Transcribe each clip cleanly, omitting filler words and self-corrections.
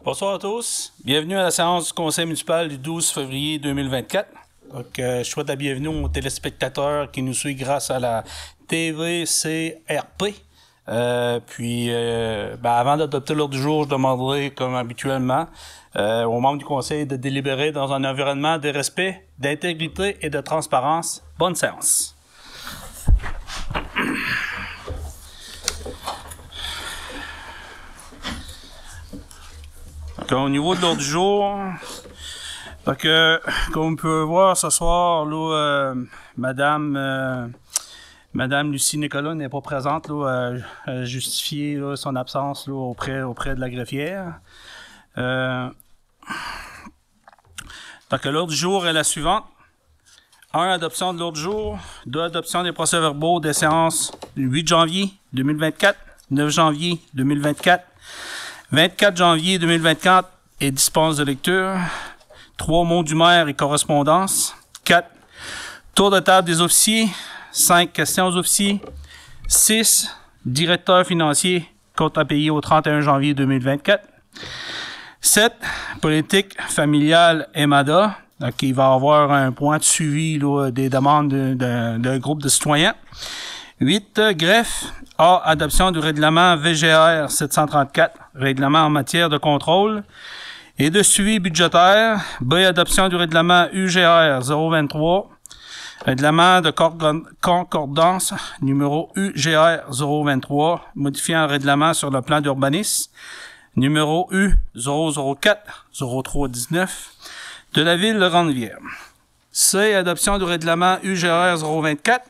Bonsoir à tous. Bienvenue à la séance du Conseil municipal du 12 février 2024. Donc, je souhaite la bienvenue aux téléspectateurs qui nous suivent grâce à la TVCRP. Avant d'adopter l'ordre du jour, je demanderai, comme habituellement, aux membres du Conseil de délibérer dans un environnement de respect, d'intégrité et de transparence. Bonne séance. Donc, au niveau de l'ordre du jour, donc, comme on peut voir ce soir, là, Madame Lucie Nicolas n'est pas présente, là, à justifier là, son absence là, auprès de la greffière. Donc, l'ordre du jour est la suivante. 1. Adoption de l'ordre du jour. 2. Adoption des procès-verbaux des séances du 8 janvier 2024, 9 janvier 2024, 24 janvier 2024 et dispense de lecture. 3. Mots du maire et correspondance. 4. Tour de table des officiers. 5. Questions aux officiers. 6. Directeur financier, compte à payer au 31 janvier 2024. 7. Politique familiale EMADA. Donc, il va y avoir un point de suivi là, des demandes d'un groupe de citoyens. 8. Greffe. A. Adoption du règlement VGR 734, règlement en matière de contrôle et de suivi budgétaire. B. Adoption du règlement UGR 023, règlement de concordance numéro UGR 023, modifiant le règlement sur le plan d'urbanisme numéro U 004 0319 de la ville de Grande-Rivière. C. Adoption du règlement UGR 024,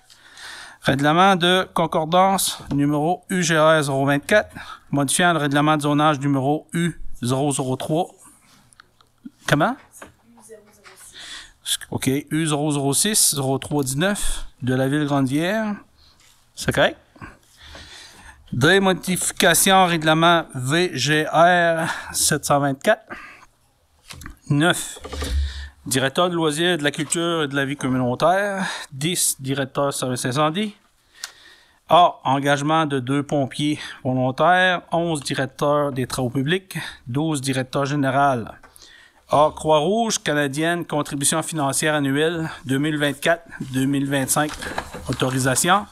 règlement de concordance numéro UGR 024, modifiant le règlement de zonage numéro U003. Comment? OK, U006 0319 de la ville de Grande-Rivière. C'est correct? D. Modification règlement VGR 724. 9. Directeur de loisirs, de la culture et de la vie communautaire. 10. Directeur service incendie. A. Engagement de 2 pompiers volontaires. 11. Directeur des travaux publics. 12. Directeur général. A. Croix-Rouge canadienne, contribution financière annuelle 2024-2025. Autorisation.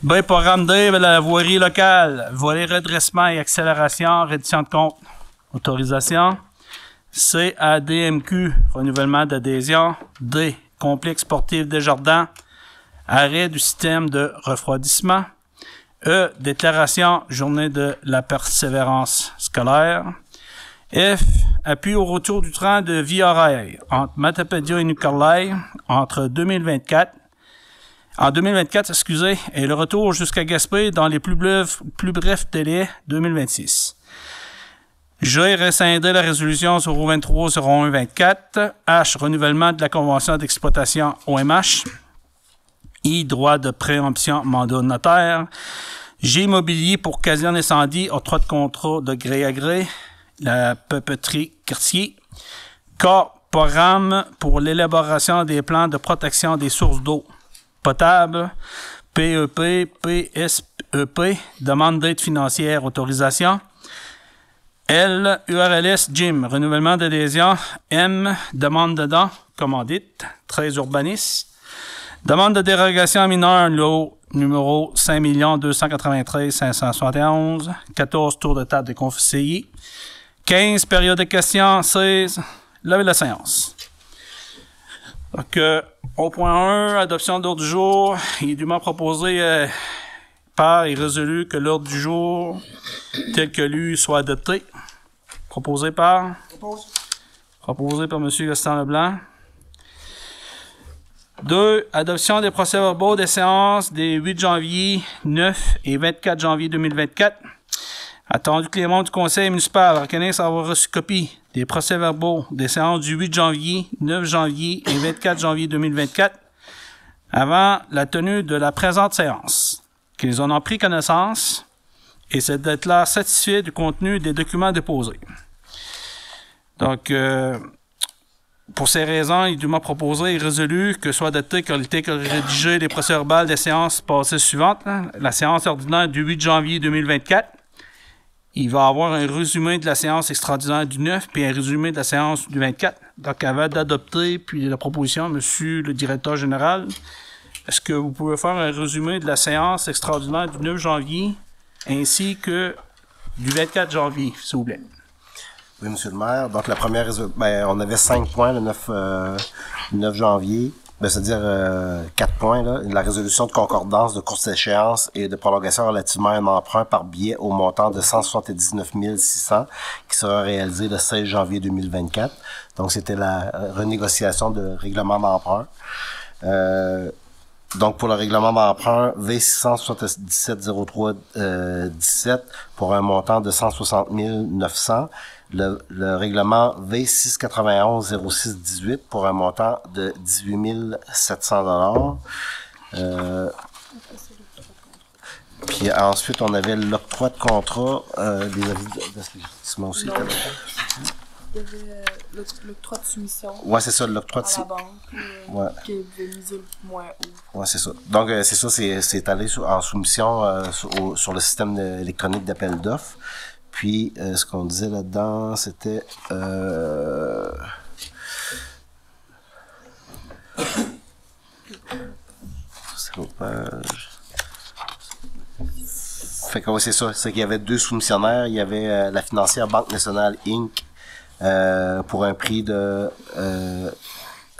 B. Programme D. La voirie locale. Volet redressement et accélération, reddition de compte. Autorisation. C. ADMQ, renouvellement d'adhésion. D. Complexe sportif Desjardins, arrêt du système de refroidissement. E. Déclaration journée de la persévérance scolaire. F. Appui au retour du train de vie horaire entre Matapédia et Nicolai entre 2024 et le retour jusqu'à Gaspé dans les plus brefs délais 2026. G. Rescinder la résolution 023-01-24. H. Renouvellement de la convention d'exploitation OMH. I. Droit de préemption mandat notaire. G. Immobilier pour occasion d'incendie, octroi de contrat de gré à gré. La papeterie Cartier. K. Programme pour l'élaboration des plans de protection des sources d'eau potable. PEP, PSEP. Demande d'aide financière, autorisation. L. URLS Gym, renouvellement d'adhésion. M. Demande de dons, commandite, 13 urbanistes. Demande de dérogation mineure, lot numéro 5 293 571. 14 tours de table des conseillers. 15 périodes de questions. 16. Levée de la séance. Donc, au point 1, adoption de l'ordre du jour. Il est dûment proposé par et résolu que l'ordre du jour, tel que lu, soit adopté. Proposé par M. Gaston Leblanc. 2. Adoption des procès-verbaux des séances des 8 janvier, 9 et 24 janvier 2024. Attendu que les membres du Conseil municipal reconnaissent avoir reçu copie des procès-verbaux des séances du 8 janvier, 9 janvier et 24 janvier 2024 avant la tenue de la présente séance, qu'ils en ont pris connaissance et se déclarent satisfaits du contenu des documents déposés. Donc, pour ces raisons, il est dûment proposé et résolu que soit adopté qualité que rédigé les procès-verbaux des séances passées suivantes. La séance ordinaire du 8 janvier 2024 Il va y avoir un résumé de la séance extraordinaire du 9 puis un résumé de la séance du 24. Donc, avant d'adopter puis la proposition, monsieur le directeur général, est-ce que vous pouvez faire un résumé de la séance extraordinaire du 9 janvier ainsi que du 24 janvier, s'il vous plaît? Oui, monsieur le maire. Donc, la première on avait 5 points le 9 janvier. C'est-à-dire 4 points, là. La résolution de concordance de courte échéance et de prolongation relativement à un emprunt par billet au montant de 179 600 qui sera réalisé le 16 janvier 2024. Donc, c'était la renégociation de règlement d'emprunt. Donc, pour le règlement d'emprunt, V677-03-17 pour un montant de 160 900. Le règlement V691-06-18 pour un montant de 18 700 $. Puis ensuite, on avait l'octroi de contrat, des avis d'assujettissement aussi. Il y avait l'octroi de soumission. Ouais, c'est ça, l'octroi de à la banque, ouais. qui avait mis le moins haut. Ouais, c'est ça. Donc, c'est ça, c'est allé en soumission sur le système électronique d'appel d'offres. Puis, ce qu'on disait là-dedans, c'était... c'est l'autre page. Fait que oui, c'est ça. C'est qu'il y avait 2 soumissionnaires. Il y avait la financière Banque Nationale Inc. Pour un prix de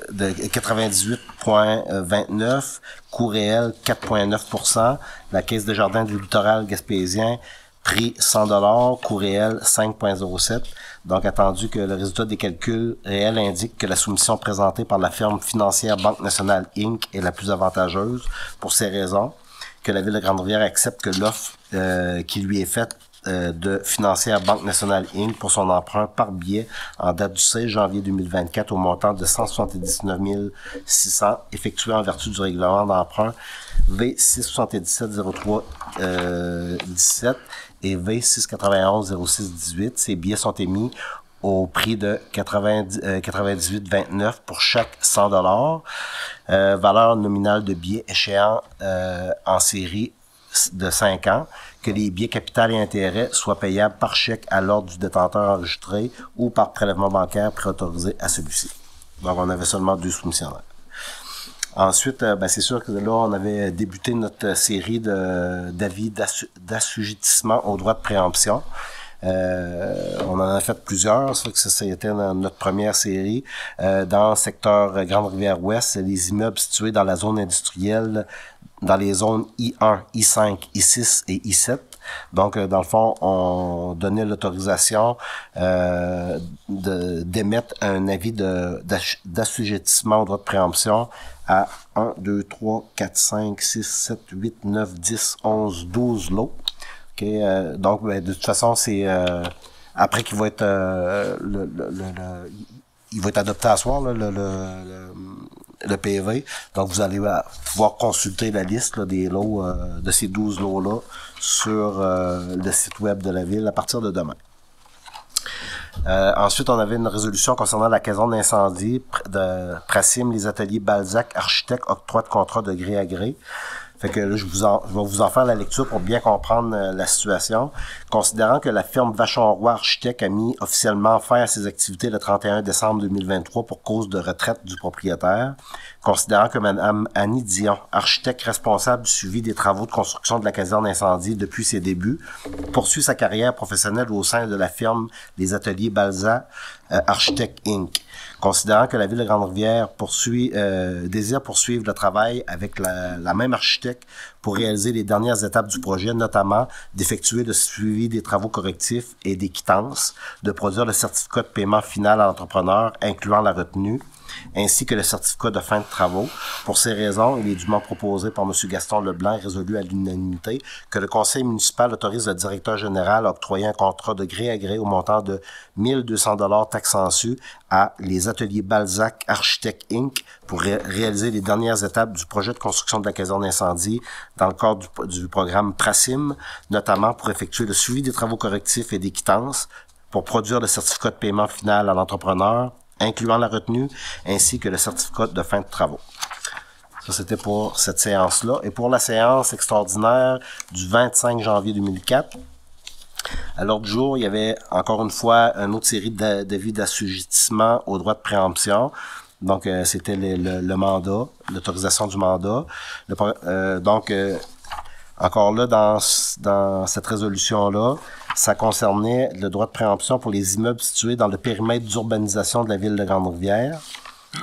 98,29, coût réel 4,9%. La Caisse des Jardins du Littoral gaspésien, prix 100 $, coût réel 5,07. Donc, attendu que le résultat des calculs réels indique que la soumission présentée par la firme financière Banque Nationale Inc. est la plus avantageuse. Pour ces raisons, que la Ville de Grande-Rivière accepte que l'offre qui lui est faite de financière Banque Nationale Inc. pour son emprunt par billet en date du 16 janvier 2024 au montant de 179 600 effectué en vertu du règlement d'emprunt V677-03-17 et V691-06-18. Ces billets sont émis au prix de 98,29 pour chaque 100 $. Valeur nominale de billets échéant en série de 5 ans, que les billets capital et intérêts soient payables par chèque à l'ordre du détenteur enregistré ou par prélèvement bancaire préautorisé à celui-ci. Donc, on avait seulement 2 soumissionnaires. Ensuite, c'est sûr que là, on avait débuté notre série d'avis d'assujettissement au droit de préemption. On en a fait plusieurs, ça fait que ça a été notre première série. Dans le secteur Grande-Rivière-Ouest, les immeubles situés dans la zone industrielle, dans les zones I1, I5, I6 et I7. Donc, dans le fond, on donnait l'autorisation d'émettre un avis d'assujettissement au droit de préemption à 1, 2, 3, 4, 5, 6, 7, 8, 9, 10, 11, 12 lots. Okay, donc, de toute façon, c'est après qu'il va être il va être adopté à soir, là, le PV. Donc, vous allez pouvoir consulter la liste là, des lots de ces 12 lots-là sur le site web de la Ville à partir de demain. Ensuite, on avait une résolution concernant la caserne d'incendie de Prasim, les ateliers Balzac, architecte, octroi de contrat de gré à gré. Fait que là, je vais vous en faire la lecture pour bien comprendre la situation. Considérant que la firme Vachon-Roy Architecte a mis officiellement fin à ses activités le 31 décembre 2023 pour cause de retraite du propriétaire, considérant que Mme Annie Dion, architecte responsable du suivi des travaux de construction de la caserne d'incendie depuis ses débuts, poursuit sa carrière professionnelle au sein de la firme Les Ateliers Balzac Architecte Inc. Considérant que la Ville de Grande-Rivière désire poursuivre le travail avec la même architecte pour réaliser les dernières étapes du projet, notamment d'effectuer le suivi des travaux correctifs et des quittances, de produire le certificat de paiement final à l'entrepreneur, incluant la retenue, ainsi que le certificat de fin de travaux. Pour ces raisons, il est dûment proposé par M. Gaston Leblanc et résolu à l'unanimité que le conseil municipal autorise le directeur général à octroyer un contrat de gré à gré au montant de 1 200 $ taxes sensu à les ateliers Balzac Architecte Inc. pour réaliser les dernières étapes du projet de construction de la caserne d'incendie dans le cadre du programme Prasim, notamment pour effectuer le suivi des travaux correctifs et des quittances, pour produire le certificat de paiement final à l'entrepreneur, incluant la retenue, ainsi que le certificat de fin de travaux. Ça, c'était pour cette séance-là. Et pour la séance extraordinaire du 25 janvier 2004, À l'ordre du jour, il y avait encore une fois une autre série d'avis d'assujettissement au droit de préemption. Donc, c'était le mandat, l'autorisation du mandat. Encore là, dans cette résolution-là, ça concernait le droit de préemption pour les immeubles situés dans le périmètre d'urbanisation de la ville de Grande-Rivière.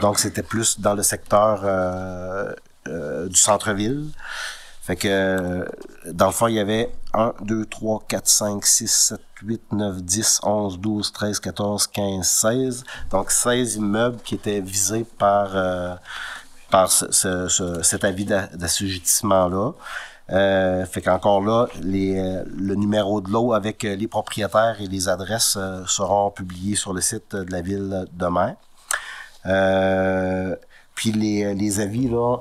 Donc, c'était plus dans le secteur du centre-ville. Fait que, dans le fond, il y avait 1, 2, 3, 4, 5, 6, 7, 8, 9, 10, 11, 12, 13, 14, 15, 16. Donc, 16 immeubles qui étaient visés par cet avis d'assujettissement-là. Fait qu'encore là, le numéro de lot avec les propriétaires et les adresses seront publiés sur le site de la ville demain. Puis les avis, là,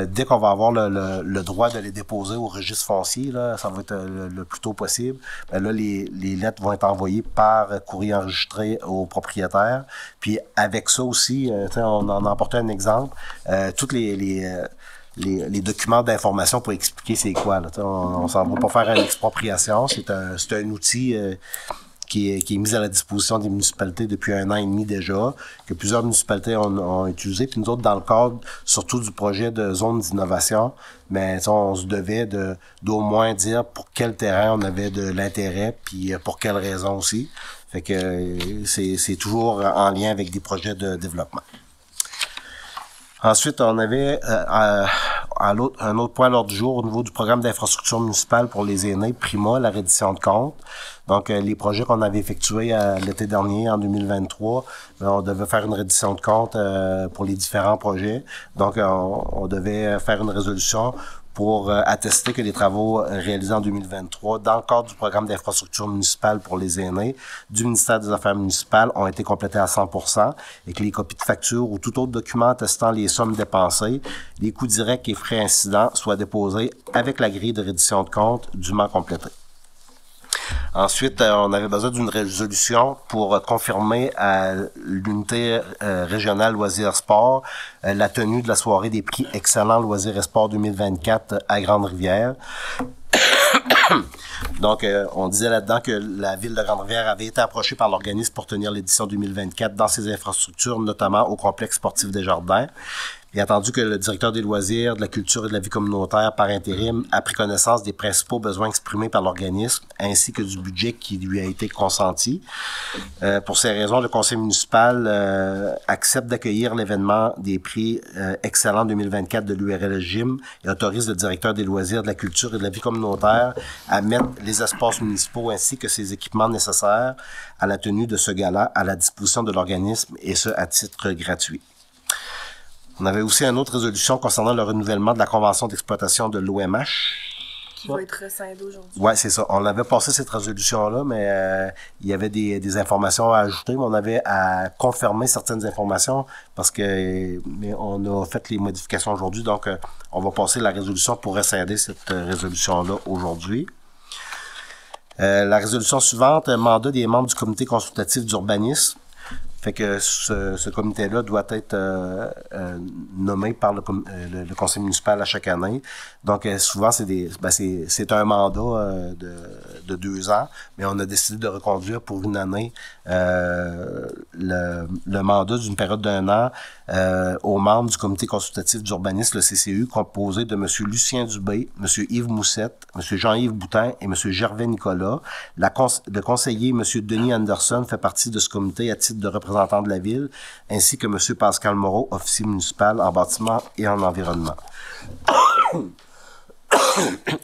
dès qu'on va avoir le droit de les déposer au registre foncier, là, ça va être le plus tôt possible. Ben là, les lettres vont être envoyées par courrier enregistré aux propriétaires. Puis avec ça aussi, on en a apporté un exemple. Toutes les documents d'information pour expliquer c'est quoi. Là, on s'en va pas faire une expropriation. C'est un outil qui est mis à la disposition des municipalités depuis 1 an et demi déjà, que plusieurs municipalités ont utilisé. Puis nous autres, dans le cadre surtout du projet de zone d'innovation, mais on se devait d'au moins dire pour quel terrain on avait de l'intérêt, puis pour quelles raisons aussi. Fait que c'est toujours en lien avec des projets de développement. Ensuite, on avait un autre point à l'ordre du jour au niveau du programme d'infrastructure municipale pour les aînés, PRIMA, la reddition de comptes. Donc, les projets qu'on avait effectués l'été dernier, en 2023, on devait faire une reddition de comptes pour les différents projets. Donc, on devait faire une résolution pour attester que les travaux réalisés en 2023 dans le cadre du programme d'infrastructure municipale pour les aînés du ministère des Affaires municipales ont été complétés à 100% et que les copies de factures ou tout autre document attestant les sommes dépensées, les coûts directs et frais incidents soient déposés avec la grille de reddition de compte dûment complétée. Ensuite, on avait besoin d'une résolution pour confirmer à l'unité régionale Loisirs Sport la tenue de la soirée des prix Excellents Loisirs et Sport 2024 à Grande-Rivière. Donc, on disait là-dedans que la ville de Grande-Rivière avait été approchée par l'organisme pour tenir l'édition 2024 dans ses infrastructures, notamment au complexe sportif des Jardins. Et attendu que le directeur des loisirs, de la culture et de la vie communautaire par intérim a pris connaissance des principaux besoins exprimés par l'organisme ainsi que du budget qui lui a été consenti. Pour ces raisons, le conseil municipal accepte d'accueillir l'événement des prix Excellents 2024 de l'URL Gym et autorise le directeur des loisirs, de la culture et de la vie communautaire à mettre les espaces municipaux ainsi que ses équipements nécessaires à la tenue de ce gala à la disposition de l'organisme et ce à titre gratuit. On avait aussi une autre résolution concernant le renouvellement de la convention d'exploitation de l'OMH. Qui va être rescindé aujourd'hui. Oui, c'est ça. On avait passé cette résolution-là, mais il y avait des informations à ajouter, mais on avait à confirmer certaines informations parce que mais on a fait les modifications aujourd'hui, donc on va passer la résolution pour rescinder cette résolution-là aujourd'hui. La résolution suivante, mandat des membres du comité consultatif d'urbanisme. Fait que ce comité-là doit être nommé par le conseil municipal à chaque année. Donc souvent c'est un mandat de 2 ans, mais on a décidé de reconduire pour une année le mandat d'une période d'1 an aux membres du comité consultatif d'urbanisme, le CCU, composé de M. Lucien Dubé, M. Yves Moussette, M. Jean-Yves Boutin et M. Gervais Nicolas. Le conseiller M. Denis Anderson fait partie de ce comité à titre de représentant de la ville, ainsi que M. Pascal Moreau, officier municipal en bâtiment et en environnement.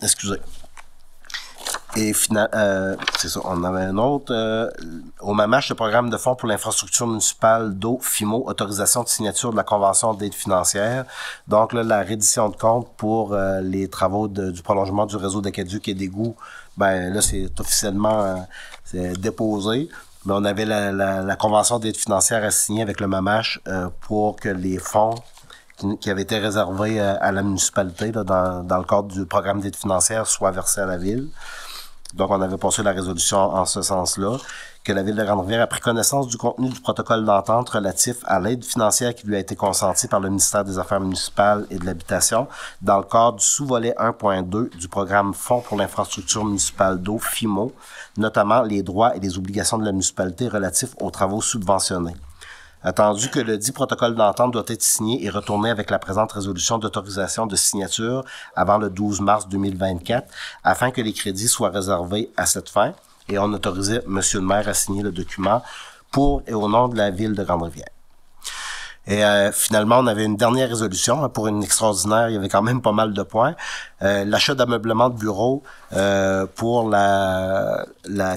Excusez. Et c'est ça, on avait un autre. Au MAMACH, le programme de fonds pour l'infrastructure municipale d'eau, FIMO, autorisation de signature de la convention d'aide financière. Donc là, la reddition de compte pour les travaux du prolongement du réseau d'aqueduc et d'égouts, ben là, c'est officiellement déposé. Mais on avait la convention d'aide financière à signer avec le MAMACH pour que les fonds qui avaient été réservés à la municipalité là, dans le cadre du programme d'aide financière soient versés à la ville. Donc, on avait passé la résolution en ce sens-là, que la Ville de Grande-Rivière a pris connaissance du contenu du protocole d'entente relatif à l'aide financière qui lui a été consentie par le ministère des Affaires municipales et de l'Habitation dans le cadre du sous-volet 1.2 du programme Fonds pour l'infrastructure municipale d'eau, FIMO, notamment les droits et les obligations de la municipalité relatifs aux travaux subventionnés. Attendu que le dit protocole d'entente doit être signé et retourné avec la présente résolution d'autorisation de signature avant le 12 mars 2024, afin que les crédits soient réservés à cette fin, et on autorisait Monsieur le maire à signer le document pour et au nom de la Ville de Grande-Rivière. Et finalement, on avait une dernière résolution pour une extraordinaire. Il y avait quand même pas mal de points. L'achat d'ameublement de bureau pour la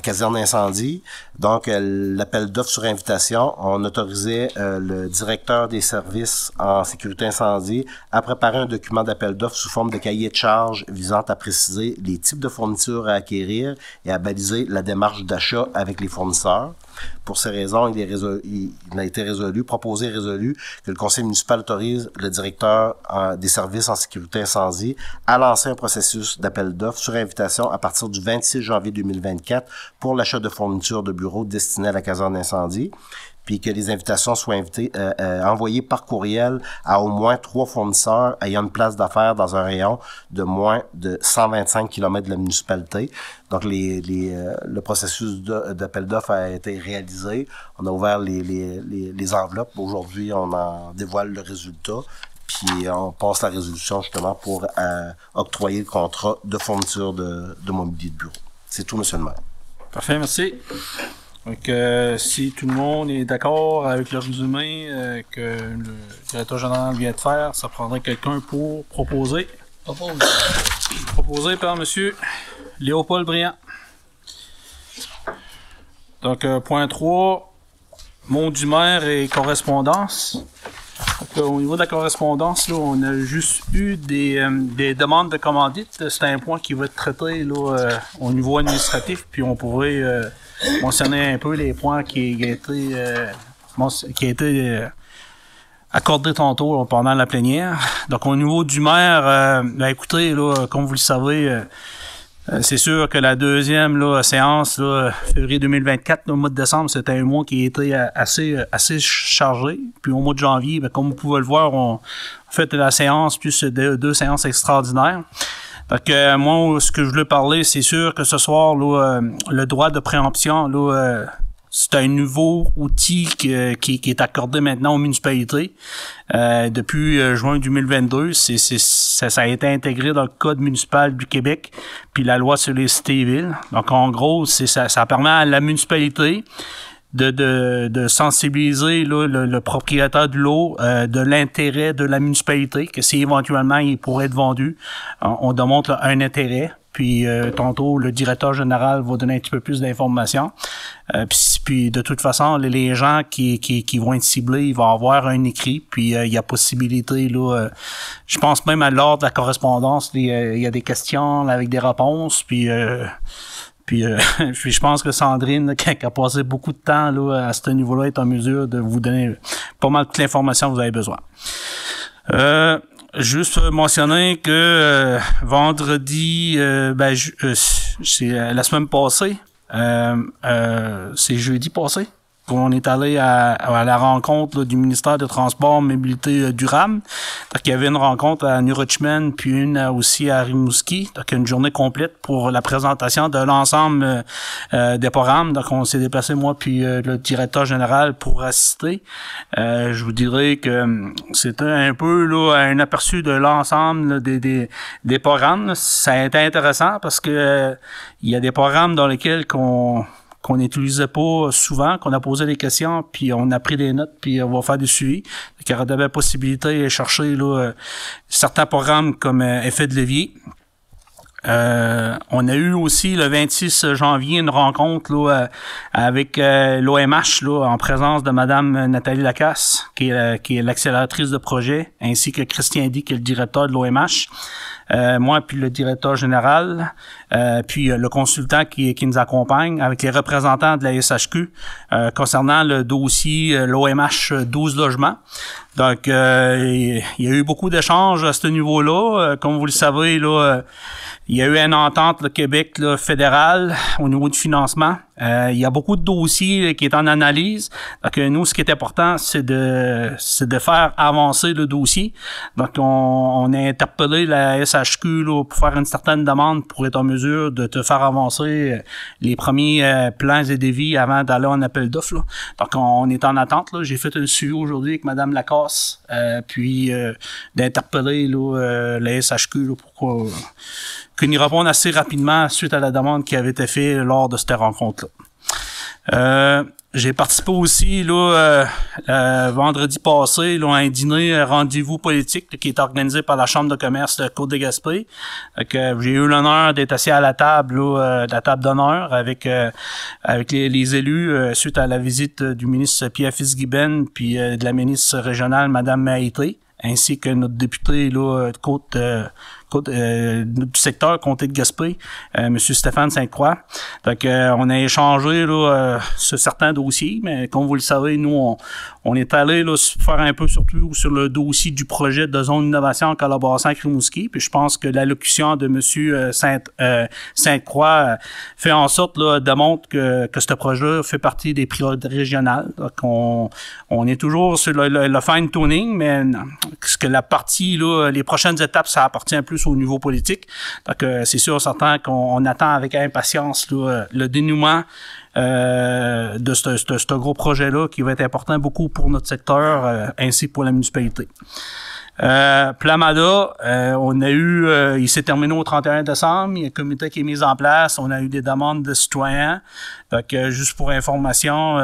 caserne d'incendie. Donc, l'appel d'offres sur invitation. On autorisait le directeur des services en sécurité incendie à préparer un document d'appel d'offres sous forme de cahier de charges visant à préciser les types de fournitures à acquérir et à baliser la démarche d'achat avec les fournisseurs. Pour ces raisons, il a été proposé et résolu que le conseil municipal autorise le directeur des services en sécurité incendie à lancer un processus d'appel d'offres sur invitation à partir du 26 janvier 2024 pour l'achat de fournitures de bureaux destinées à la caserne d'incendie, puis que les invitations soient envoyées par courriel à au moins 3 fournisseurs ayant une place d'affaires dans un rayon de moins de 125 km de la municipalité. Donc, le processus d'appel d'offres a été réalisé. On a ouvert les enveloppes. Aujourd'hui, on en dévoile le résultat. Puis, on passe la résolution justement pour octroyer le contrat de fourniture de mobilier de bureau. C'est tout, Monsieur le maire. Parfait, merci. Donc, si tout le monde est d'accord avec le résumé que le directeur général vient de faire, ça prendrait quelqu'un pour proposer. Proposé par Monsieur Léopold Briand. Donc, point 3, mot du maire et correspondance. Donc, au niveau de la correspondance, là, on a juste eu des demandes de commandites. C'est un point qui va être traité là, au niveau administratif, puis on pourrait mentionner un peu les points qui a été accordés tantôt là, pendant la plénière. Donc, au niveau du maire, écoutez, là, comme vous le savez, c'est sûr que la deuxième là, séance, là, février 2024, le mois de décembre, c'était un mois qui était assez chargé. Puis au mois de janvier, comme vous pouvez le voir, on fait la séance plus deux séances extraordinaires. Donc moi, ce que je voulais parler, c'est sûr que ce soir, là, le droit de préemption, là, c'est un nouveau outil qui est accordé maintenant aux municipalités. Depuis juin 2022, ça a été intégré dans le Code municipal du Québec, puis la loi sur les cités et villes. Donc, en gros, ça permet à la municipalité de sensibiliser là, le propriétaire de l'eau de l'intérêt de la municipalité, que si éventuellement il pourrait être vendu, on démontre là, un intérêt. Puis tantôt, le directeur général va donner un petit peu plus d'informations. Puis de toute façon, les gens qui vont être ciblés, ils vont avoir un écrit. Puis il y a possibilité, là, je pense même à l'ordre de la correspondance, il y a des questions là, avec des réponses. Puis je pense que Sandrine, là, qui a passé beaucoup de temps là, à ce niveau-là, est en mesure de vous donner pas mal toute l'information que vous avez besoin. Juste mentionner que vendredi, c'est la semaine passée, c'est jeudi passé, on est allé à la rencontre là, du ministère des Transports Mobilité durable. Donc, il y avait une rencontre à New Richmond, puis une aussi à Rimouski. Donc, une journée complète pour la présentation de l'ensemble des programmes. Donc, on s'est déplacé, moi, puis le directeur général pour assister. Je vous dirais que c'était un peu là un aperçu de l'ensemble là, des programmes. Là. Ça a été intéressant parce que il y a des programmes dans lesquels qu'on n'utilisait pas souvent, qu'on a posé des questions, puis on a pris des notes, puis on va faire du suivi. Donc, il y aurait possibilité de chercher là, certains programmes comme effet de levier. On a eu aussi le 26 janvier une rencontre là, avec l'OMH là, en présence de Madame Nathalie Lacasse, qui est l'accélératrice de projet, ainsi que Christian Di, qui est le directeur de l'OMH. Moi, puis le directeur général, puis le consultant qui nous accompagne, avec les représentants de la SHQ, concernant le dossier l'OMH 12 logements. Donc, il y a eu beaucoup d'échanges à ce niveau-là. Comme vous le savez, là, il y a eu une entente, le Québec là, fédéral, au niveau du financement. Il y a beaucoup de dossiers là, qui est en analyse. Donc, nous, ce qui est important, c'est de faire avancer le dossier. Donc, on a interpellé la SHQ là, pour faire une certaine demande pour être en mesure de te faire avancer les premiers plans et devis avant d'aller en appel d'offres. Là. Donc, on est en attente. Là. J'ai fait un suivi aujourd'hui avec Mme Lacasse, puis d'interpeller là, la SHQ là, pour qu'on y réponde assez rapidement suite à la demande qui avait été faite lors de cette rencontre-là. J'ai participé aussi là vendredi passé là, à un dîner rendez-vous politique là, qui est organisé par la Chambre de commerce de Côte-de-Gaspé. J'ai eu l'honneur d'être assis à la table là, la table d'honneur avec les élus suite à la visite du ministre Pierre Fitzgibbon puis de la ministre régionale Madame Maïté, ainsi que notre député là, du secteur comté de Gaspé, M. Stéphane Sainte-Croix. Donc, on a échangé là, sur certains dossiers, mais comme vous le savez, nous, on est allé là, faire un peu surtout sur le dossier du projet de zone d'innovation en collaboration avec Rimouski. Puis je pense que l'allocution de M. Sainte-Croix fait en sorte, là, démontre que ce projet fait partie des priorités régionales. Donc, on est toujours sur le fine-tuning, mais ce que la partie, là, les prochaines étapes, ça appartient plus au niveau politique. Donc, c'est sûr, certain qu'on attend avec impatience là, le dénouement de ce gros projet-là qui va être important beaucoup pour notre secteur ainsi que pour la municipalité. Plamada, on a eu, il s'est terminé au 31 décembre, il y a un comité qui est mis en place, on a eu des demandes de citoyens. Donc, juste pour information,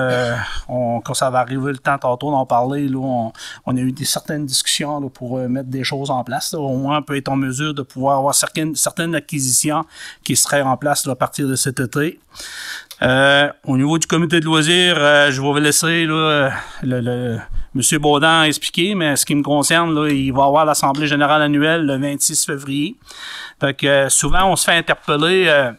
quand ça va arriver le temps tantôt d'en parler, là, on a eu certaines discussions là, pour mettre des choses en place. Là. Au moins, on peut être en mesure de pouvoir avoir certaines acquisitions qui seraient en place là, à partir de cet été. Au niveau du comité de loisirs, je vais vous laisser là, M. Baudin expliquer, mais ce qui me concerne, là, il va y avoir l'Assemblée générale annuelle le 26 février. Donc, souvent, on se fait interpeller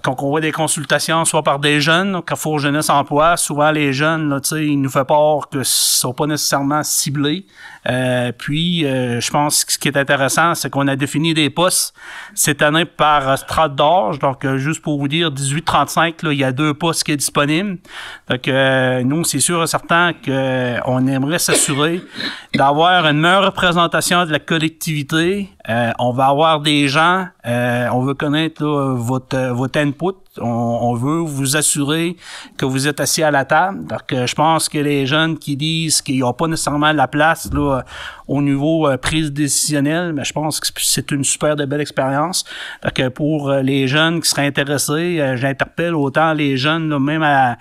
quand on voit des consultations, soit par des jeunes, Carrefour Jeunesse Emploi, souvent les jeunes, là, ils nous font peur que ce ne sont pas nécessairement ciblés. Je pense que ce qui est intéressant, c'est qu'on a défini des postes cette année par strate d'âge. Donc, juste pour vous dire, 18-35, là, il y a 2 postes qui sont disponibles. Donc, nous, c'est sûr et certain qu'on aimerait s'assurer d'avoir une meilleure représentation de la collectivité. On va avoir des gens, on veut connaître là, votre input. On veut vous assurer que vous êtes assis à la table. Donc, je pense que les jeunes qui disent qu'ils n'ont pas nécessairement la place là, au niveau prise décisionnelle, mais je pense que c'est une super de belle expérience. Donc, pour les jeunes qui seraient intéressés, j'interpelle autant les jeunes, là, même à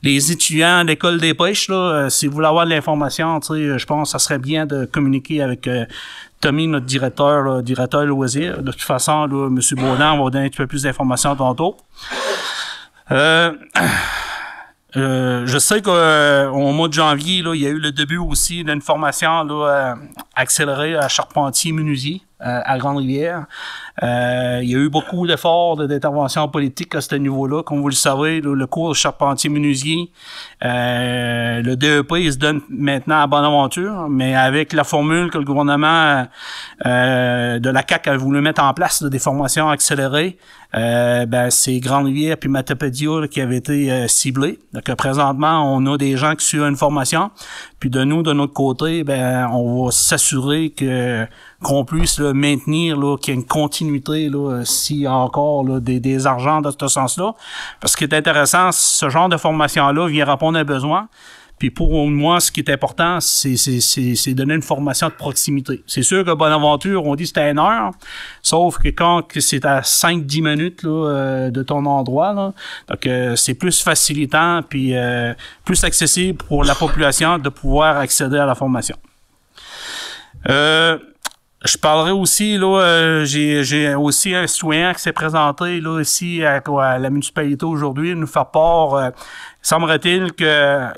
les étudiants à l'école des pêches, là, si vous voulez avoir de l'information, je pense que ça serait bien de communiquer avec Tommy, notre directeur loisirs. De toute façon, là, M. Baudin va vous donner un petit peu plus d'informations tantôt. Je sais qu'au mois de janvier, là, il y a eu le début aussi d'une formation là, accélérée à Charpentier-Menuisier, à Grande-Rivière. Il y a eu beaucoup d'efforts d'intervention politique à ce niveau-là. Comme vous le savez, là, le cours Charpentier-Menuisier, le DEP, il se donne maintenant à Bonaventure, mais avec la formule que le gouvernement de la CAQ a voulu mettre en place, là, des formations accélérées, c'est Grande-Rivière puis Matapédia là, qui avaient été ciblés. Donc, présentement, on a des gens qui suivent une formation, puis de notre côté, on va s'assurer qu'on puisse là, maintenir là, qu'il y ait une continuité là, s'il y a encore là, des argents dans ce sens-là. Parce que ce qui est intéressant, ce genre de formation-là vient répondre à un besoin. Puis pour moi, ce qui est important, c'est donner une formation de proximité. C'est sûr que Bonaventure, on dit que c'est à 1 heure, sauf que quand c'est à 5-10 minutes là, de ton endroit, là, donc c'est plus facilitant puis plus accessible pour la population de pouvoir accéder à la formation. Je parlerai aussi, là, j'ai aussi un citoyen qui s'est présenté là ici à la municipalité aujourd'hui, nous faire part, semblerait-il qu'il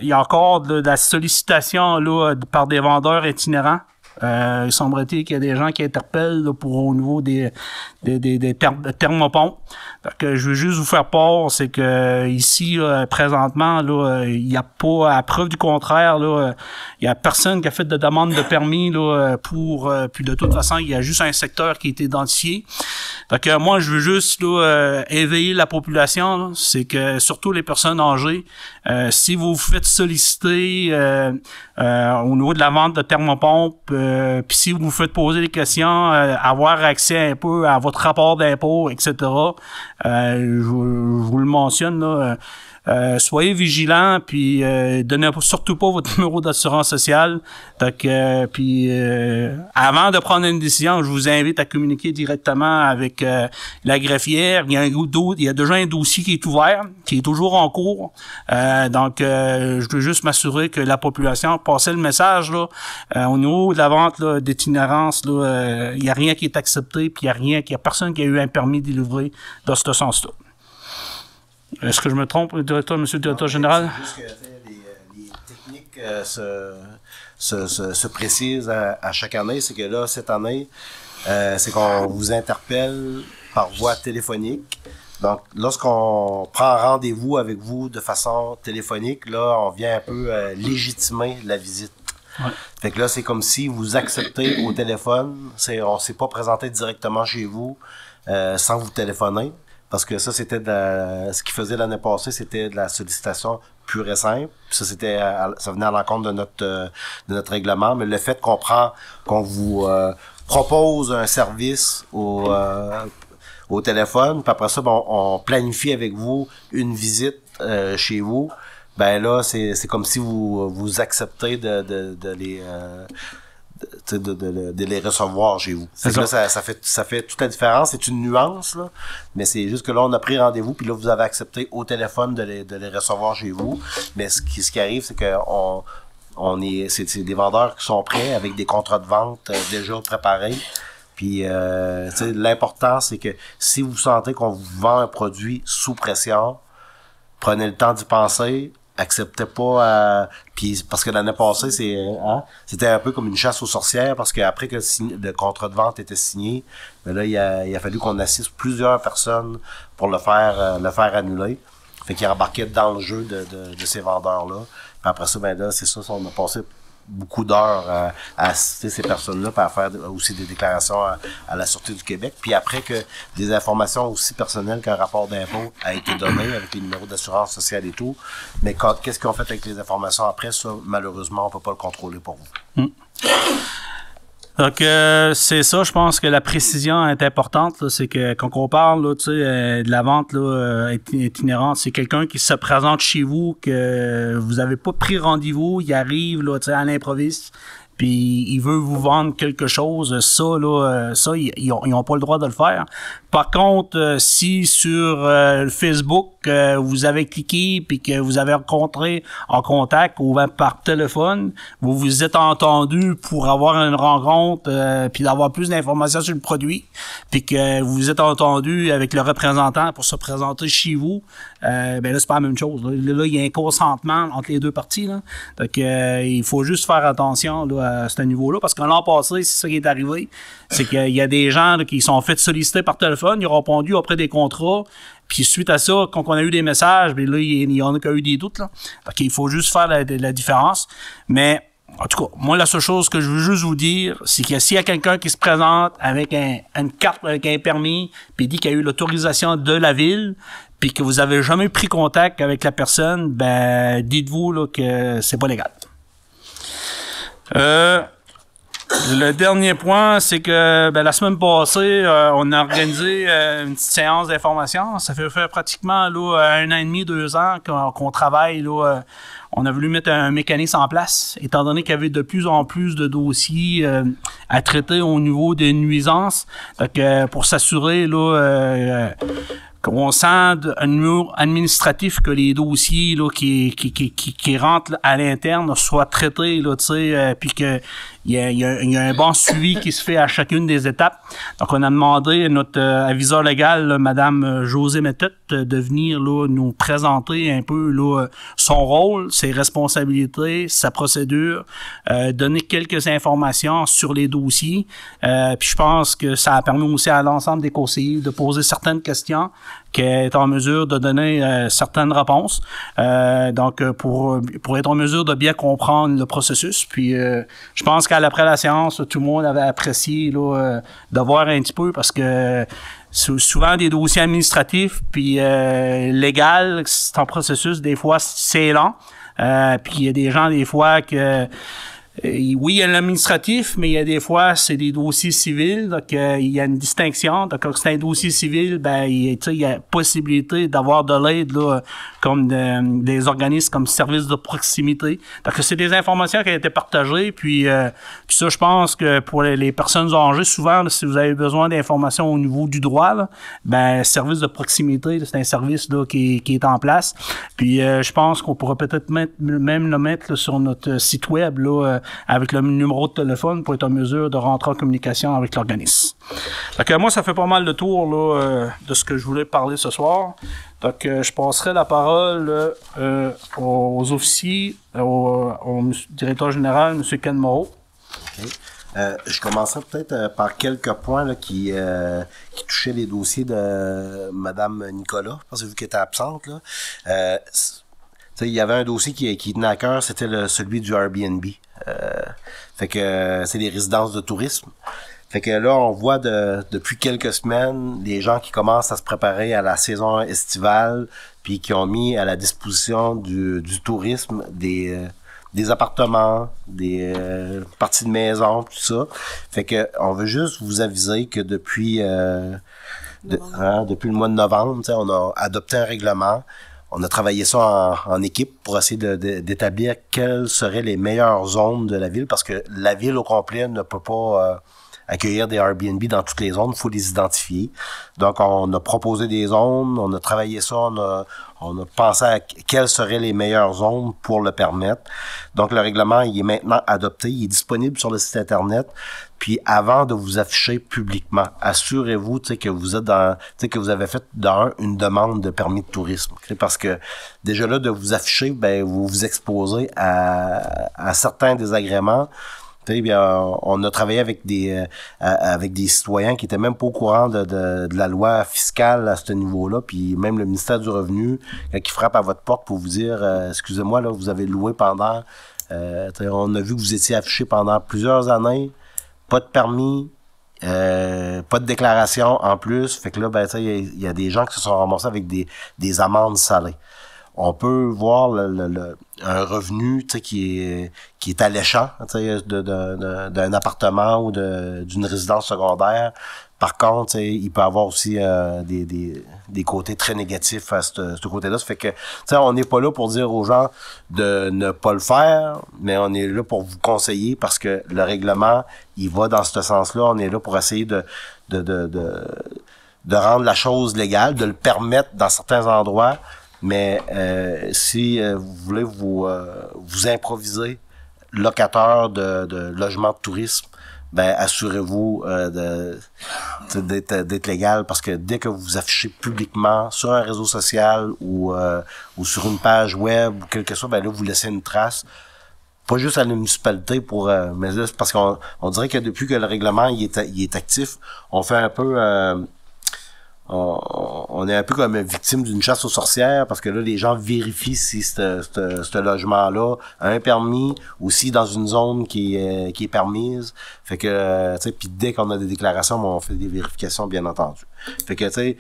y a encore de la sollicitation là, par des vendeurs itinérants Il semblerait-il qu'il y a des gens qui interpellent là, pour au niveau des thermopompes. Donc, je veux juste vous faire part, c'est que ici, là, présentement, là, il n'y a pas, à preuve du contraire, là, il y a personne qui a fait de demande de permis là, puis de toute façon, il y a juste un secteur qui est identifié. Donc, moi, je veux juste là, éveiller la population, c'est que surtout les personnes âgées, si vous vous faites solliciter au niveau de la vente de thermopompes, puis si vous vous faites poser des questions, avoir accès un peu à votre rapport d'impôt, etc., je vous le mentionne, là, soyez vigilants, puis donnez surtout pas votre numéro d'assurance sociale. Donc, puis avant de prendre une décision, je vous invite à communiquer directement avec la greffière. Il y a déjà un dossier qui est ouvert, qui est toujours en cours. Donc, je veux juste m'assurer que la population passe le message là. Au niveau de la vente là, d'itinérance, là, il y a rien qui est accepté, puis il y a personne qui a eu un permis délivré dans ce sens-là. Est-ce que je me trompe, monsieur le directeur général? C'est juste que les techniques se précisent à chaque année. C'est que là, cette année, c'est qu'on vous interpelle par voie téléphonique. Donc, lorsqu'on prend rendez-vous avec vous de façon téléphonique, là, on vient un peu légitimer la visite. Ouais. Fait que là, c'est comme si vous acceptez au téléphone. On s'est pas présenté directement chez vous sans vous téléphoner. Parce que ça, c'était ce qu'ils faisaient l'année passée, c'était de la sollicitation pure et simple. Puis ça, ça venait à l'encontre de notre règlement. Mais le fait qu'on vous propose un service au téléphone, puis après ça, on planifie avec vous une visite chez vous, ben là, c'est comme si vous acceptez de les recevoir chez vous. C'est là, ça fait toute la différence. C'est une nuance, là. Mais c'est juste que là, on a pris rendez-vous, puis là, vous avez accepté au téléphone de les recevoir chez vous. Mais ce qui arrive, c'est que c'est des vendeurs qui sont prêts avec des contrats de vente déjà préparés. Puis, l'important, c'est que si vous sentez qu'on vous vend un produit sous pression, prenez le temps d'y penser. Acceptez pas puis parce que l'année passée c'était un peu comme une chasse aux sorcières parce qu'après que le contrat de vente était signé, ben là il a fallu qu'on assiste plusieurs personnes pour le faire annuler. Fait qu'il embarquait dans le jeu de ces vendeurs là. Puis après ça, ben là c'est ça, on a passé beaucoup d'heures à assister ces personnes-là, puis à faire aussi des déclarations à la Sûreté du Québec. Puis après que des informations aussi personnelles qu'un rapport d'impôt a été donné avec les numéros d'assurance sociale et tout. Mais qu'est-ce qu'ils ont fait avec les informations après, ça, malheureusement, on peut pas le contrôler pour vous. Donc, c'est ça, je pense que la précision est importante. Là, c'est que quand on parle là, de la vente là, itinérante, c'est quelqu'un qui se présente chez vous, que vous avez pas pris rendez-vous, il arrive là, à l'improviste, puis il veut vous vendre quelque chose. Ça, là, ils ont pas le droit de le faire. Par contre, si sur Facebook, vous avez cliqué puis que vous avez rencontré en contact ou même par téléphone, vous vous êtes entendu pour avoir une rencontre puis d'avoir plus d'informations sur le produit, puis que vous vous êtes entendu avec le représentant pour se présenter chez vous, ben là, c'est pas la même chose. Là, il y a un consentement entre les deux parties. Là. Donc, il faut juste faire attention là, à ce niveau-là, parce que l'an passé, c'est ça qui est arrivé, c'est qu'il y a des gens là, qui sont fait solliciter par téléphone, ils ont répondu après des contrats, puis suite à ça, quand on a eu des messages, bien là, il y en a qui ont eu des doutes. Là. Donc, il faut juste faire la différence. Mais, en tout cas, moi, la seule chose que je veux juste vous dire, c'est que s'il y a quelqu'un qui se présente avec une carte, avec un permis, puis dit qu'il y a eu l'autorisation de la ville, puis que vous avez jamais pris contact avec la personne, ben, dites-vous là, que c'est pas légal. Le dernier point, c'est que la semaine passée, on a organisé une petite séance d'information. Ça fait pratiquement là, 1 an et demi, 2 ans qu'on travaille. Là, on a voulu mettre un mécanisme en place, étant donné qu'il y avait de plus en plus de dossiers à traiter au niveau des nuisances. Donc, pour s'assurer là, qu'on sent un niveau administratif que les dossiers là, qui rentrent là, à l'interne soient traités, là, puis que il y a un bon suivi qui se fait à chacune des étapes. Donc, on a demandé à notre aviseur légal, là, Madame Josée Méthode, de venir là, nous présenter un peu là, son rôle, ses responsabilités, sa procédure, donner quelques informations sur les dossiers. Puis je pense que ça a permis aussi à l'ensemble des conseillers de poser certaines questions, qu'elle est en mesure de donner certaines réponses. Donc, pour être en mesure de bien comprendre le processus. Puis, je pense qu'après la séance, tout le monde avait apprécié là, de voir un petit peu parce que souvent des dossiers administratifs puis légal, c'est un processus, des fois, c'est lent. Puis, il y a des gens, des fois, que oui, il y a l'administratif, mais il y a des fois, c'est des dossiers civils, donc il y a une distinction. Donc, quand c'est un dossier civil, ben, il y a possibilité d'avoir de l'aide là, comme des organismes comme services de proximité. Donc, c'est des informations qui ont été partagées, puis ça, je pense que pour les personnes âgées, souvent, là, si vous avez besoin d'informations au niveau du droit, là, ben, service de proximité, là, c'est un service là, qui est en place. Puis, je pense qu'on pourra peut-être même le mettre là, sur notre site web, là, avec le numéro de téléphone pour être en mesure de rentrer en communication avec l'organisme. Donc, moi, ça fait pas mal de tour là, de ce que je voulais parler ce soir. Donc, je passerai la parole aux officiers, au directeur général, M. Ken Moreau. Okay. Je commencerai peut-être par quelques points là, qui touchaient les dossiers de Mme Nicolas, parce que vu qu'elle était absente, là. Il y avait un dossier qui tenait à cœur, c'était celui du Airbnb. Fait que c'est les résidences de tourisme. Fait que là, on voit depuis quelques semaines les gens qui commencent à se préparer à la saison estivale, puis qui ont mis à la disposition du tourisme des appartements, des parties de maison, tout ça. Fait que on veut juste vous aviser que depuis le mois de novembre, on a adopté un règlement. On a travaillé ça en équipe pour essayer d'établir quelles seraient les meilleures zones de la ville, parce que la ville au complet ne peut pas accueillir des Airbnb dans toutes les zones, il faut les identifier. Donc, on a proposé des zones, on a travaillé ça, on a pensé à quelles seraient les meilleures zones pour le permettre. Donc, le règlement, il est maintenant adopté, il est disponible sur le site Internet. Puis, avant de vous afficher publiquement, assurez-vous, que vous êtes que vous avez fait une demande de permis de tourisme. Parce que, déjà là, de vous afficher, ben, vous vous exposez à certains désagréments. Bien, on a travaillé avec des citoyens qui étaient même pas au courant de la loi fiscale à ce niveau-là, puis même le ministère du Revenu, quand il frappe à votre porte pour vous dire excusez-moi, là, vous avez loué pendant on a vu que vous étiez affiché pendant plusieurs années, pas de permis, pas de déclaration en plus. Fait que là, ben, il y a des gens qui se sont ramassés avec des amendes salées. On peut voir un revenu qui est alléchant d'un appartement ou d'une résidence secondaire. Par contre, il peut avoir aussi des côtés très négatifs à ce côté-là. Ça fait que on n'est pas là pour dire aux gens de ne pas le faire, mais on est là pour vous conseiller parce que le règlement, il va dans ce sens-là. On est là pour essayer de rendre la chose légale, de le permettre dans certains endroits. Mais si vous voulez vous improviser locateur de logement de tourisme, ben assurez-vous d'être légal parce que dès que vous vous affichez publiquement sur un réseau social ou sur une page web ou quelque chose, ben là vous laissez une trace. Pas juste à la municipalité mais là, c'est parce qu'on dirait que depuis que le règlement il est actif, on fait un peu on est un peu comme victime d'une chasse aux sorcières parce que là, les gens vérifient si ce logement-là a un permis ou si dans une zone qui est permise. Fait que, tu sais, puis dès qu'on a des déclarations, on fait des vérifications, bien entendu. Fait que, tu sais,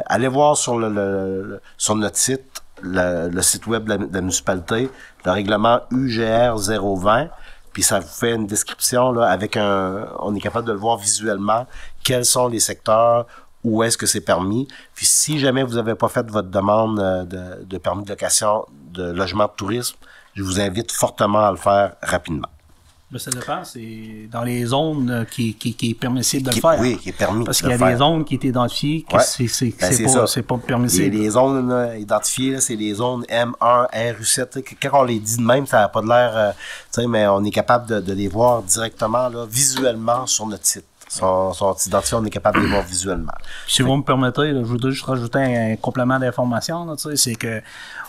allez voir sur sur notre site, le site web de la municipalité, le règlement UGR 020. Puis ça vous fait une description, là, on est capable de le voir visuellement, quels sont les secteurs, où est-ce que c'est permis. Puis si jamais vous n'avez pas fait votre demande de permis de location de logement de tourisme, je vous invite fortement à le faire rapidement. Ben, ça dépend, c'est dans les zones qui est permissible de le faire. Oui, qui est permis. Parce qu'il y a des zones qui étaient identifiées que c'est pas permissible. Les zones là, identifiées, là, c'est les zones M1, RU7. Quand on les dit de même, ça n'a pas de l'air, mais on est capable de les voir directement, là, visuellement sur notre site. Sont identifiés, on est capable de les voir visuellement. Si vous me permettez, là, je voudrais juste rajouter un complément d'information, là, c'est que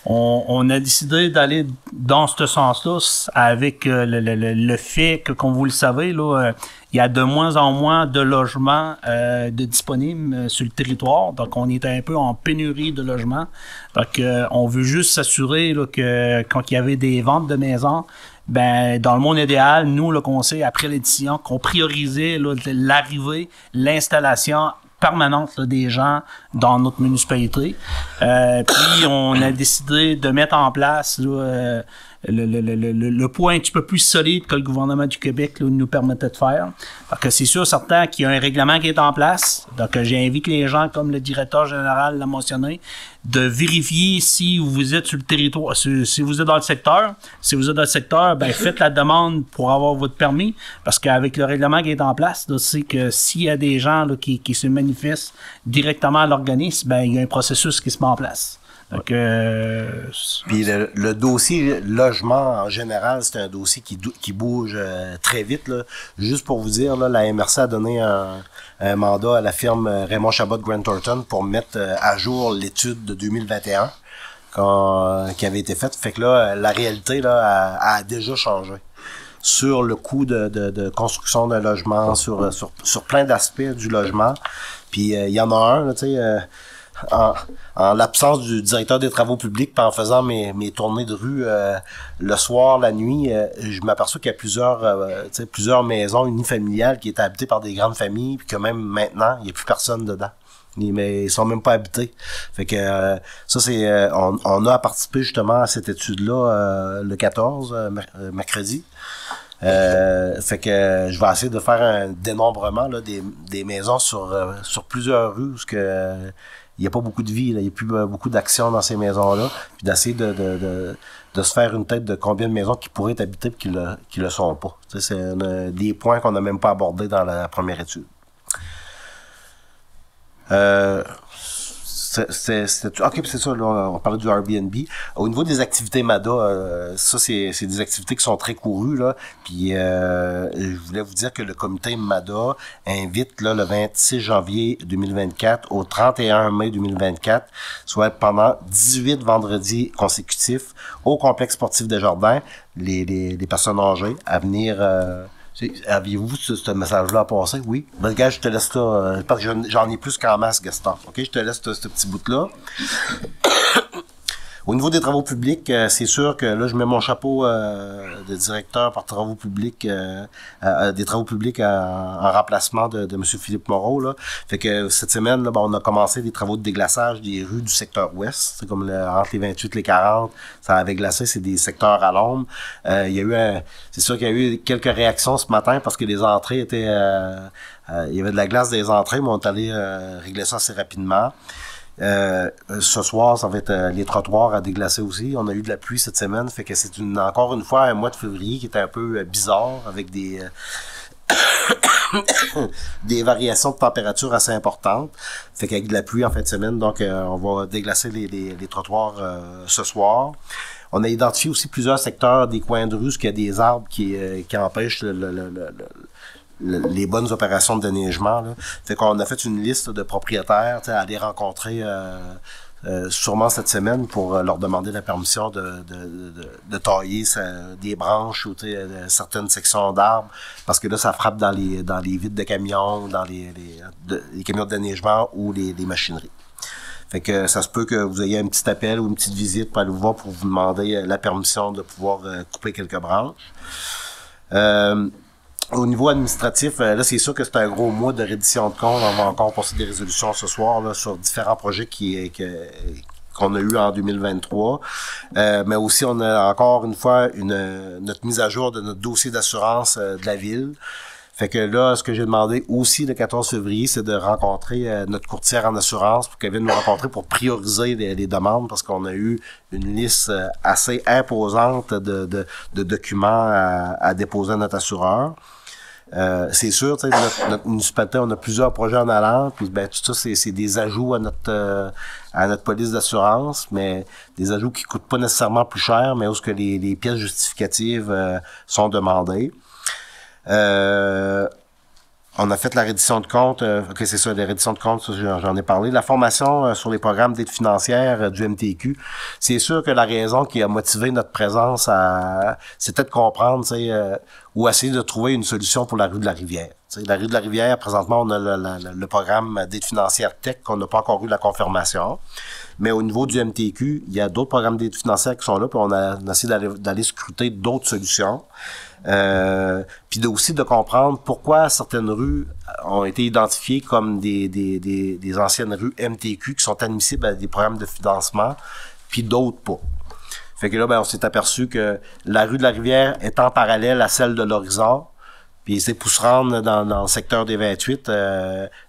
on a décidé d'aller dans ce sens-là avec le fait que, comme vous le savez, là, il y a de moins en moins de logements de disponibles sur le territoire. Donc, on est un peu en pénurie de logements. Donc, on veut juste s'assurer là, que quand il y avait des ventes de maisons, ben, dans le monde idéal, nous, le conseil, après l'édition, qu'on priorisait là, l'arrivée, l'installation permanente là, des gens dans notre municipalité. Puis, on a décidé de mettre en place là, le point un petit peu plus solide que le gouvernement du Québec là, nous permettait de faire. Parce que c'est sûr, certain qu'il y a un règlement qui est en place. Donc, j'invite les gens, comme le directeur général l'a mentionné, de vérifier si vous êtes sur le territoire, si vous êtes dans le secteur. Si vous êtes dans le secteur, ben faites la demande pour avoir votre permis. Parce qu'avec le règlement qui est en place, c'est que s'il y a des gens là, qui se manifestent directement à l'organisme, ben il y a un processus qui se met en place. Donc, puis le dossier logement en général, c'est un dossier qui bouge très vite. Là. Juste pour vous dire, là, la MRC a donné un mandat à la firme Raymond Chabot Grant Thornton pour mettre à jour l'étude de 2021 qui avait été faite. Fait que là, la réalité là, a déjà changé sur le coût de construction d'un logement, sur plein d'aspects du logement. Puis il y en a un, là, tu sais. En l'absence du directeur des travaux publics, puis en faisant mes tournées de rue le soir, la nuit, je m'aperçois qu'il y a plusieurs maisons unifamiliales qui étaient habitées par des grandes familles, puis que même maintenant, il n'y a plus personne dedans. Mais ils sont même pas habités. Fait que ça, c'est on a participé justement à cette étude-là le 14, mercredi. Fait que je vais essayer de faire un dénombrement là, des maisons sur plusieurs rues où il n'y a pas beaucoup de vie, là, il n'y a plus beaucoup d'action dans ces maisons-là, puis d'essayer de se faire une tête de combien de maisons qui pourraient être habitées et qui le sont pas. Tu sais, c'est des points qu'on n'a même pas abordés dans la première étude. OK, c'est ça, là, on parlait du Airbnb. Au niveau des activités MADA, ça, c'est des activités qui sont très courues, là. Puis, je voulais vous dire que le comité MADA invite, là, le 26 janvier 2024 au 31 mai 2024, soit pendant 18 vendredis consécutifs, au complexe sportif des Jardins, les personnes âgées à venir... Aviez-vous ce message-là à passer? Oui. Ben, gars, je te laisse ça, parce que j'en ai plus qu'en masse, Gaston. OK? Je te laisse ce petit bout-là. Au niveau des travaux publics, c'est sûr que là, je mets mon chapeau de directeur par travaux publics, des travaux publics en remplacement de M. Philippe Moreau. Là. Fait que cette semaine, là, on a commencé des travaux de déglaçage des rues du secteur ouest. C'est comme entre les 28 et les 40, ça avait glacé, c'est des secteurs à l'ombre. Il y a eu c'est sûr qu'il y a eu quelques réactions ce matin parce que les entrées étaient... il y avait de la glace des entrées, mais on est allé régler ça assez rapidement. Ce soir, ça va être les trottoirs à déglacer aussi. On a eu de la pluie cette semaine, fait que c'est encore une fois un mois de février qui était un peu bizarre avec des des variations de température assez importantes. Fait qu'avec de la pluie en fin de semaine, donc on va déglacer les trottoirs ce soir. On a identifié aussi plusieurs secteurs des coins de rue, où il y a des arbres qui empêchent les bonnes opérations de déneigement. Là. Fait qu'on a fait une liste de propriétaires à aller rencontrer sûrement cette semaine pour leur demander la permission de tailler des branches ou certaines sections d'arbres parce que là, ça frappe dans les vides de camions, dans les camions de déneigement ou les machineries. Fait que ça se peut que vous ayez un petit appel ou une petite visite pour aller vous voir pour vous demander la permission de pouvoir couper quelques branches. Au niveau administratif, là, c'est sûr que c'est un gros mois de reddition de comptes. On va encore passer des résolutions ce soir là, sur différents projets qu'on a eu en 2023. Mais aussi, on a encore une fois notre mise à jour de notre dossier d'assurance de la ville. Fait que là, ce que j'ai demandé aussi le 14 février, c'est de rencontrer notre courtière en assurance pour qu'elle vienne nous rencontrer pour prioriser les demandes parce qu'on a eu une liste assez imposante de documents à déposer à notre assureur. C'est sûr, tu sais, notre municipalité, on a plusieurs projets en allant, puis ben tout ça, c'est des ajouts à notre police d'assurance, mais des ajouts qui coûtent pas nécessairement plus cher, mais où ce que les pièces justificatives sont demandées. On a fait la reddition de compte. OK, c'est ça, la reddition de compte, ça, j'en ai parlé. La formation sur les programmes d'aide financière du MTQ. C'est sûr que la raison qui a motivé notre présence, c'était de comprendre, tu sais, ou essayer de trouver une solution pour la rue de la Rivière. Tu sais, la rue de la Rivière, présentement, on a le programme d'aide financière TEC qu'on n'a pas encore eu la confirmation. Mais au niveau du MTQ, il y a d'autres programmes d'aide financière qui sont là, puis on a essayé d'aller scruter d'autres solutions. Puis aussi de comprendre pourquoi certaines rues ont été identifiées comme des anciennes rues MTQ qui sont admissibles à des programmes de financement, puis d'autres pas. Fait que là, ben, on s'est aperçu que la rue de la Rivière est en parallèle à celle de l'Horizon, puis c'est pour se rendre dans le secteur des 28,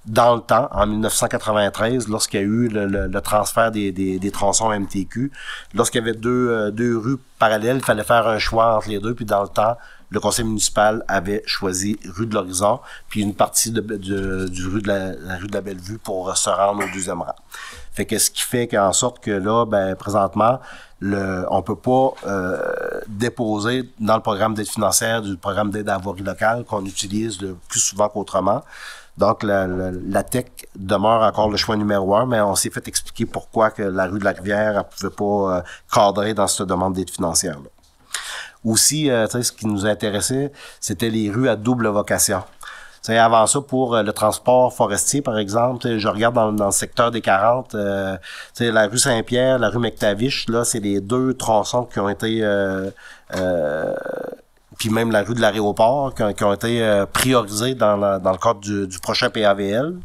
dans le temps, en 1993, lorsqu'il y a eu le transfert des tronçons MTQ, lorsqu'il y avait deux rues parallèles, il fallait faire un choix entre les deux, puis dans le temps, le conseil municipal avait choisi rue de l'Horizon, puis une partie du rue de la rue de la Bellevue pour se rendre au deuxième rang. Fait que ce qui fait qu'en sorte que là, ben présentement, on peut pas déposer dans le programme d'aide financière du programme d'aide à la voirie locale qu'on utilise le plus souvent qu'autrement. Donc, la TEC demeure encore le choix numéro 1, mais on s'est fait expliquer pourquoi que la rue de la Rivière ne pouvait pas cadrer dans cette demande d'aide financière-là. Aussi, ce qui nous intéressait, c'était les rues à double vocation. T'sais, avant ça, pour le transport forestier, par exemple, je regarde dans le secteur des 40, la rue Saint-Pierre, la rue McTavish, là, c'est les deux tronçons qui ont été puis même la rue de l'aéroport, qui ont été priorisés dans le cadre du prochain PAVL.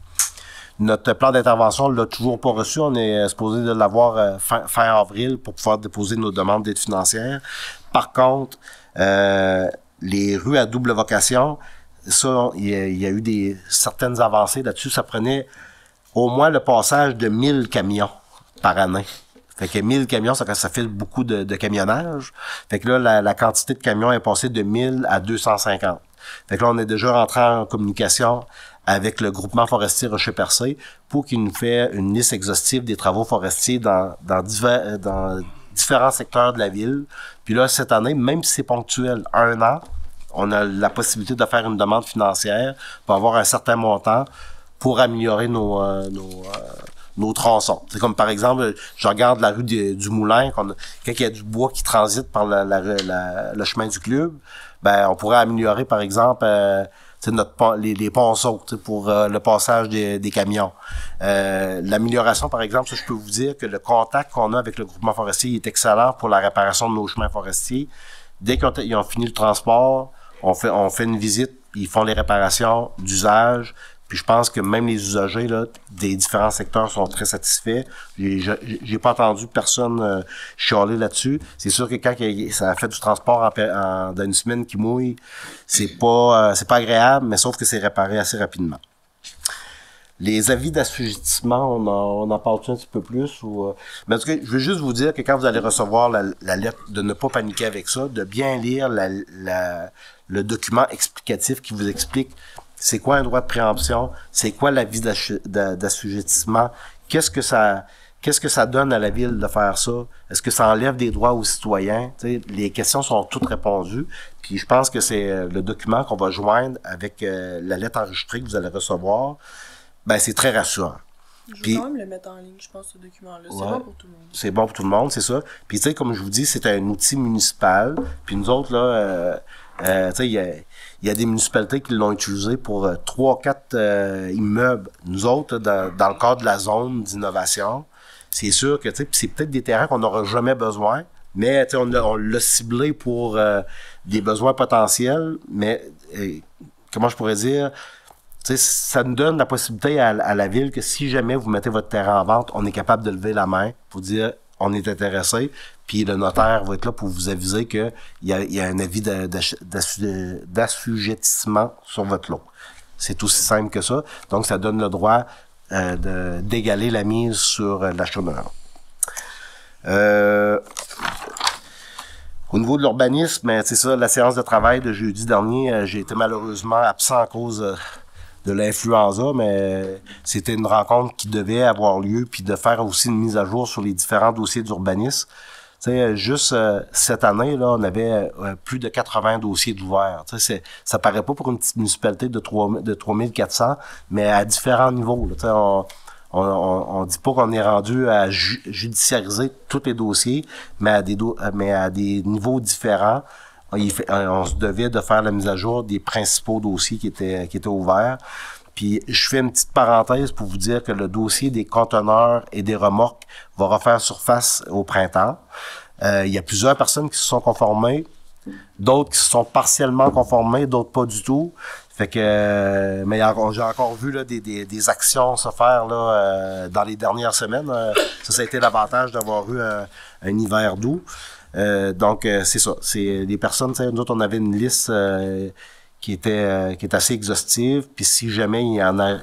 Notre plan d'intervention, on l'a toujours pas reçu. On est supposé de l'avoir fin avril pour pouvoir déposer nos demandes d'aide financière. Par contre, les rues à double vocation, ça, il y a eu certaines avancées là-dessus. Ça prenait au moins le passage de 1000 camions par année. Fait que 1000 camions, ça fait beaucoup de camionnage. Fait que là, la quantité de camions est passée de 1000 à 250. Fait que là, on est déjà rentré en communication avec le groupement forestier Rocher-Percé pour qu'il nous fait une liste exhaustive des travaux forestiers dans différents secteurs de la ville. Puis là, cette année, même si c'est ponctuel, 1 an, on a la possibilité de faire une demande financière pour avoir un certain montant pour améliorer nos tronçons. C'est comme par exemple, je regarde la rue du Moulin, quand il y a du bois qui transite par le chemin du club, ben on pourrait améliorer par exemple les ponceaux pour le passage des camions. L'amélioration, par exemple, ça, je peux vous dire que le contact qu'on a avec le groupement forestier est excellent pour la réparation de nos chemins forestiers. Dès qu'ils ont fini le transport, on fait une visite, ils font les réparations d'usage. Puis je pense que même les usagers là, des différents secteurs sont très satisfaits. J'ai pas entendu personne chialer là-dessus. C'est sûr que quand ça a fait du transport dans une semaine qui mouille, c'est pas agréable, mais sauf que c'est réparé assez rapidement. Les avis d'assujettissement, on en parle un petit peu plus mais en tout cas, je veux juste vous dire que quand vous allez recevoir la lettre, de ne pas paniquer avec ça, de bien lire le document explicatif qui vous explique c'est quoi un droit de préemption, c'est quoi l'avis d'assujettissement, qu'est-ce que ça donne à la ville de faire ça, est-ce que ça enlève des droits aux citoyens, t'sais, les questions sont toutes répondues, puis je pense que c'est le document qu'on va joindre avec la lettre enregistrée que vous allez recevoir, ben c'est très rassurant. Je vais quand même le mettre en ligne, je pense, ce document-là. C'est bon pour tout le monde. C'est bon pour tout le monde, c'est ça. Puis tu sais, comme je vous dis, c'est un outil municipal, puis nous autres, là, tu sais, il y a des municipalités qui l'ont utilisé pour 3-4 immeubles. Nous autres, dans le cadre de la zone d'innovation, c'est sûr que c'est peut-être des terrains qu'on n'aura jamais besoin, mais on l'a ciblé pour des besoins potentiels, mais comment je pourrais dire, ça nous donne la possibilité à la ville que si jamais vous mettez votre terrain en vente, on est capable de lever la main pour dire on est intéressé, puis le notaire va être là pour vous aviser qu'il y a un avis d'assujettissement sur votre lot. C'est aussi simple que ça. Donc, ça donne le droit d'égaler la mise sur l'achetonneur. Au niveau de l'urbanisme, c'est ça, la séance de travail de jeudi dernier, j'ai été malheureusement absent à cause de l'influenza, mais c'était une rencontre qui devait avoir lieu, puis de faire aussi une mise à jour sur les différents dossiers d'urbanisme. Tu sais, juste cette année, là, on avait plus de 80 dossiers d'ouverts. Tu sais, ça paraît pas pour une petite municipalité de 3400, mais à différents niveaux. Là, tu sais, on dit pas qu'on est rendu à judiciariser tous les dossiers, mais à des niveaux différents. On se devait de faire la mise à jour des principaux dossiers qui étaient ouverts. Puis je fais une petite parenthèse pour vous dire que le dossier des conteneurs et des remorques va refaire surface au printemps. Il y a plusieurs personnes qui se sont conformées, d'autres qui se sont partiellement conformées, d'autres pas du tout. Fait que mais j'ai encore vu là des actions se faire là dans les dernières semaines. Ça a été l'avantage d'avoir eu un hiver doux. Donc c'est ça. C'est les personnes, nous autres, on avait une liste qui est assez exhaustive. Puis si jamais il y en a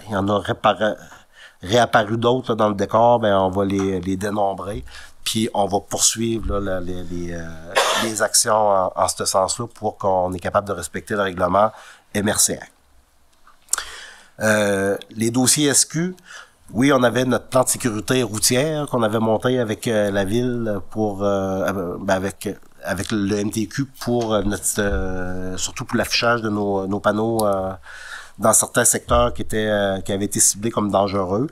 réapparu d'autres là, dans le décor, ben on va les dénombrer. Puis on va poursuivre là, les actions en ce sens-là pour qu'on est capable de respecter le règlement MRCA. Les dossiers SQ, oui, on avait notre plan de sécurité routière qu'on avait monté avec la ville pour avec le MTQ pour surtout pour l'affichage de nos panneaux dans certains secteurs qui avaient été ciblés comme dangereux.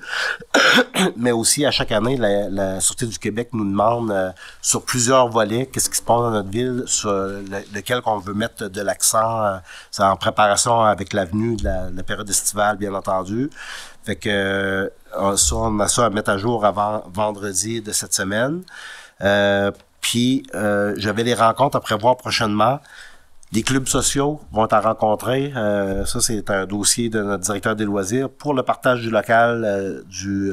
Mais aussi, à chaque année, la Sûreté du Québec nous demande sur plusieurs volets qu'est-ce qui se passe dans notre ville, sur lequel on veut mettre de l'accent. C'est en préparation avec l'avenue de la période estivale, bien entendu. Fait que on a ça à mettre à jour avant vendredi de cette semaine. Puis, j'avais les rencontres à prévoir prochainement. Les clubs sociaux vont être à rencontrer. Ça, c'est un dossier de notre directeur des loisirs pour le partage du local du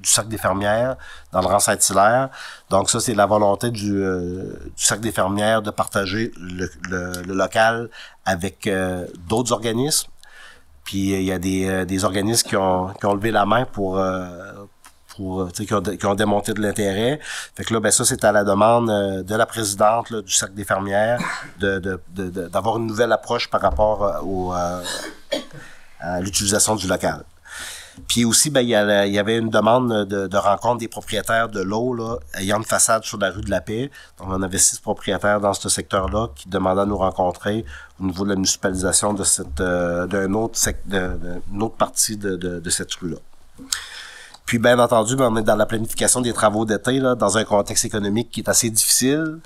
Cercle des fermières dans le rang Saint-Hilaire. Donc ça, c'est la volonté du Cercle des fermières de partager le local avec d'autres organismes. Puis il y a des organismes qui ont levé la main qui ont démonté de l'intérêt. Fait que là, ben ça, c'est à la demande de la présidente là, du Cercle des fermières d'avoir une nouvelle approche par rapport à l'utilisation du local. Puis aussi, ben il y avait une demande de rencontre des propriétaires de l'eau là, ayant une façade sur la rue de la Paix. Donc, on avait 6 propriétaires dans ce secteur-là qui demandaient à nous rencontrer au niveau de la municipalisation de d'une autre partie de cette rue-là. Puis, bien entendu, on est dans la planification des travaux d'été, là, dans un contexte économique qui est assez difficile.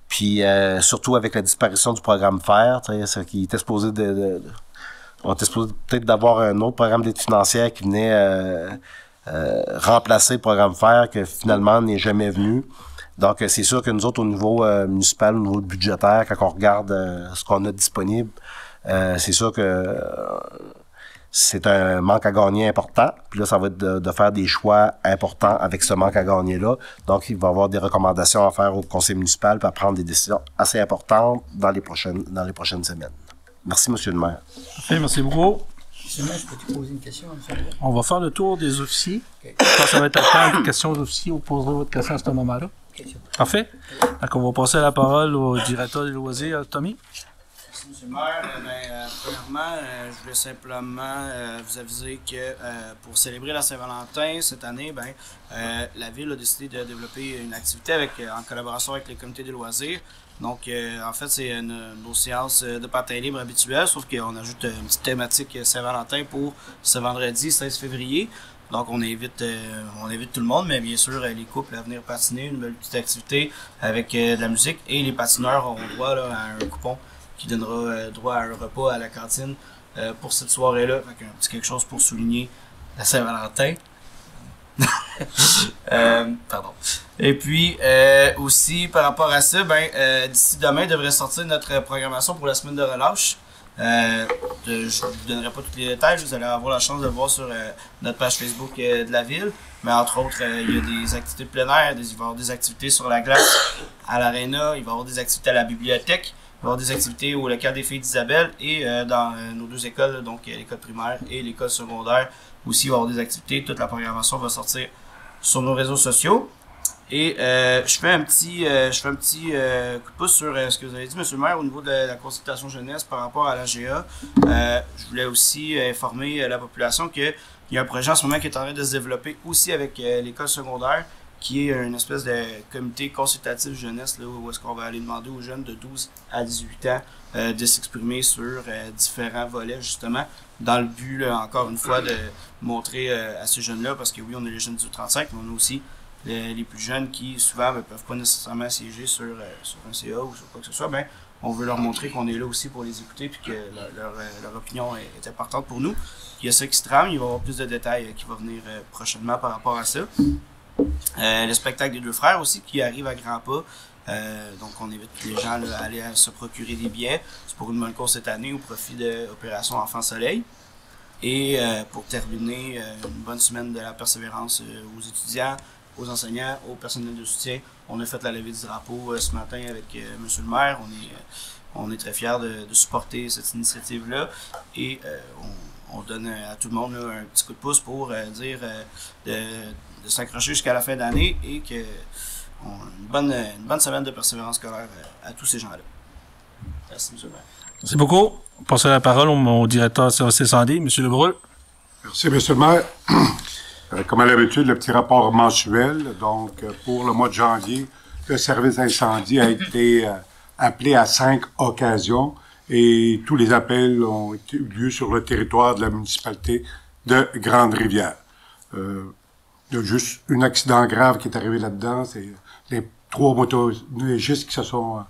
Puis, surtout avec la disparition du programme FAIR, ce qui était supposé on était supposé peut-être d'avoir un autre programme d'aide financière qui venait remplacer le programme FAIR, que finalement n'est jamais venu. Donc, c'est sûr que nous autres, au niveau municipal, au niveau budgétaire, quand on regarde ce qu'on a disponible, c'est sûr que c'est un manque à gagner important. Puis là, ça va être de faire des choix importants avec ce manque à gagner-là. Donc, il va y avoir des recommandations à faire au conseil municipal pour prendre des décisions assez importantes dans les prochaines semaines. Merci, monsieur le maire. Parfait, merci beaucoup. Monsieur le maire, je peux te poser une question? On va faire le tour des officiers. Okay. Quand ça va être à temps de questions aux officiers, vous poserez votre question à ce moment-là. Okay. Parfait. Donc, on va passer la parole au directeur des loisirs, Tommy. Merci, monsieur le maire. Premièrement, je voulais simplement vous aviser que pour célébrer la Saint-Valentin cette année, la ville a décidé de développer une activité en collaboration avec les comités des loisirs. Donc, en fait, c'est nos séances de patin libre habituelles, sauf qu'on ajoute une petite thématique Saint-Valentin pour ce vendredi 16 février. Donc, on invite tout le monde, mais bien sûr, les couples à venir patiner, une belle petite activité avec de la musique. Et les patineurs auront droit là, à un coupon qui donnera droit à un repas à la cantine pour cette soirée-là. Fait qu'un petit quelque chose pour souligner la Saint-Valentin. Pardon. Et puis aussi par rapport à ça, d'ici demain devrait sortir notre programmation pour la semaine de relâche. Je ne vous donnerai pas tous les détails, vous allez avoir la chance de le voir sur notre page Facebook de la ville. Mais entre autres, il y a des activités de plein air, il va y avoir des activités sur la glace à l'aréna, il va y avoir des activités à la bibliothèque, il va y avoir des activités au local des filles d'Isabelle et dans nos deux écoles, donc l'école primaire et l'école secondaire. Aussi, il va y avoir des activités. Toute la programmation va sortir sur nos réseaux sociaux. Et je fais un petit coup de pouce sur ce que vous avez dit, M. le maire, au niveau de la consultation jeunesse par rapport à l'AGA. Je voulais aussi informer la population qu'il y a un projet en ce moment qui est en train de se développer aussi avec l'école secondaire, qui est une espèce de comité consultatif jeunesse, là, où est-ce qu'on va aller demander aux jeunes de 12 à 18 ans de s'exprimer sur différents volets, justement, dans le but, là, encore une fois, de montrer à ces jeunes-là, parce que oui, on a les jeunes du 35, mais on a aussi les plus jeunes qui, souvent, ne peuvent pas nécessairement siéger sur un CA ou sur quoi que ce soit. Ben, on veut leur montrer qu'on est là aussi pour les écouter, puis que leur opinion est importante pour nous. Il y a ça qui se trame, il va y avoir plus de détails qui vont venir prochainement par rapport à ça. Le spectacle des deux frères aussi qui arrive à grands pas. Donc on invite les gens là, à aller se procurer des billets. C'est pour une bonne cause cette année au profit de l'opération Enfant Soleil. Et pour terminer, une bonne semaine de la persévérance aux étudiants, aux enseignants, aux personnels de soutien. On a fait la levée du drapeau ce matin avec M. le maire. On est très fiers de supporter cette initiative-là. Et on donne à tout le monde là, un petit coup de pouce pour dire de s'accrocher jusqu'à la fin d'année et que une bonne semaine de persévérance scolaire à tous ces gens-là. Merci, M. le maire. Merci beaucoup. On passe la parole au directeur de service incendie, M. Lebrul. Merci, M. le maire. Comme à l'habitude, le petit rapport mensuel. Donc, pour le mois de janvier, le service incendie a été appelé à 5 occasions et tous les appels ont eu lieu sur le territoire de la municipalité de Grande-Rivière. Il y a juste un accident grave qui est arrivé là-dedans. C'est les 3 motoneigistes qui se sont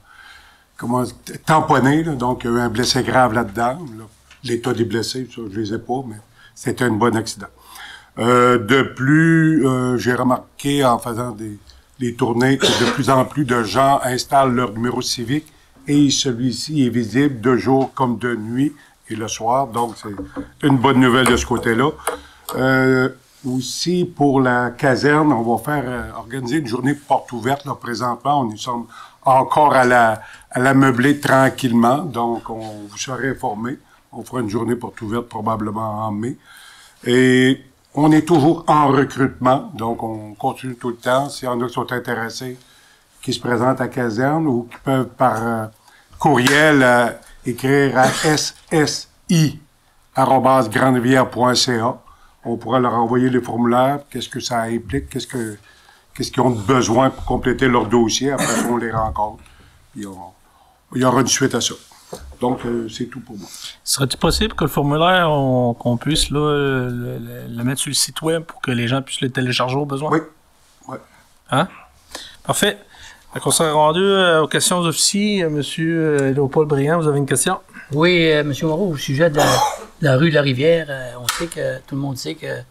tamponnés. Là. Donc, il y a eu un blessé grave là-dedans. Là. L'état des blessés, ça, je les ai pas, mais c'était un bon accident. De plus, j'ai remarqué en faisant des tournées que de plus en plus de gens installent leur numéro civique et celui-ci est visible de jour comme de nuit et le soir. Donc, c'est une bonne nouvelle de ce côté-là. Aussi, pour la caserne, on va organiser une journée porte ouverte. Là, présentement, on y sommes encore à la meubler tranquillement. Donc, on vous sera informé. On fera une journée porte ouverte probablement en mai. Et on est toujours en recrutement. Donc, on continue tout le temps. S'il y en a qui sont intéressés, qui se présentent à caserne ou qui peuvent par courriel écrire à ssi@granderivière.ca. On pourra leur envoyer les formulaires, qu'est-ce que ça implique, qu'est-ce qu'ils ont besoin pour compléter leur dossier. Après ça, on les rencontre. Puis il y aura une suite à ça. Donc, c'est tout pour moi. Serait-il possible que le formulaire, qu'on puisse là, le mettre sur le site web pour que les gens puissent le télécharger au besoin? Oui. Ouais. Hein? Parfait. Donc, on s'est rendu aux questions aux officiers. Monsieur Léopold Briand, vous avez une question? Oui, M. Moreau, au sujet de la rue de la Rivière, on sait que tout le monde sait que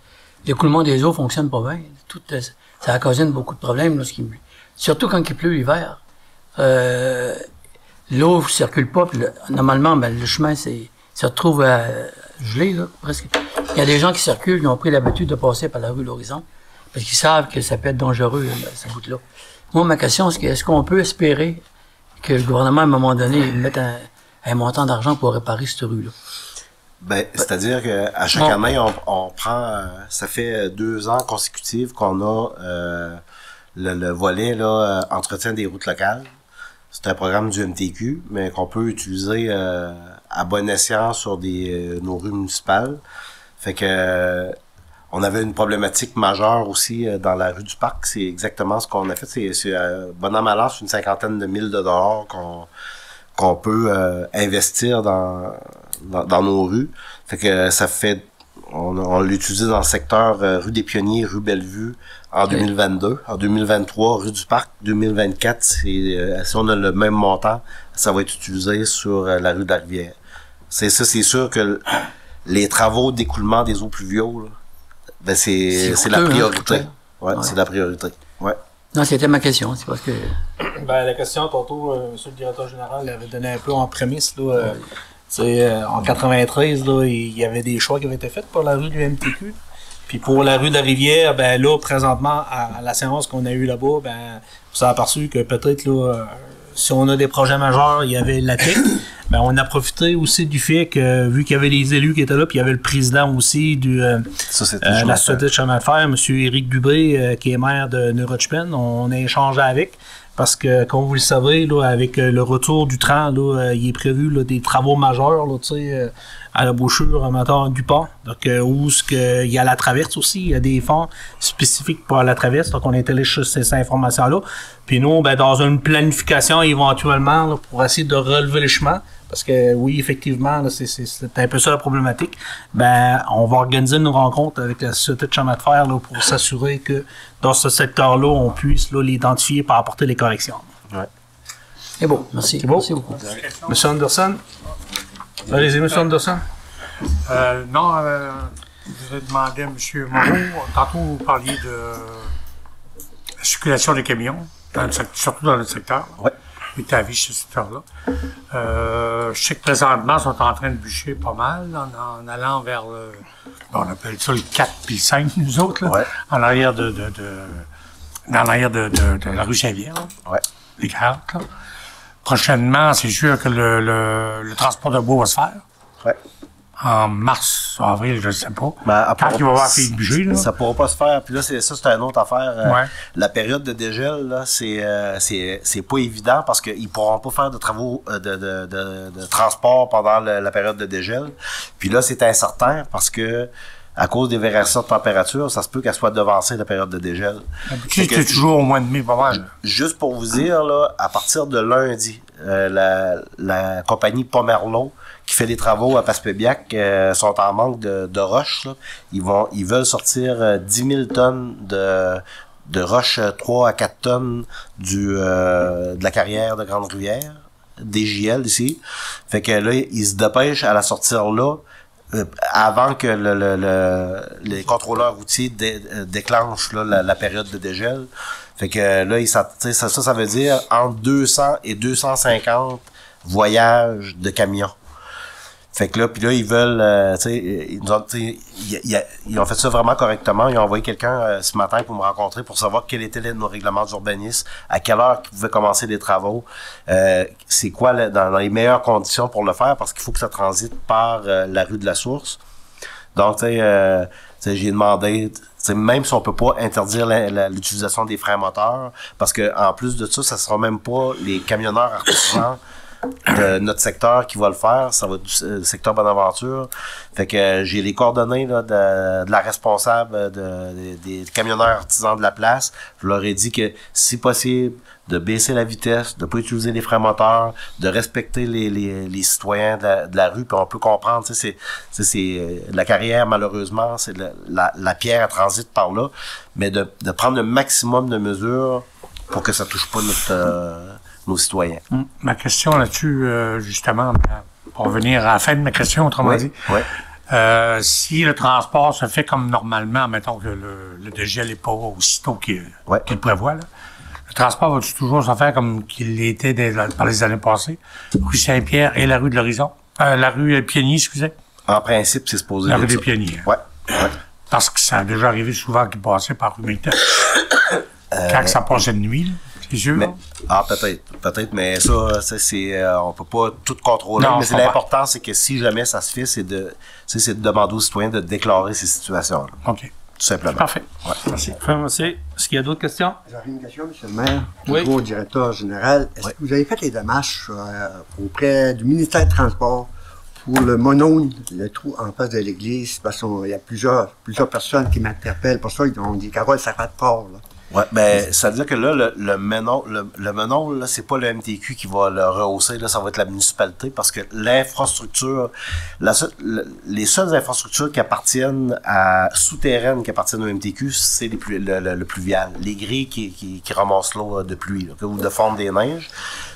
l'écoulement des eaux fonctionne pas bien. Ça occasionne beaucoup de problèmes, surtout quand il pleut l'hiver. L'eau ne circule pas, puis normalement, le chemin se retrouve gelé, là, presque. Il y a des gens qui circulent, qui ont pris l'habitude de passer par la rue de l'Horizon, parce qu'ils savent que ça peut être dangereux, ce bout-là. Moi, ma question, c'est est-ce qu'on peut espérer que le gouvernement, à un moment donné, mette un montant d'argent pour réparer cette rue-là? Ben, c'est-à-dire qu'à chaque année, on prend, ça fait 2 ans consécutifs qu'on a le volet là, entretien des routes locales. C'est un programme du MTQ, mais qu'on peut utiliser à bon escient sur nos rues municipales. Fait que on avait une problématique majeure aussi dans la rue du Parc. C'est exactement ce qu'on a fait. C'est bon an mal an, c'est une 50aine de mille de dollars qu'on peut investir dans nos rues. Fait que ça fait on l'a utilisé dans le secteur rue des Pionniers, rue Bellevue en 2022. En 2023, rue du Parc. 2024, si on a le même montant, ça va être utilisé sur la rue de la Rivière. C'est sûr que les travaux d'écoulement des eaux pluviaux, là, ben c'est la priorité. Hein, ouais, c'est la priorité. Ouais. Non, c'était ma question. C'est parce que... Ben, la question, tantôt, monsieur le directeur général l'avait donné un peu en prémisse, là. En 93, là, il y avait des choix qui avaient été faits pour la rue du MTQ. Puis pour la rue de la Rivière, ben là, présentement, à la séance qu'on a eue là-bas, ben, on s'est aperçu que peut-être, là, si on a des projets majeurs, il y avait la TIC. Ben, on a profité aussi du fait que, vu qu'il y avait les élus qui étaient là, puis il y avait le président aussi de la Société de chemin de fer, M. Éric Dubé, qui est maire de Neurochpen, on a échangé avec. Parce que, comme vous le savez, là, avec le retour du train, là, il est prévu là, des travaux majeurs là, à la bouchure du pont. Donc, où il y a la traverse aussi, il y a des fonds spécifiques pour la traverse. Donc, on est allé chercher ces informations-là. Puis nous, ben, dans une planification éventuellement là, pour essayer de relever les chemins, parce que oui, effectivement, là, c'est un peu ça la problématique, ben, on va organiser une rencontre avec la Société de chemin de fer là, pour s'assurer que dans ce secteur-là, on puisse là, l'identifier pour apporter les corrections. Ouais. C'est beau, merci. C'est beau. Merci beaucoup. M. Anderson? Allez-y, M. Anderson. Non, je vais demander à M. Moreau, tantôt vous parliez de la circulation des camions, surtout dans le secteur. Oui. Il est à vie ce secteur-là. Je sais que présentement, ils sont en train de bûcher pas mal en allant vers le... Bon, on appelle ça le 4 puis le 5, nous autres, là, Ouais. en arrière de la rue Saint-Pierre, Ouais. les 40. Là. Prochainement, c'est sûr que le transport de bois va se faire. Ouais. En mars, avril, je ne sais pas. Ben, Quand il va y avoir fait le budget, là. Ça pourra pas se faire. Puis là, c'est une autre affaire. Ouais. La période de dégel, là, c'est pas évident parce qu'ils pourront pas faire de travaux de transport pendant la période de dégel. Puis là, c'est incertain parce que à cause des variations de température, ça se peut qu'elle soit devancée la période de dégel. C'est toujours au mois de mai, pas mal. Juste pour vous dire, là, à partir de lundi, la compagnie Pomerleau qui fait des travaux à Passepébiac sont en manque de roches. Là. Ils veulent sortir 10 000 tonnes de roches 3 à 4 tonnes de la carrière de Grande-Rivière, DJL ici. Fait que là, ils se dépêchent à la sortir là avant que les contrôleurs routiers déclenchent là, la période de dégel. Fait que là, ça veut dire entre 200 et 250 voyages de camions. Fait que là, puis là, ils veulent, ils ont fait ça vraiment correctement. Ils ont envoyé quelqu'un ce matin pour me rencontrer pour savoir quels étaient nos règlements d'urbanisme, à quelle heure ils pouvaient commencer les travaux, c'est quoi dans les meilleures conditions pour le faire, parce qu'il faut que ça transite par la rue de la Source. Donc, j'ai demandé, même si on peut pas interdire l'utilisation des freins moteurs, parce que en plus de ça sera même pas les camionneurs artisans de notre secteur qui va le faire, ça va être du secteur Bonaventure. Fait que j'ai les coordonnées là, de la responsable des camionneurs artisans de la place. Je leur ai dit que si possible, de baisser la vitesse, de pas utiliser les freins moteurs, de respecter les citoyens de la rue, puis on peut comprendre, c'est la carrière, malheureusement, c'est la pierre à transit par là, mais de prendre le maximum de mesures pour que ça touche pas nos citoyens. Ma question là-dessus, justement, pour revenir à la fin de ma question, autrement dit, si le transport se fait comme normalement, mettons que le dégel n'est pas aussitôt qu'il prévoit, là, le transport va toujours se faire comme qu'il était par les années passées, rue Saint-Pierre et la rue de l'Horizon, la rue Pienier, excusez. En principe, c'est supposé. La rue des Pioniers. Ouais. Parce que ça a déjà arrivé souvent qu'il passait par rue Milton. Quand ça passait de nuit, là. C'est sûr. Peut-être, mais ça, on peut pas tout contrôler. Non, mais l'important, c'est que si jamais ça se fait, c'est de demander aux citoyens de déclarer ces situations-là. OK. Tout simplement. Parfait. Ouais. Merci. Merci. Est-ce qu'il y a d'autres questions? J'aurais une question, M. le maire, Oui. au directeur général. Est-ce que vous avez fait les démarches auprès du ministère des Transports pour le monone, le trou en face de l'église? Parce qu'il y a plusieurs personnes qui m'interpellent. Pour ça, ils ont dit Carole, ça fait de port, là. Ouais, ben, ça veut dire que là, le menon, là, c'est pas le MTQ qui va le rehausser, là, ça va être la municipalité, parce que l'infrastructure, les seules infrastructures qui appartiennent souterraines qui appartiennent au MTQ, c'est le pluvial. Les grilles qui ramassent l'eau de pluie, là, ou de fondre des neiges.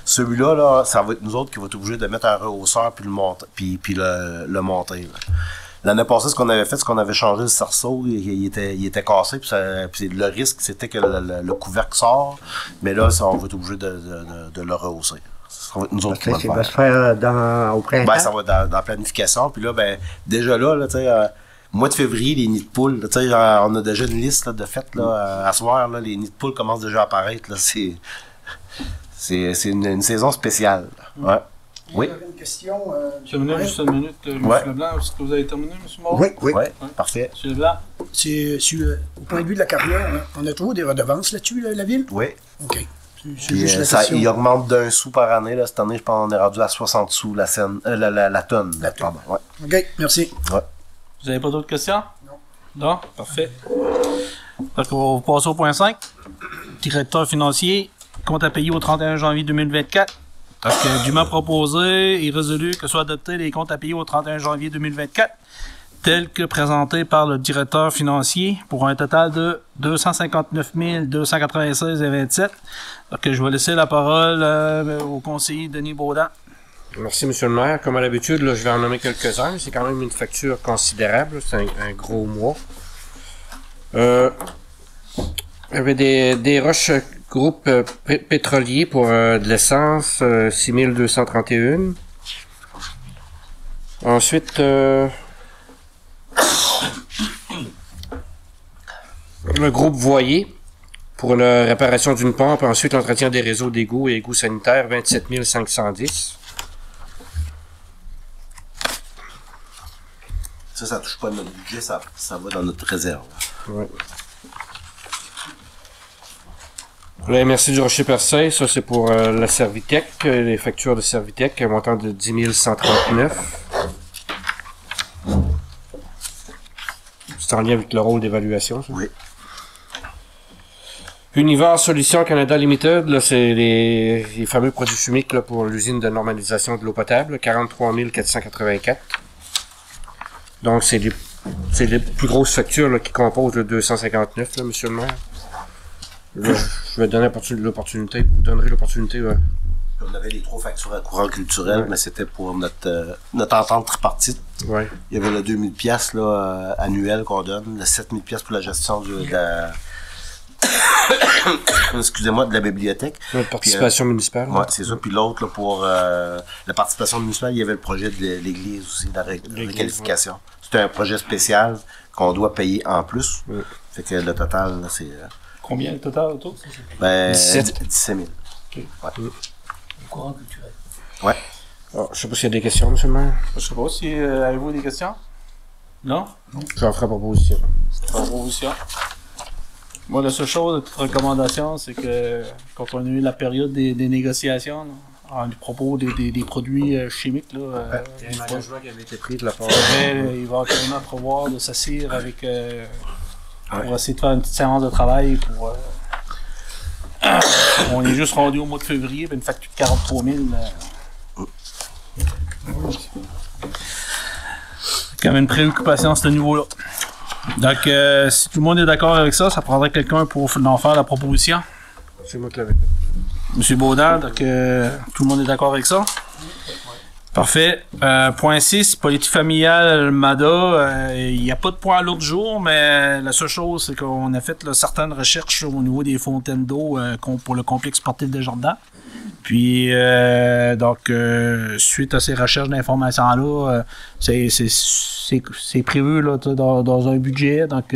Celui-là, là, ça va être nous autres qui va être obligés de mettre un rehausseur puis le monter, là. L'année passée, ce qu'on avait fait, c'est qu'on avait changé le cerceau, il était cassé, puis le risque, c'était que le couvercle sort, mais là, on va être obligé de le rehausser. Ça va être nous autres qui va le Ça va se faire au printemps? Ben, ça va être dans la planification, puis là, ben, déjà là, tu sais, mois de février, les nids de poules, tu sais, on a déjà une liste là, de fêtes là, à soir, là, les nids de poules commencent déjà à apparaître. Là, c'est une saison spéciale. Ouais. Oui. J'avais une question. Monsieur Leblanc, juste une minute. Monsieur Leblanc, est-ce que vous avez terminé, Monsieur Moreau? Oui. Parfait. Monsieur Leblanc? C'est au point de vue de la carrière, hein, on a toujours des redevances là-dessus, la ville? Oui. OK. Puis, il augmente d'1 sou par année. Là. Cette année, je pense qu'on est rendu à 60 sous la tonne. La tonne. Pardon, ouais. OK, merci. Ouais. Vous n'avez pas d'autres questions? Non. Non? Parfait. Donc, on va passer au point 5. Directeur financier, compte à payer au 31 janvier 2024. Donc, dûment proposé et résolu que soient adoptés les comptes à payer au 31 janvier 2024, tels que présentés par le directeur financier, pour un total de 259 296,27. Donc, je vais laisser la parole au conseiller Denis Baudin. Merci, M. le maire. Comme à l'habitude, là, je vais en nommer quelques-uns. C'est quand même une facture considérable. C'est un gros mois. Il y avait des roches groupe pétrolier pour de l'essence, 6231. Ensuite, le groupe Voyer pour la réparation d'une pompe. Ensuite, l'entretien des réseaux d'égouts et égouts sanitaires, 27 510. Ça touche pas notre budget, ça va dans notre réserve. Ouais. La MRC du Rocher-Percé, ça c'est pour la Servitec, les factures de Servitec, un montant de 10 139. C'est en lien avec le rôle d'évaluation, ça? Oui. Univar Solutions Canada Limited, là, c'est les fameux produits chimiques là, pour l'usine de normalisation de l'eau potable, 43 484. Donc, c'est les plus grosses factures là, qui composent le 259, là, monsieur le maire. Là, je vais donner l'opportunité, vous donnerez l'opportunité. On avait les 3 factures à courant culturel, mais c'était pour notre entente tripartite. Ouais. Il y avait le 2000 pièces là annuel qu'on donne, le 7000 pièces pour la gestion de la excusez-moi, de la bibliothèque. La participation municipale. Ouais, c'est ça. Puis l'autre, là, pour la participation municipale, il y avait le projet de l'église aussi, de la réqualification. Ouais. C'était un projet spécial qu'on doit payer en plus. Ouais. Fait que le total, là, c'est... Combien le total autour? Ben, 17 000. Okay. Ouais. Le courant culturel. Ouais. Alors, je sais pas s'il y a des questions, monsieur le maire. Je sais pas si avez-vous des questions? Non? J'en ferai proposition. Proposition. Moi, la seule chose, la petite recommandation, c'est que quand on a eu la période des négociations, là, en propos des produits chimiques, là, il y a un engagement qui avait été pris de la part. Il va actuellement prévoir de s'assire avec pour essayer de faire une petite séance de travail pour on est juste rendu au mois de février, une facture de 43 000. C'est quand même une préoccupation à ce niveau-là. Donc, si tout le monde est d'accord avec ça, ça prendrait quelqu'un pour en faire la proposition. C'est moi qui l'avais fait. Monsieur Baudin, donc tout le monde est d'accord avec ça? Parfait. Point 6, politique familiale, MADA. Il n'y a pas de point à l'autre jour, mais la seule chose, c'est qu'on a fait là, certaines recherches au niveau des fontaines d'eau pour le complexe sportif de Jardin. Puis, suite à ces recherches d'informations-là, c'est prévu là, dans un budget. Donc,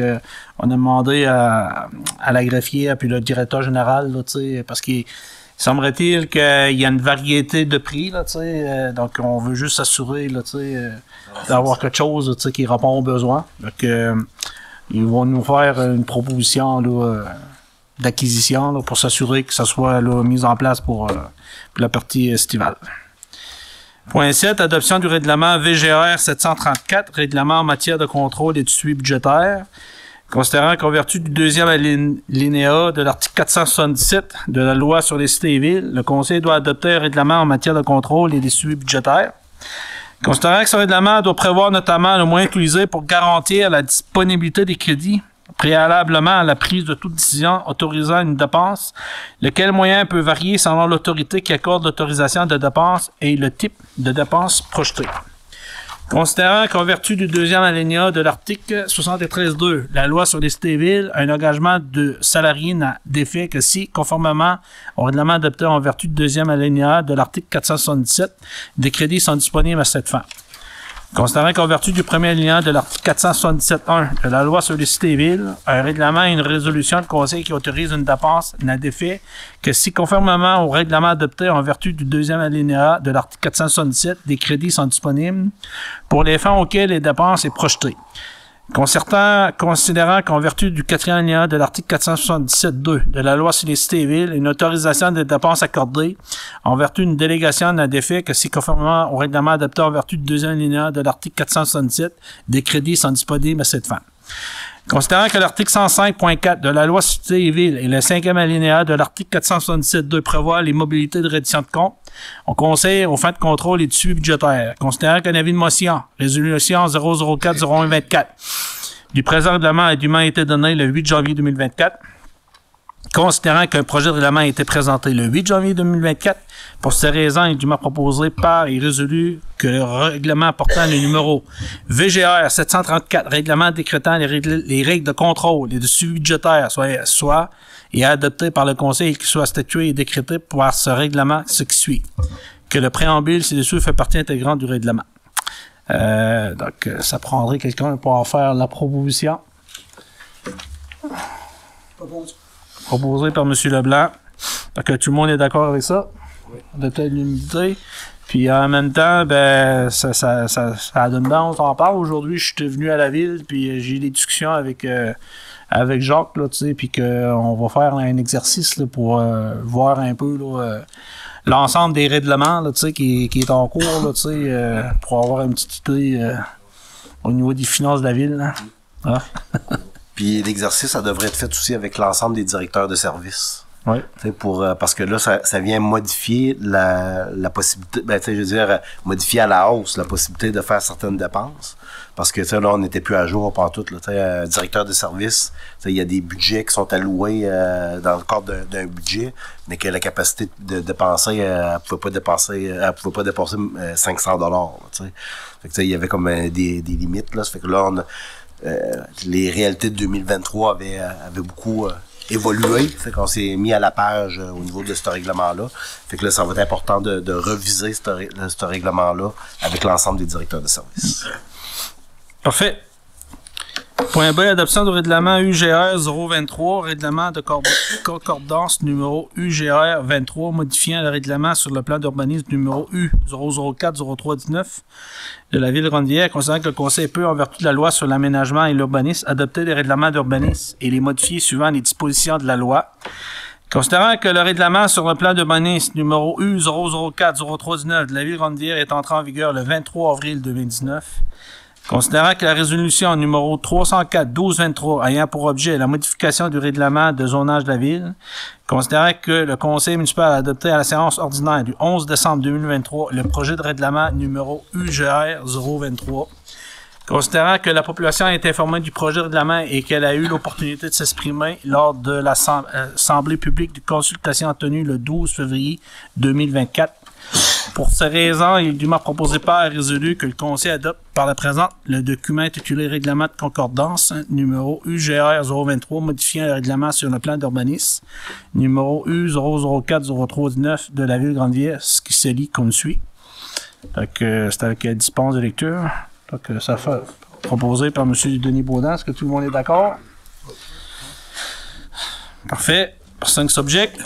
on a demandé à la greffière puis le directeur général, là, parce qu'il semblerait-il qu'il y a une variété de prix, là, donc on veut juste s'assurer là, d'avoir quelque chose qui répond aux besoins. Donc, ils vont nous faire une proposition là, d'acquisition là, pour s'assurer que ça soit là, mis en place pour la partie estivale. Point 7, adoption du règlement VGR 734, règlement en matière de contrôle et de suivi budgétaire. Considérant qu'en vertu du deuxième alinéa de l'article 477 de la loi sur les cités et villes, le Conseil doit adopter un règlement en matière de contrôle et de suivi budgétaire. Considérant que ce règlement doit prévoir notamment le moyen utilisé pour garantir la disponibilité des crédits préalablement à la prise de toute décision autorisant une dépense, lequel moyen peut varier selon l'autorité qui accorde l'autorisation de dépense et le type de dépense projetée. Considérant qu'en vertu du deuxième alinéa de l'article 73.2, la loi sur les cités et villes, un engagement de salarié n'a d'effet que si, conformément au règlement adopté en vertu du deuxième alinéa de l'article 477, des crédits sont disponibles à cette fin. Considérant qu'en vertu du premier alinéa de l'article 477.1 de la loi sur les cités et villes, un règlement et une résolution de conseil qui autorise une dépense n'a d'effet que si, conformément au règlement adopté en vertu du deuxième alinéa de l'article 477, des crédits sont disponibles pour les fins auxquels les dépenses est projetées. Considérant qu'en vertu du quatrième alinéa de l'article 477.2 de la loi sur les cités et villes, une autorisation des dépenses accordée en vertu d'une délégation n'a d'effet que si, conformément au règlement adopté en vertu du deuxième alinéa de l'article 477, des crédits sont disponibles à cette fin. Considérant que l'article 105.4 de la loi sur les cités et villes et le cinquième alinéa de l'article 477.2 prévoient les mobilités de reddition de compte, on conseille aux fins de contrôle et de suivi budgétaire. Considérant qu'un avis de motion, résolution 004-0124 du présent règlement a dûment été donné le 8 janvier 2024, considérant qu'un projet de règlement a été présenté le 8 janvier 2024, pour ces raisons, il est dûment proposé par et résolu que le règlement portant le numéro VGR 734, règlement décrétant les règles de contrôle et de suivi budgétaire, soit et adopté par le Conseil et qui soit statué et décrété par ce règlement, ce qui suit. Que le préambule ci-dessus fait partie intégrante du règlement. Donc, ça prendrait quelqu'un pour en faire la proposition. Proposé par M. Leblanc. Donc, tout le monde est d'accord avec ça? Oui. De telle l'unité. Puis en même temps, ben ça donne bien, on s'en parle. Aujourd'hui, je suis venu à la ville, puis j'ai eu des discussions avec Jacques, là, tu sais, puis qu'on va faire un exercice là, pour voir un peu là, l'ensemble des règlements là, tu sais, qui est en cours, là, tu sais, pour avoir une petite idée au niveau des finances de la ville. Là. Ah. Puis l'exercice, ça devrait être fait aussi avec l'ensemble des directeurs de service. Oui. Parce que là, ça vient modifier la possibilité, je veux dire, modifier à la hausse la possibilité de faire certaines dépenses. Parce que là, on n'était plus à jour pantoute. Directeur de service, il y a des budgets qui sont alloués dans le cadre d'un budget, mais que la capacité de dépenser, elle pouvait pas dépasser 500 $. Il y avait comme des limites. Là. Ça fait que là, les réalités de 2023 avaient beaucoup évolué. Fait qu'on s'est mis à la page au niveau de ce règlement-là. Fait que là, ça va être important de reviser ce règlement-là avec l'ensemble des directeurs de service. Parfait. Point B, adoption du règlement UGR 023, règlement de concordance numéro UGR 23, modifiant le règlement sur le plan d'urbanisme numéro U 004-0319 de la ville de Rondevière, considérant que le Conseil peut, en vertu de la loi sur l'aménagement et l'urbanisme, adopter les règlements d'urbanisme et les modifier suivant les dispositions de la loi. Considérant que le règlement sur le plan d'urbanisme numéro U 004-0319 de la ville de Rondevière est entré en vigueur le 23 avril 2019, considérant que la résolution numéro 304-1223 ayant pour objet la modification du règlement de zonage de la ville, considérant que le Conseil municipal a adopté à la séance ordinaire du 11 décembre 2023 le projet de règlement numéro UGR 023, considérant que la population a été informée du projet de règlement et qu'elle a eu l'opportunité de s'exprimer lors de l'Assemblée publique de consultation tenue le 12 février 2024, pour ces raisons, il est dûment proposé par et résolu que le Conseil adopte par la présente le document intitulé Règlement de concordance numéro UGR 023 modifiant le règlement sur le plan d'urbanisme numéro U 004-0319 de la ville de Rondevière, ce qui se lit comme suit. Donc, c'est avec la dispense de lecture. Donc, ça fait proposé par M. Denis Baudin. Est-ce que tout le monde est d'accord? Parfait. Personne qui s'objecte.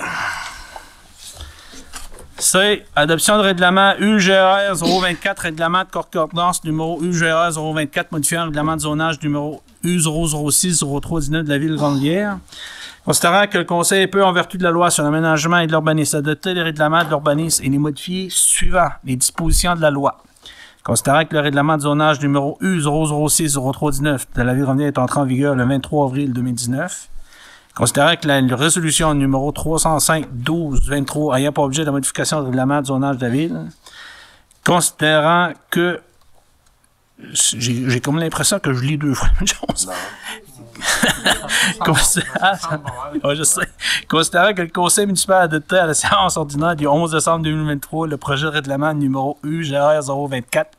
C'est adoption de règlement UGR 024, règlement de concordance numéro UGR 024, modifiant le règlement de zonage numéro U006-0319 de la ville de Rondevière. Considérant que le Conseil peut, en vertu de la loi sur l'aménagement et de l'urbanisme, adopter les règlements de l'urbanisme et les modifier suivant les dispositions de la loi. Considérant que le règlement de zonage numéro U006-0319 de la ville de Rondevière est entré en vigueur le 23 avril 2019. Considérant que la résolution numéro 305-12-23 ayant pour objet la modification du règlement de zonage de la ville, considérant que j'ai comme l'impression que je lis deux fois la même chose. Considérant que le Conseil municipal a adopté à la séance ordinaire du 11 décembre 2023 le projet de règlement numéro UGR 024,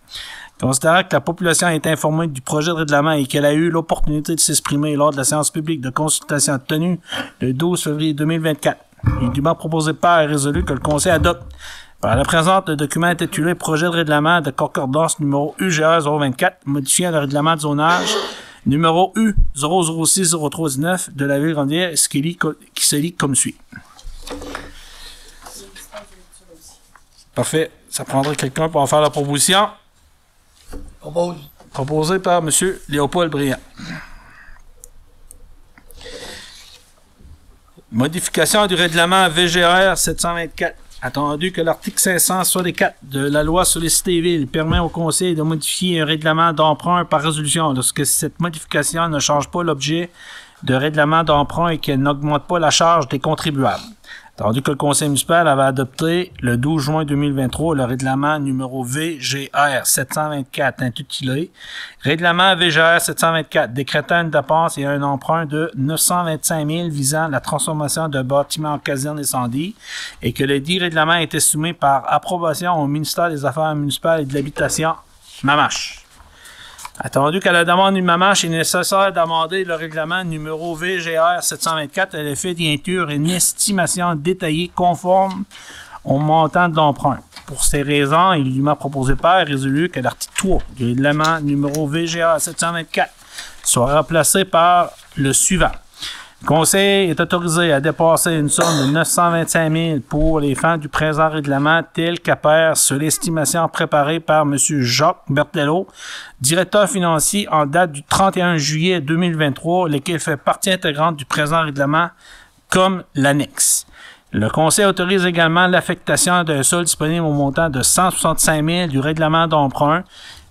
considérant que la population a été informée du projet de règlement et qu'elle a eu l'opportunité de s'exprimer lors de la séance publique de consultation tenue le 12 février 2024, il est dûment proposé par et résolu que le Conseil adopte Par la présente, le document intitulé Projet de règlement de concordance numéro UGR 024, modifiant le règlement de zonage numéro U 0060319 de la ville Grande-Rivière, qui se lit comme suit. Parfait. Ça prendrait quelqu'un pour en faire la proposition. Proposé par M. Léopold Briand. Modification du règlement VGR 724. Attendu que l'article 564 de la loi sur les cités et villes permet au Conseil de modifier un règlement d'emprunt par résolution lorsque cette modification ne change pas l'objet de règlement d'emprunt et qu'elle n'augmente pas la charge des contribuables. Attendu que le Conseil municipal avait adopté le 12 juin 2023 le règlement numéro VGR 724 intitulé Règlement VGR 724 décrétant une dépense et un emprunt de 925 000 visant la transformation de bâtiments en caserne incendie et que le dit règlement a été soumis par approbation au ministère des Affaires municipales et de l'Habitation, MAMACH. Attendu qu'à la demande du MAMACH, il est nécessaire d'amender le règlement numéro VGR 724 à l'effet d'y inclure une estimation détaillée conforme au montant de l'emprunt. Pour ces raisons, il lui m'a proposé par résolu que l'article 3 du règlement numéro VGR 724 soit remplacé par le suivant. Le Conseil est autorisé à dépasser une somme de 925 000 pour les fins du présent règlement tel qu'apparaît sur l'estimation préparée par M. Jacques Berthelot, directeur financier en date du 31 juillet 2023, lequel fait partie intégrante du présent règlement comme l'annexe. Le Conseil autorise également l'affectation d'un solde disponible au montant de 165 000 du règlement d'emprunt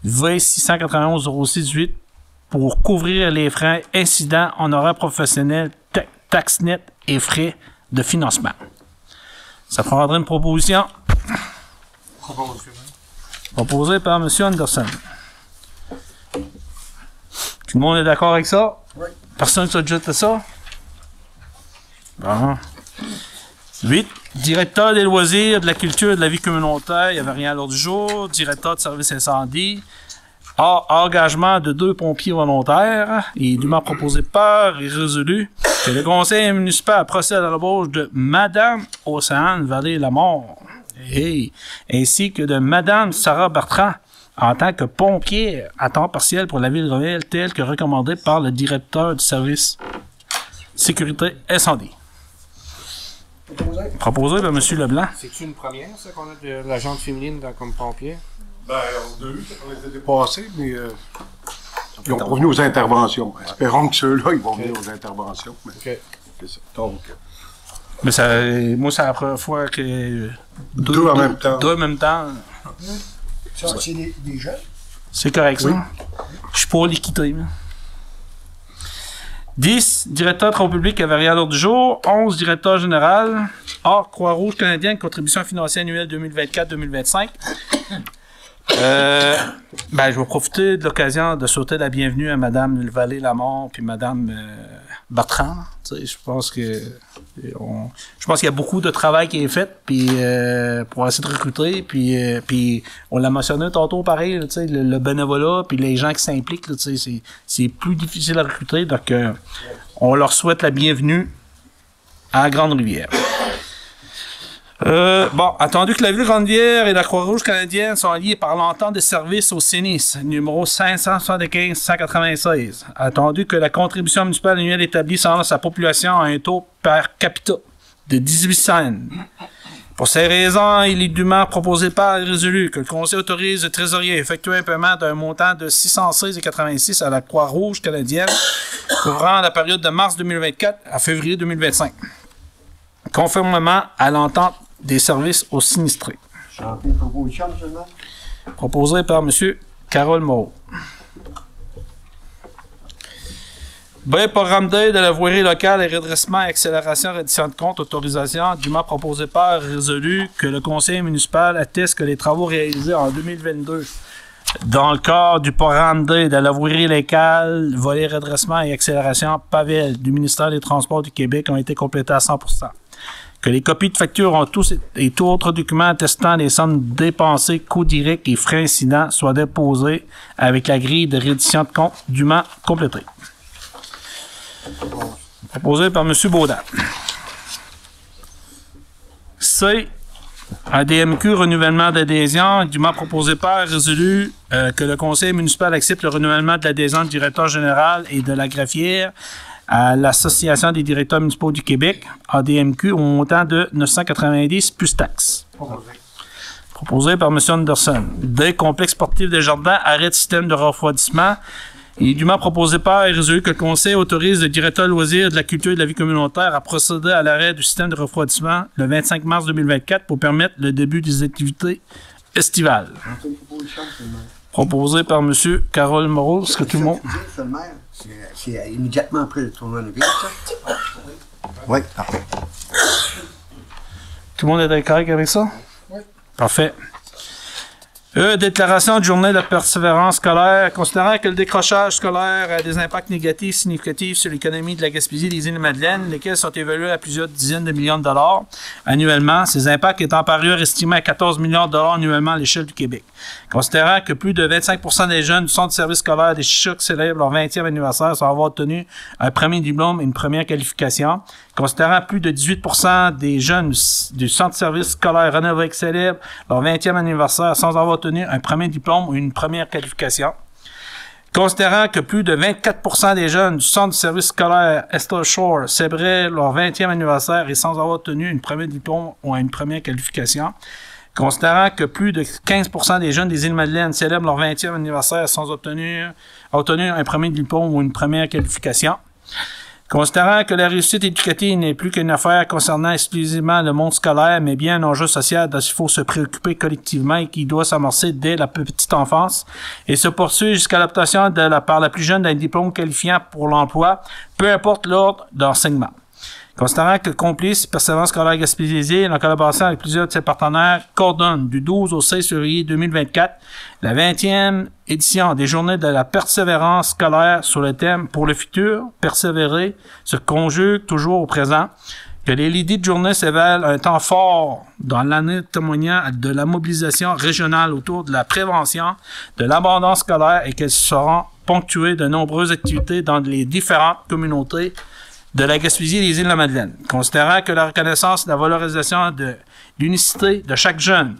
V691-0618 pour couvrir les frais incidents, honoraires professionnels, taxes nettes et frais de financement. Ça prendrait une proposition. Proposée par M. Anderson. Tout le monde est d'accord avec ça? Oui. Personne ne s'objecte à ça? Bon. 8. Directeur des loisirs, de la culture et de la vie communautaire, il n'y avait rien à l'ordre du jour. Directeur de service incendie. Engagement de 2 pompiers volontaires. Et il m'a proposé par et résolu que le conseil municipal procède à l'embauche de Madame Océane Vallée-Lamont ainsi que de Madame Sarah Bertrand en tant que pompier à temps partiel pour la ville de Grande-Rivière, tel que recommandé par le directeur du service sécurité incendie. Proposé par M. Leblanc. C'est-tu une première, ça, qu'on a de la gente féminine comme pompier? Ben, on a eu qu'on était dépassés, mais ils ont revenu aux interventions. Espérons que ceux-là, ils vont venir aux interventions. Mais c'est ça. Donc, mais ça, moi, c'est la première fois que deux en même temps. Deux en même temps. Ça, c'est des jeunes. C'est correct, oui. Ça. Je suis pour l'équité. 10. Directeur de travaux publics avait rien à l'ordre du jour. 11. Directeur général. Or, Croix-Rouge canadienne, contribution financière annuelle 2024-2025. Je vais profiter de l'occasion de souhaiter la bienvenue à Mme Vallée-Lamont puis Mme Bertrand. Je pense qu'il y a beaucoup de travail qui est fait puis pour essayer de recruter. Puis on l'a mentionné tantôt pareil, le bénévolat puis les gens qui s'impliquent, c'est plus difficile à recruter. Donc, on leur souhaite la bienvenue à Grande-Rivière. Attendu que la ville de Grande-Rivière et la Croix-Rouge canadienne sont liées par l'entente de service au CENIS, numéro 575-196. Attendu que la contribution municipale annuelle établie selon sa population a un taux per capita de 18 cents. Pour ces raisons, il est dûment proposé par et résolu que le Conseil autorise le trésorier à effectuer un paiement d'un montant de 616,86 à la Croix-Rouge canadienne couvrant la période de mars 2024 à février 2025, conformément à l'entente des services aux sinistrés. Proposé par M. Carole Moreau. Programme d'aide à la voirie locale et redressement et accélération reddition de compte, autorisation dûment proposé par résolu que le conseil municipal atteste que les travaux réalisés en 2022 dans le cadre du programme d'aide à la voirie locale, volet redressement et accélération PAVEL du ministère des Transports du Québec ont été complétés à 100%. Que les copies de factures ont tous et tout autre document attestant les sommes dépensées, coûts directs et frais incidents soient déposés avec la grille de reddition de compte dûment complétée. Proposé par M. Baudin. C. ADMQ, renouvellement d'adhésion, dûment proposé par, résolu que le conseil municipal accepte le renouvellement de l'adhésion du directeur général et de la greffière à l'Association des directeurs municipaux du Québec, ADMQ, au montant de 990 plus taxes. Proposé par M. Anderson. D. Complexe sportif des Jardins, arrêt de système de refroidissement. Il est dûment proposé par et résolu que le Conseil autorise le directeur loisirs de la culture et de la vie communautaire à procéder à l'arrêt du système de refroidissement le 25 mars 2024 pour permettre le début des activités estivales. Proposé par M. Carole Moreau. Est-ce que tout le monde... C'est immédiatement après le tournoi de ville, ça? Oui, parfait. Tout le monde est d'accord avec ça? Oui. Parfait. Déclaration de journée de persévérance scolaire. Considérant que le décrochage scolaire a des impacts négatifs significatifs sur l'économie de la Gaspésie et des Îles-Madeleine, lesquels sont évalués à plusieurs dizaines de millions de dollars annuellement, ces impacts étant par ailleurs estimés à 14 millions de dollars annuellement à l'échelle du Québec. Considérant que plus de 25% des jeunes du centre de service scolaire des Chichouks célèbrent leur 20e anniversaire sans avoir obtenu un premier diplôme et une première qualification, considérant plus de 18% des jeunes du centre de service scolaire Rénové célèbrent leur 20e anniversaire sans avoir obtenu un premier diplôme ou une première qualification, considérant que plus de 24% des jeunes du centre de service scolaire Esther Shore célébraient leur 20e anniversaire et sans avoir obtenu un premier diplôme ou une première qualification, considérant que plus de 15% des jeunes des Îles-Madeleine célèbrent leur 20e anniversaire sans obtenu un premier diplôme ou une première qualification, considérant que la réussite éducative n'est plus qu'une affaire concernant exclusivement le monde scolaire, mais bien un enjeu social dont il faut se préoccuper collectivement et qui doit s'amorcer dès la petite enfance et se poursuivre jusqu'à l'obtention par la plus jeune d'un diplôme qualifiant pour l'emploi, peu importe l'ordre d'enseignement. Considérant que Complice Persévérance scolaire Gaspésie, en collaboration avec plusieurs de ses partenaires, coordonne du 12 au 16 février 2024 la 20e édition des Journées de la persévérance scolaire sur le thème « Pour le futur, persévérer » se conjugue toujours au présent, que les lits de journée s'évalent un temps fort dans l'année témoignant de la mobilisation régionale autour de la prévention de l'abandon scolaire et qu'elles seront ponctuées de nombreuses activités dans les différentes communautés de la Gaspésie et des Îles-de-la-Madeleine, considérant que la reconnaissance et la valorisation de l'unicité de chaque jeune,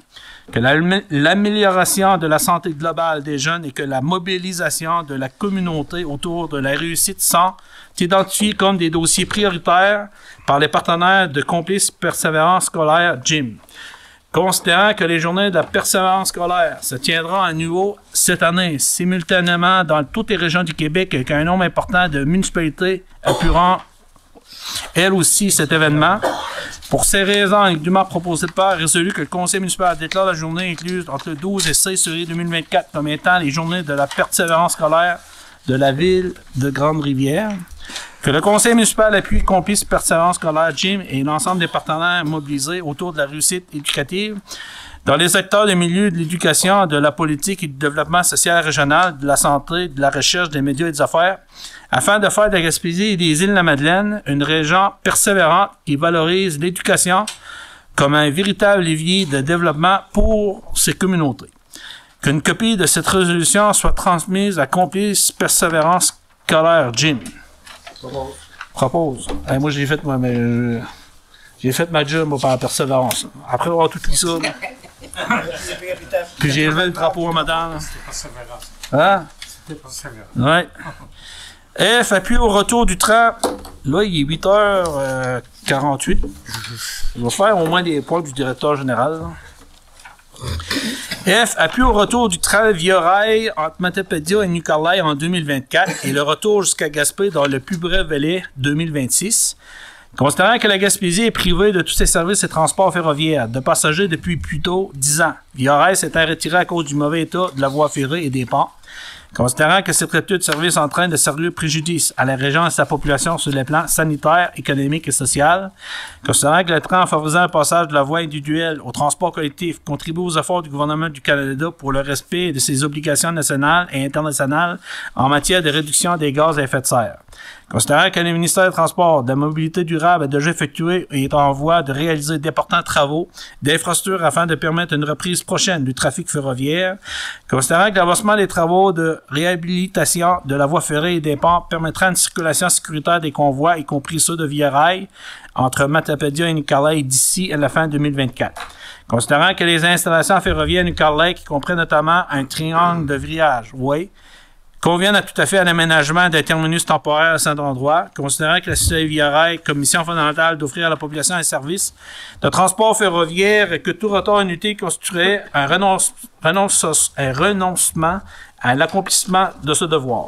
que l'amélioration de la santé globale des jeunes et que la mobilisation de la communauté autour de la réussite sont identifiés comme des dossiers prioritaires par les partenaires de Complice Persévérance scolaire GYM. Considérant que les journées de la persévérance scolaire se tiendront à nouveau cette année, simultanément dans toutes les régions du Québec, avec un nombre important de municipalités appuieront elles aussi cet événement. Pour ces raisons, il est dûment proposé par résolu que le Conseil municipal déclare la journée incluse entre le 12 et 16 février 2024 comme étant les journées de la persévérance scolaire de la ville de Grande-Rivière. Que le Conseil municipal appuie Complice Persévérance scolaire GYM et l'ensemble des partenaires mobilisés autour de la réussite éducative dans les secteurs des milieux de l'éducation, de la politique et du développement social régional, de la santé, de la recherche, des médias et des affaires, afin de faire de la Gaspésie et des Îles-de-la-Madeleine une région persévérante qui valorise l'éducation comme un véritable levier de développement pour ces communautés. Qu'une copie de cette résolution soit transmise à Complice Persévérance scolaire GYM. Propose. Moi, j'ai fait ma job moi, par la persévérance. Après avoir tout lu ça. Puis j'ai levé le drapeau à madame. C'était persévérance. Hein? C'était persévérance. Ouais. F, appui au retour du train. Là, il est 8h48. Je vais faire au moins des points du directeur général. F, appui au retour du train via rail entre Matapédia et Nicolay en 2024 et le retour jusqu'à Gaspé dans le plus bref délai 2026. Considérant que la Gaspésie est privée de tous ses services et transports ferroviaires de passagers depuis plutôt 10 ans, Via Rail s'était retiré à cause du mauvais état de la voie ferrée et des ponts. Considérant que cette rupture de service entraîne de sérieux préjudices à la région et à sa population sur les plans sanitaires, économiques et social, considérant que le train en favorisant le passage de la voie individuelle au transport collectif contribue aux efforts du gouvernement du Canada pour le respect de ses obligations nationales et internationales en matière de réduction des gaz à effet de serre. Considérant que le ministère des Transports, de la Mobilité durable a déjà effectué et est en voie de réaliser d'importants travaux d'infrastructure afin de permettre une reprise prochaine du trafic ferroviaire, considérant que l'avancement des travaux de réhabilitation de la voie ferrée et des ponts permettra une circulation sécuritaire des convois, y compris ceux de Via Rail, entre Matapédia et Nicolay d'ici à la fin 2024. Considérant que les installations ferroviaires Nuclear Lake, qui comprennent notamment un triangle de vrillage, conviennent à tout à fait à l'aménagement d'un terminus temporaire à cet endroit, considérant que la société Via Rail comme mission fondamentale d'offrir à la population un service de transport ferroviaire et que tout retard inutile constituerait un renoncement à l'accomplissement de ce devoir.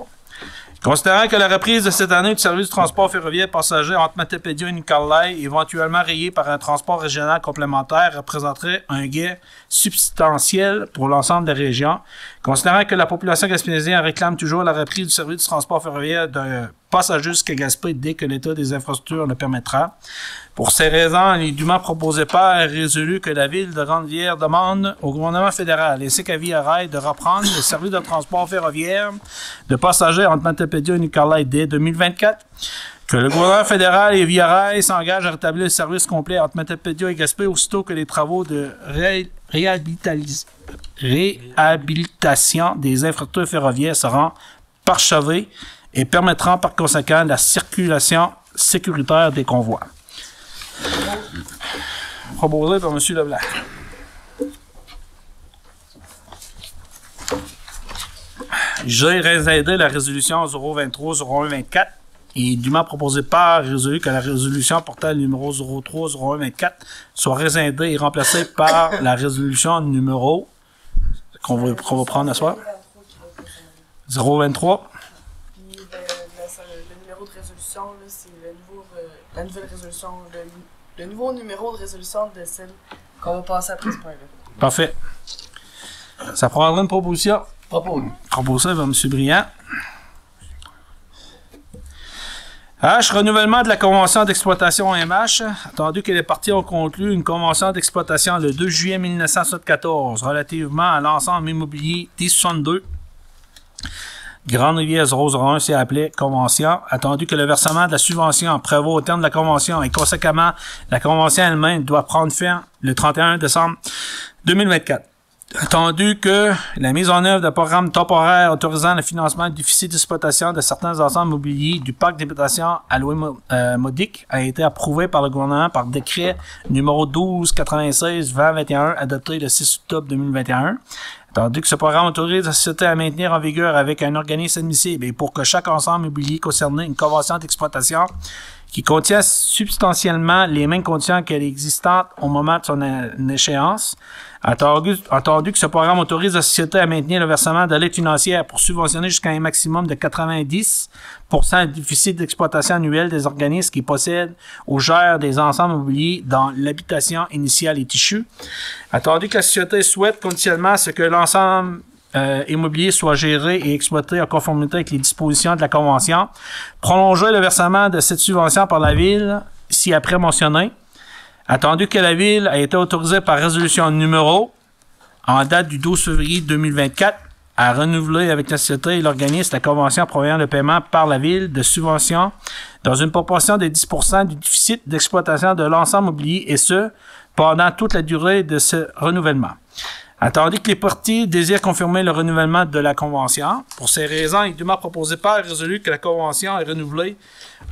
Considérant que la reprise de cette année du service de transport ferroviaire passager entre Matapédia et Nicolai, éventuellement rayé par un transport régional complémentaire, représenterait un gain substantiel pour l'ensemble des régions. Considérant que la population gaspésienne réclame toujours la reprise du service de transport ferroviaire d'un passager jusqu'à Gaspé dès que l'état des infrastructures le permettra. Pour ces raisons, il est dûment proposé par et résolu que la ville de Ranvière demande au gouvernement fédéral ainsi qu'à Via Rail de reprendre le service de transport ferroviaire de passagers entre Matapédia et Nicolai dès 2024. Que le gouvernement fédéral et Via Rail s'engagent à rétablir le service complet entre Matapédia et Gaspé aussitôt que les travaux de réhabilitation des infrastructures ferroviaires seront parachevés et permettront par conséquent la circulation sécuritaire des convois. Proposé par M. Leblanc. J'ai réaidé la résolution 023-0124 et dûment proposé par résolu que la résolution portant le numéro 03-0124 soit réaidée et remplacée par la résolution numéro qu'on va prendre à soir. 023. Puis le numéro de résolution, c'est la nouvelle résolution, le nouveau numéro de résolution de celle qu'on va passer après ce point-là. Parfait. Ça prendra une proposition. Proposée par M. Briand. H. Renouvellement de la convention d'exploitation MH. Attendu que les parties ont conclu une convention d'exploitation le 2 juillet 1974 relativement à l'ensemble immobilier T62. Grande-Rivière 001 s'est appelé convention. Attendu que le versement de la subvention prévaut au terme de la convention et conséquemment la convention elle-même doit prendre fin le 31 décembre 2024. Attendu que la mise en œuvre d'un programme temporaire autorisant le financement du déficit d'exploitation de certains ensembles immobiliers du parc d'habitation à louer modique a été approuvé par le gouvernement par décret numéro 1296-2021 adopté le 6 octobre 2021. Attendu que ce programme autorise la société à maintenir en vigueur avec un organisme admissible et pour que chaque ensemble immobilier concerné une convention d'exploitation qui contient substantiellement les mêmes conditions qu'elle existante au moment de son échéance. Attendu que ce programme autorise la société à maintenir le versement de l'aide financière pour subventionner jusqu'à un maximum de 90% du déficit d'exploitation annuel des organismes qui possèdent ou gèrent des ensembles immobiliers dont l'habitation initiale est issue. Attendu que la société souhaite conditionnellement ce que l'ensemble immobilier soit géré et exploité en conformité avec les dispositions de la Convention. Prolonger le versement de cette subvention par la Ville, ci-après mentionné. Attendu que la Ville a été autorisée par résolution numéro, en date du 12 février 2024, à renouveler avec la société et l'organisme la convention provenant de paiement par la Ville de subventions dans une proportion de 10% du déficit d'exploitation de l'ensemble immobilier et ce, pendant toute la durée de ce renouvellement. Attendu que les parties désirent confirmer le renouvellement de la Convention, pour ces raisons, il est dûment proposé par et résolu que la Convention est renouvelée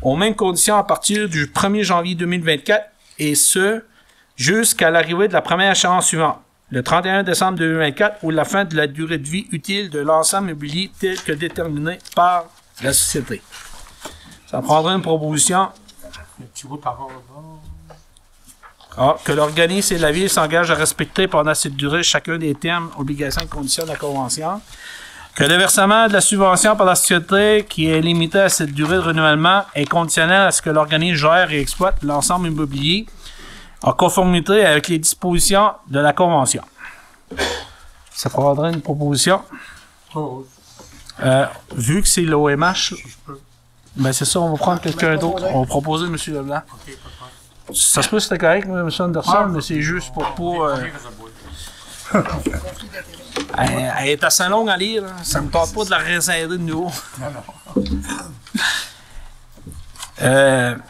aux mêmes conditions à partir du 1er janvier 2024 et ce, jusqu'à l'arrivée de la première échéance suivante, le 31 décembre 2024 ou la fin de la durée de vie utile de l'ensemble immobilier tel que déterminé par la société. Ça prendra une proposition. Que l'organisme et la Ville s'engagent à respecter pendant cette durée chacun des termes, obligations et conditions de la Convention. Que le versement de la subvention par la société, qui est limité à cette durée de renouvellement, est conditionnel à ce que l'organisme gère et exploite l'ensemble immobilier en conformité avec les dispositions de la Convention. Ça prendrait une proposition. Vu que c'est l'OMH, ben c'est ça, on va prendre quelqu'un d'autre. On va proposer M. Leblanc. Ça se peut que c'était correct, M. Anderson, mais c'est juste pour pas... elle est assez longue à lire, hein. Ça ne me tente pas de la réinsérer de nouveau. Elle,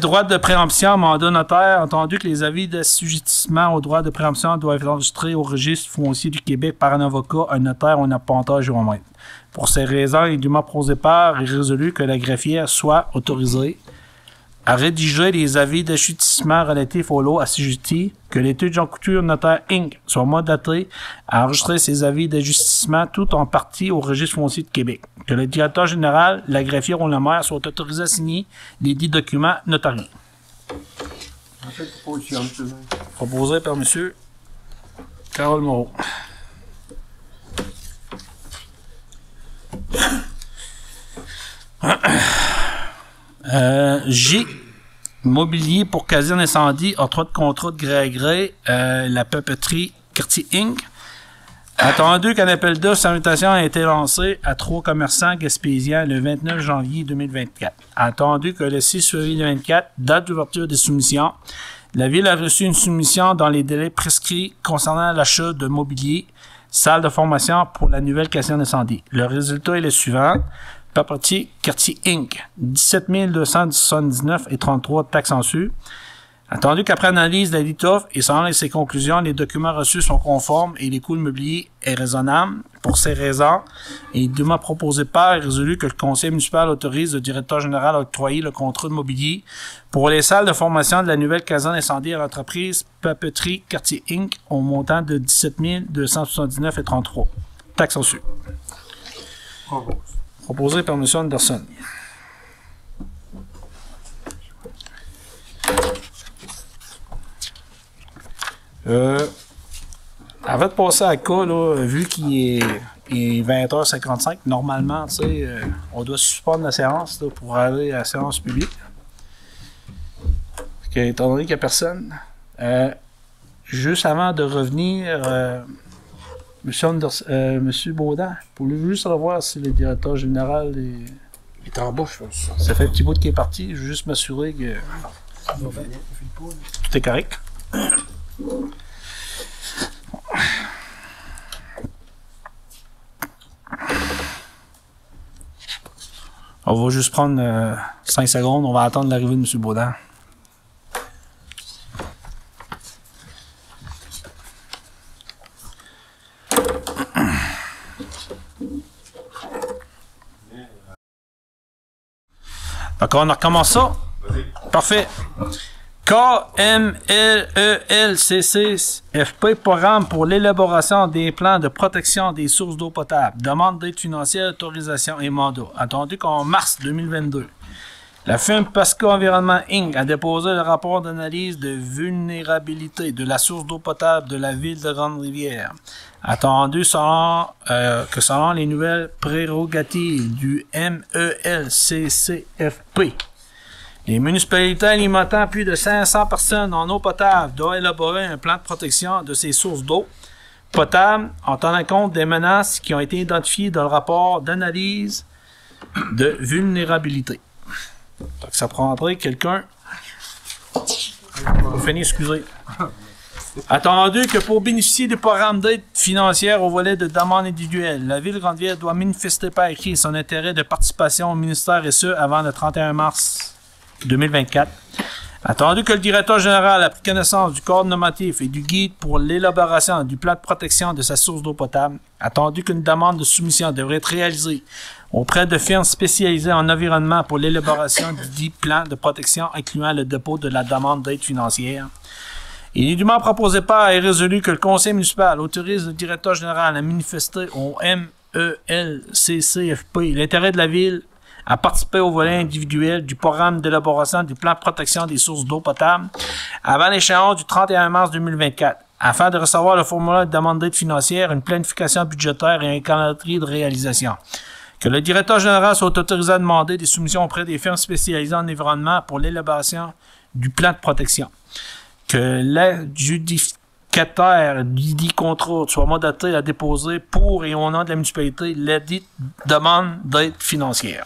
droit de préemption, mandat notaire, entendu que les avis d'assujettissement au droit de préemption doivent être enregistrés au registre foncier du Québec par un avocat, un notaire ou un apponteur géomètre. Pour ces raisons, il est dûment proposé par et résolu que la greffière soit autorisée à rédiger les avis d'assujettissement relatifs aux lots assujettis, que l'étude Jean Couture Notaire Inc. soit mandatée à enregistrer ces avis d'ajustissement tout en partie au Registre foncier de Québec, que le directeur général, la greffière ou le maire soient autorisés à signer les dits documents notariés. Proposé par M. Carole Moreau. G. Mobilier pour caserne incendie, octroi de contrat de gré à gré, la papeterie Quartier Inc. Attendu qu'un appel d'offres sur invitation a été lancé à 3 commerçants gaspésiens le 29 janvier 2024. Attendu que le 6 février 2024, date d'ouverture des soumissions, la Ville a reçu une soumission dans les délais prescrits concernant l'achat de mobilier, salle de formation pour la nouvelle caserne incendie. Le résultat est le suivant. Papeterie Quartier Inc. 17 279 et 33 taxes en su. Attendu qu'après analyse de l'ITOF et selon ses conclusions, les documents reçus sont conformes et les coûts immobiliers est raisonnable. Pour ces raisons, et dûment proposé par et résolu que le conseil municipal autorise le directeur général à octroyer le contrat de mobilier pour les salles de formation de la nouvelle caserne incendie à l'entreprise Papeterie Quartier Inc. au montant de 17 279 et 33 taxes en su. Proposé par M. Anderson. Avant de passer à la cas, là, vu qu'il est 20h55, normalement, tu sais, on doit suspendre la séance là, pour aller à la séance publique. Étant donné qu'il n'y a personne, juste avant de revenir, Monsieur Baudin, pouvez-vous juste savoir si le directeur général est... Il est en bas, je pense. Ça fait un petit bout qu'il est parti. Je veux juste m'assurer que tout est correct. On va juste prendre 5 secondes. On va attendre l'arrivée de M. Baudin. Donc, on recommence ça. Parfait. KMLELCCFP, programme pour l'élaboration des plans de protection des sources d'eau potable. Demande d'aide financière, autorisation et mandat. Attendu qu'en mars 2022, la firme Pasco Environnement Inc. a déposé le rapport d'analyse de vulnérabilité de la source d'eau potable de la ville de Grande-Rivière. Attendu selon les nouvelles prérogatives du MELCCFP, les municipalités alimentant plus de 500 personnes en eau potable doivent élaborer un plan de protection de ces sources d'eau potable en tenant compte des menaces qui ont été identifiées dans le rapport d'analyse de vulnérabilité. Donc, ça prendrait quelqu'un. Vous finir, excusez. Attendu que pour bénéficier du programme d'aide financière au volet de demande individuelle, la Ville de Grande-Rivière doit manifester par écrit son intérêt de participation au ministère et ce avant le 31 mars 2024. Attendu que le directeur général a pris connaissance du cadre normatif et du guide pour l'élaboration du plan de protection de sa source d'eau potable, attendu qu'une demande de soumission devrait être réalisée auprès de firmes spécialisées en environnement pour l'élaboration du dit plan de protection incluant le dépôt de la demande d'aide financière, il est dûment proposé par et résolu que le conseil municipal autorise le directeur général à manifester au MELCCFP l'intérêt de la ville à participer au volet individuel du programme d'élaboration du plan de protection des sources d'eau potable avant l'échéance du 31 mars 2024, afin de recevoir le formulaire de demande d'aide financière, une planification budgétaire et un calendrier de réalisation. Que le directeur général soit autorisé à demander des soumissions auprès des firmes spécialisées en environnement pour l'élaboration du plan de protection. Que l'adjudicataire du dit contrat soit mandaté à déposer pour et au nom de la municipalité la dite demande d'aide financière.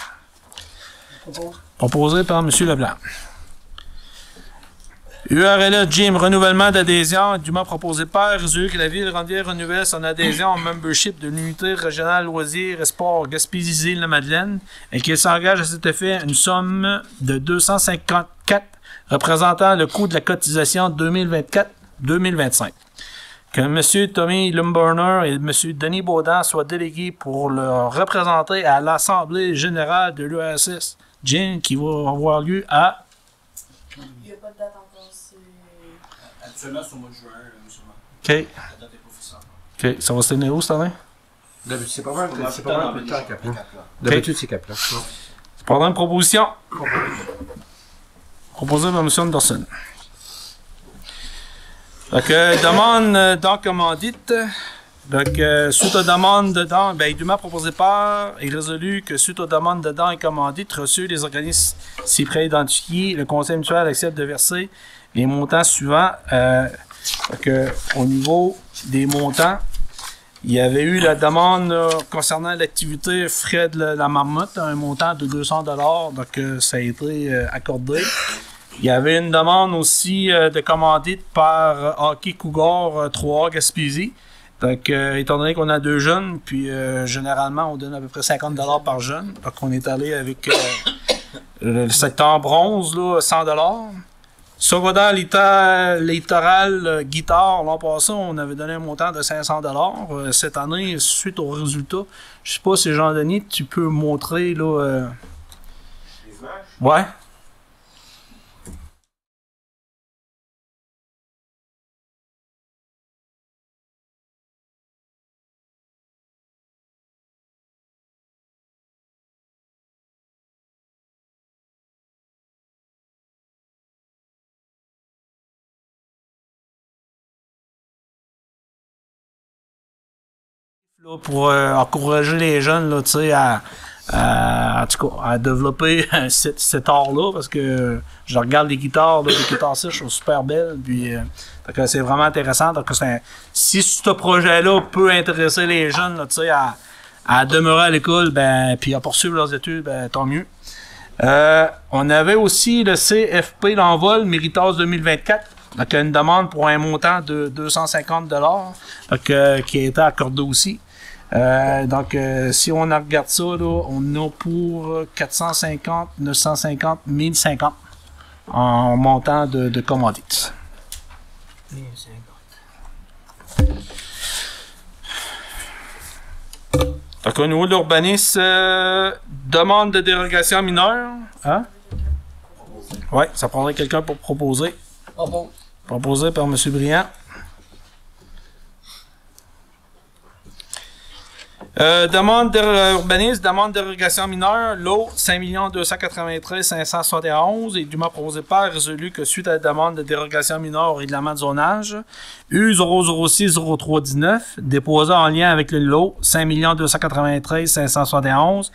Proposé par M. Leblanc. URLA Gym, renouvellement d'adhésion, dûment proposé par résolu que la Ville de Grande-Rivière renouvelle son adhésion au membership de l'unité régionale loisirs et sports Gaspésie-Île-de-Madeleine et qu'il s'engage à cet effet une somme de 254 représentant le coût de la cotisation 2024-2025. Que M. Tommy Lumburner et M. Denis Baudin soient délégués pour le représenter à l'Assemblée générale de l'URSS Gym qui va avoir lieu à n'y a pas de date encore. Actuellement, c'est au mois de juin, seulement. OK. La date n'est pas officielle. OK. Ça va se tenir où cette année? D'habitude, c'est pas mal plus tard qu'à Caplan. OK. D'habitude, c'est Caplan. Pendant une proposition. Proposé par M. Anderson. Donc, demande dans commandite. Donc, suite aux demandes dedans, ben, dûment proposé par et résolu que suite aux demandes dedans et commandites reçues, les organismes si près identifiés, le conseil mutuel accepte de verser les montants suivants. Donc, au niveau des montants, il y avait eu la demande concernant l'activité frais de la marmotte, un montant de 200 $, donc ça a été accordé. Il y avait une demande aussi de commandite par Hockey Cougar 3A Gaspésie. Donc, étant donné qu'on a 2 jeunes, puis généralement, on donne à peu près 50 $ par jeune. Donc, on est allé avec le secteur bronze, là, 100 $. Secondaire littoral guitare, l'an passé, on avait donné un montant de 500 $. Cette année, suite aux résultats, je sais pas si Jean-Denis, tu peux montrer, là... Les images? Ouais. Là, pour encourager les jeunes là, en tout cas, à développer cet art-là, parce que je regarde les guitares sèches sont super belles, puis donc, c'est vraiment intéressant. Donc, si ce projet-là peut intéresser les jeunes là, à demeurer à l'école, ben, puis à poursuivre leurs études, ben, tant mieux. On avait aussi le CFP l'envol Méritas 2024. Donc, une demande pour un montant de 250 $, donc, qui a été accordé aussi. Donc, si on regarde ça, là, on a pour 450, 950, 1050 en montant de commandites. 1050. Donc, au niveau de l'urbanisme, demande de dérogation mineure. Hein? Oui, ça prendrait quelqu'un pour proposer. Proposé par M. Briand. Demande d'urbanisme, demande de dérogation mineure, lot 5 293 571 et dûment proposé par résolu que suite à la demande de dérogation mineure au règlement de zonage U 006 0319 déposé en lien avec le lot 5 293 571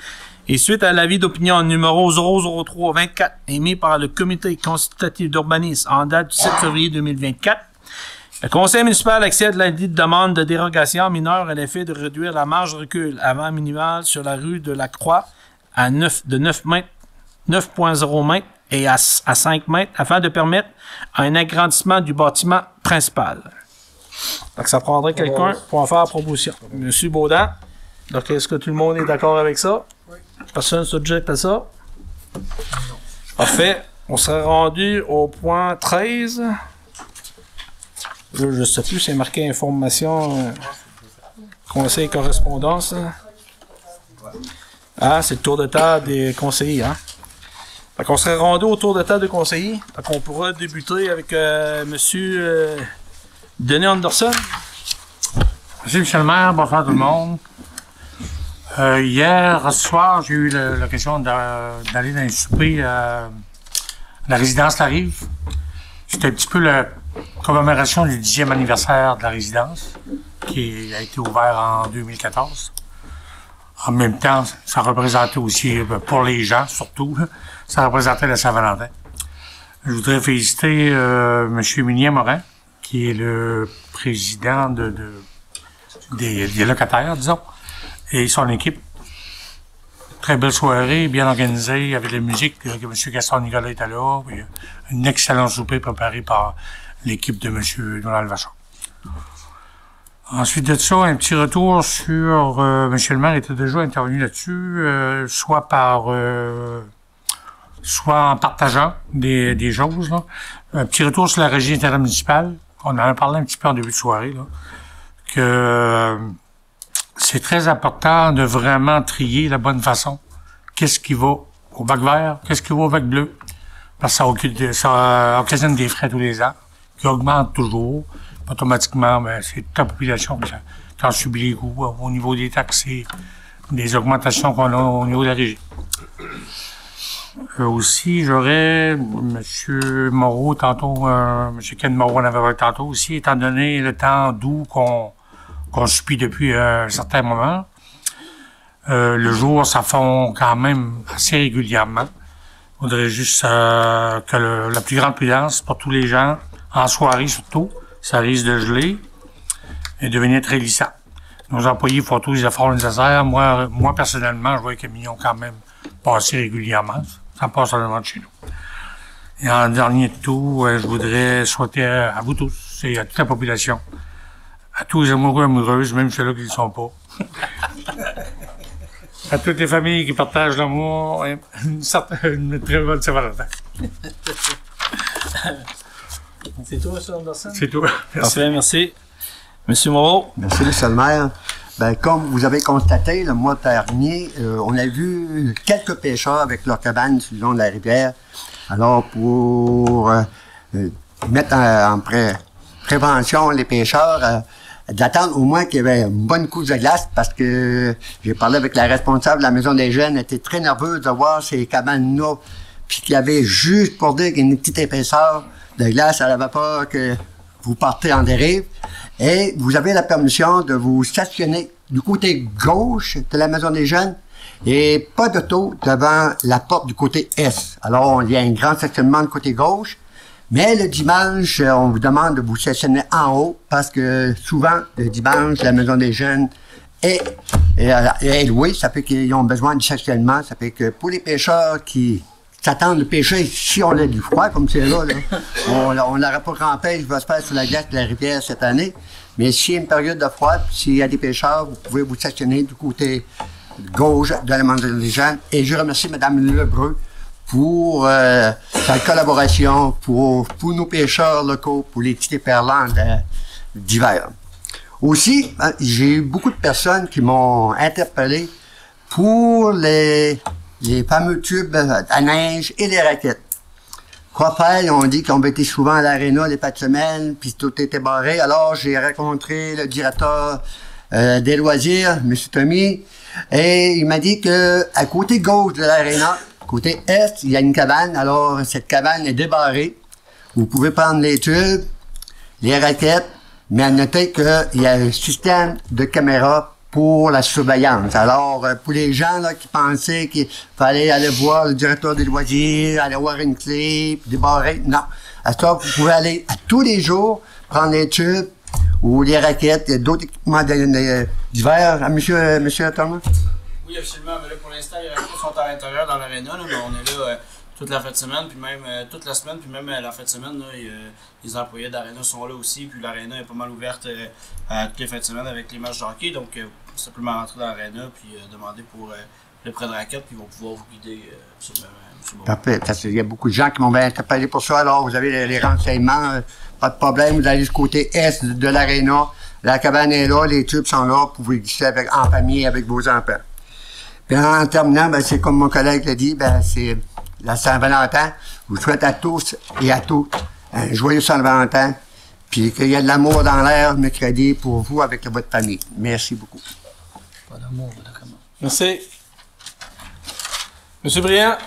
et suite à l'avis d'opinion numéro 00324 émis par le comité consultatif d'urbanisme en date du 7 février 2024, le conseil municipal accepte la demande de dérogation mineure à l'effet de réduire la marge de recul avant minimale sur la rue de la Croix à 9,0 mètres et à 5 mètres afin de permettre un agrandissement du bâtiment principal. Donc, ça prendrait quelqu'un pour en faire la proposition. Monsieur Baudin, donc est-ce que tout le monde est d'accord avec ça? Oui. Personne s'objecte à ça? Parfait. On serait rendu au point 13. Là, je sais plus, c'est marqué information, conseil correspondance. Hein. Ah, c'est le tour de table des conseillers. Hein. Donc, on serait rendu au tour de table des conseillers. Donc, on pourra débuter avec monsieur Denis Anderson. Merci, M. le maire. Bonsoir tout le monde. Hier soir, j'ai eu l'occasion d'aller dans un souper à la résidence La Rive. C'était un petit peu la commémoration du 10e anniversaire de la résidence, qui a été ouvert en 2014. En même temps, ça représentait aussi, pour les gens surtout, ça représentait la Saint-Valentin. Je voudrais féliciter M. Mignet-Morin, qui est le président des locataires, disons, et son équipe. Très belle soirée, bien organisée, avec la musique. M. Gaston Nicolas était là. Puis une excellente souper préparée par l'équipe de M. Donald Vachon. Ensuite de ça, un petit retour sur... M. le maire était déjà intervenu là-dessus, soit en partageant des choses. Là. Un petit retour sur la régie intermunicipale. On en a parlé un petit peu en début de soirée. Là, que c'est très important de vraiment trier la bonne façon. Qu'est-ce qui va au bac vert, qu'est-ce qui va au bac bleu. parce que ça occasionne des frais tous les ans, qui augmentent toujours. Automatiquement, ben, c'est toute la population qui en subit les coûts au niveau des taxes et des augmentations qu'on a au niveau de la régie. Aussi, j'aurais M. Moreau tantôt, M. Ken Moreau en avait parlé tantôt aussi, étant donné le temps doux qu'on subit depuis un certain moment. Le jour, ça fond quand même assez régulièrement. Il faudrait juste que la plus grande prudence pour tous les gens, en soirée surtout, ça risque de geler et devenir très glissant. Nos employés font tous les efforts nécessaires. Moi personnellement, je vois que Mignon quand même passer régulièrement. Ça passe à devant de chez nous. Et en dernier de tout, je voudrais souhaiter à vous tous et à toute la population, à tous les amoureux et amoureuses, même ceux-là qui ne le sont pas, à toutes les familles qui partagent l'amour, et une très bonne Saint-Valentin. C'est tout, M. Anderson? C'est tout. Parfait, merci. Monsieur Moreau? Merci, M. le maire. Ben, comme vous avez constaté, le mois dernier, on a vu quelques pêcheurs avec leurs cabanes sur le long de la rivière. Alors, pour mettre en prévention les pêcheurs, d'attendre au moins qu'il y avait une bonne couche de glace, parce que j'ai parlé avec la responsable de la Maison des Jeunes, elle était très nerveuse de voir ces cabanes-là, puis qu'il y avait juste pour dire qu'il y a une petite épaisseur de glace, elle n'avait peur que vous partez en dérive. Et vous avez la permission de vous stationner du côté gauche de la Maison des Jeunes et pas d'auto devant la porte du côté est. Alors, il y a un grand stationnement du côté gauche, mais le dimanche, on vous demande de vous stationner en haut parce que souvent, le dimanche, la Maison des Jeunes est louée. Ça fait qu'ils ont besoin de stationnement. Ça fait que pour les pêcheurs qui s'attendent de pêcher si on a du froid, comme c'est là, on n'aurait pas grand pêche, je vais se faire sur la glace de la rivière cette année. Mais s'il y a une période de froid, s'il y a des pêcheurs, vous pouvez vous stationner du côté gauche de la Maison des Jeunes. Et je remercie Mme Lebreu pour sa collaboration pour nos pêcheurs locaux, pour les petits éperlans d'hiver. Aussi, j'ai eu beaucoup de personnes qui m'ont interpellé pour les fameux tubes à neige et les raquettes. Quoi faire? Ils ont dit qu'on été souvent à l'aréna les 4 semaines, puis tout était barré. Alors, j'ai rencontré le directeur des loisirs, M. Tommy, et il m'a dit que à côté gauche de l'aréna, côté est, il y a une cabane. Alors, cette cabane est débarrée. Vous pouvez prendre les tubes, les raquettes, mais à noter qu'il y a un système de caméra pour la surveillance. Alors, pour les gens là, qui pensaient qu'il fallait aller voir le directeur des loisirs, aller voir une clé, puis débarrer, non. À ça, vous pouvez aller à tous les jours prendre les tubes ou les raquettes, d'autres équipements d'hiver. Monsieur Thomas? Oui, absolument. Mais là, pour l'instant, les raquettes sont à l'intérieur dans l'aréna, mais on est là toute la fin de semaine, puis même toute la semaine, puis même la fin de semaine, là, les employés d'aréna sont là aussi, puis l'aréna est pas mal ouverte toutes les fins de semaine avec les matchs de hockey, donc simplement rentrer dans l'aréna, puis demander pour le prêt de raquette, puis ils vont pouvoir vous guider Parfait, parce qu'il y a beaucoup de gens qui m'ont bien interpellé pour ça, alors vous avez les renseignements, pas de problème, vous allez du côté est de l'aréna, la cabane est là, les tubes sont là, pour vous glisser en famille avec vos enfants. Puis en terminant, ben, c'est comme mon collègue l'a dit, ben, c'est la Saint-Valentin. Je vous souhaite à tous et à toutes un joyeux Saint-Valentin, puis qu'il y ait de l'amour dans l'air mercredi pour vous avec votre famille. Merci beaucoup. Pas d'amour, d'accord. Merci. Monsieur Briand.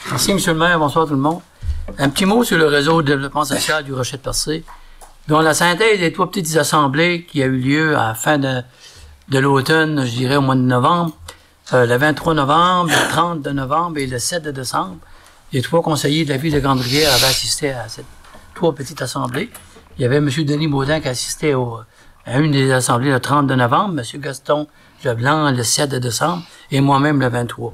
Merci, M. le maire. Bonsoir tout le monde. Un petit mot sur le réseau de développement social du Rocher-de-Percé, dont la synthèse des 3 petites assemblées qui a eu lieu à la fin de l'automne, je dirais au mois de novembre, le 23 novembre, le 30 de novembre et le 7 de décembre. Les 3 conseillers de la ville de Grande-Rivière avaient assisté à ces 3 petites assemblées. Il y avait M. Denis Baudin qui assistait à une des assemblées le 30 de novembre, M. Gaston Leblanc le 7 de décembre et moi-même le 23.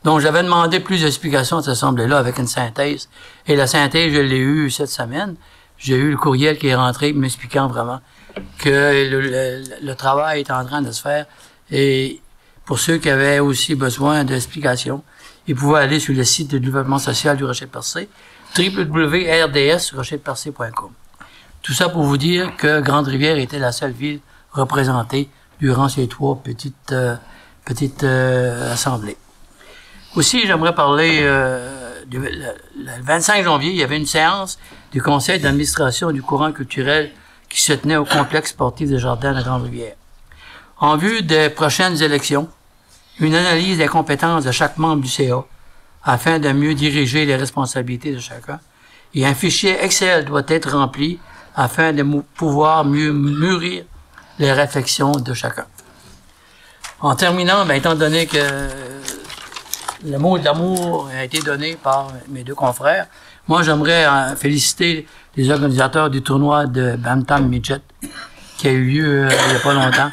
Donc, j'avais demandé plus d'explications à cette assemblée-là avec une synthèse. Et la synthèse, je l'ai eue cette semaine. J'ai eu le courriel qui est rentré m'expliquant vraiment que le travail est en train de se faire. Et pour ceux qui avaient aussi besoin d'explications, ils pouvaient aller sur le site du développement social du Rocher-de-Percé, www.rds-rocherdepercé.com. Tout ça pour vous dire que Grande-Rivière était la seule ville représentée durant ces 3 petites assemblées. Aussi, j'aimerais parler le 25 janvier, il y avait une séance du conseil d'administration du courant culturel qui se tenait au complexe sportif des Jardins de la Grande-Rivière. En vue des prochaines élections, une analyse des compétences de chaque membre du CA afin de mieux diriger les responsabilités de chacun et un fichier Excel doit être rempli afin de pouvoir mieux mûrir les réflexions de chacun. En terminant, étant donné que le mot de l'amour a été donné par mes deux confrères, moi j'aimerais féliciter les organisateurs du tournoi de Bantam Midget qui a eu lieu il n'y a pas longtemps.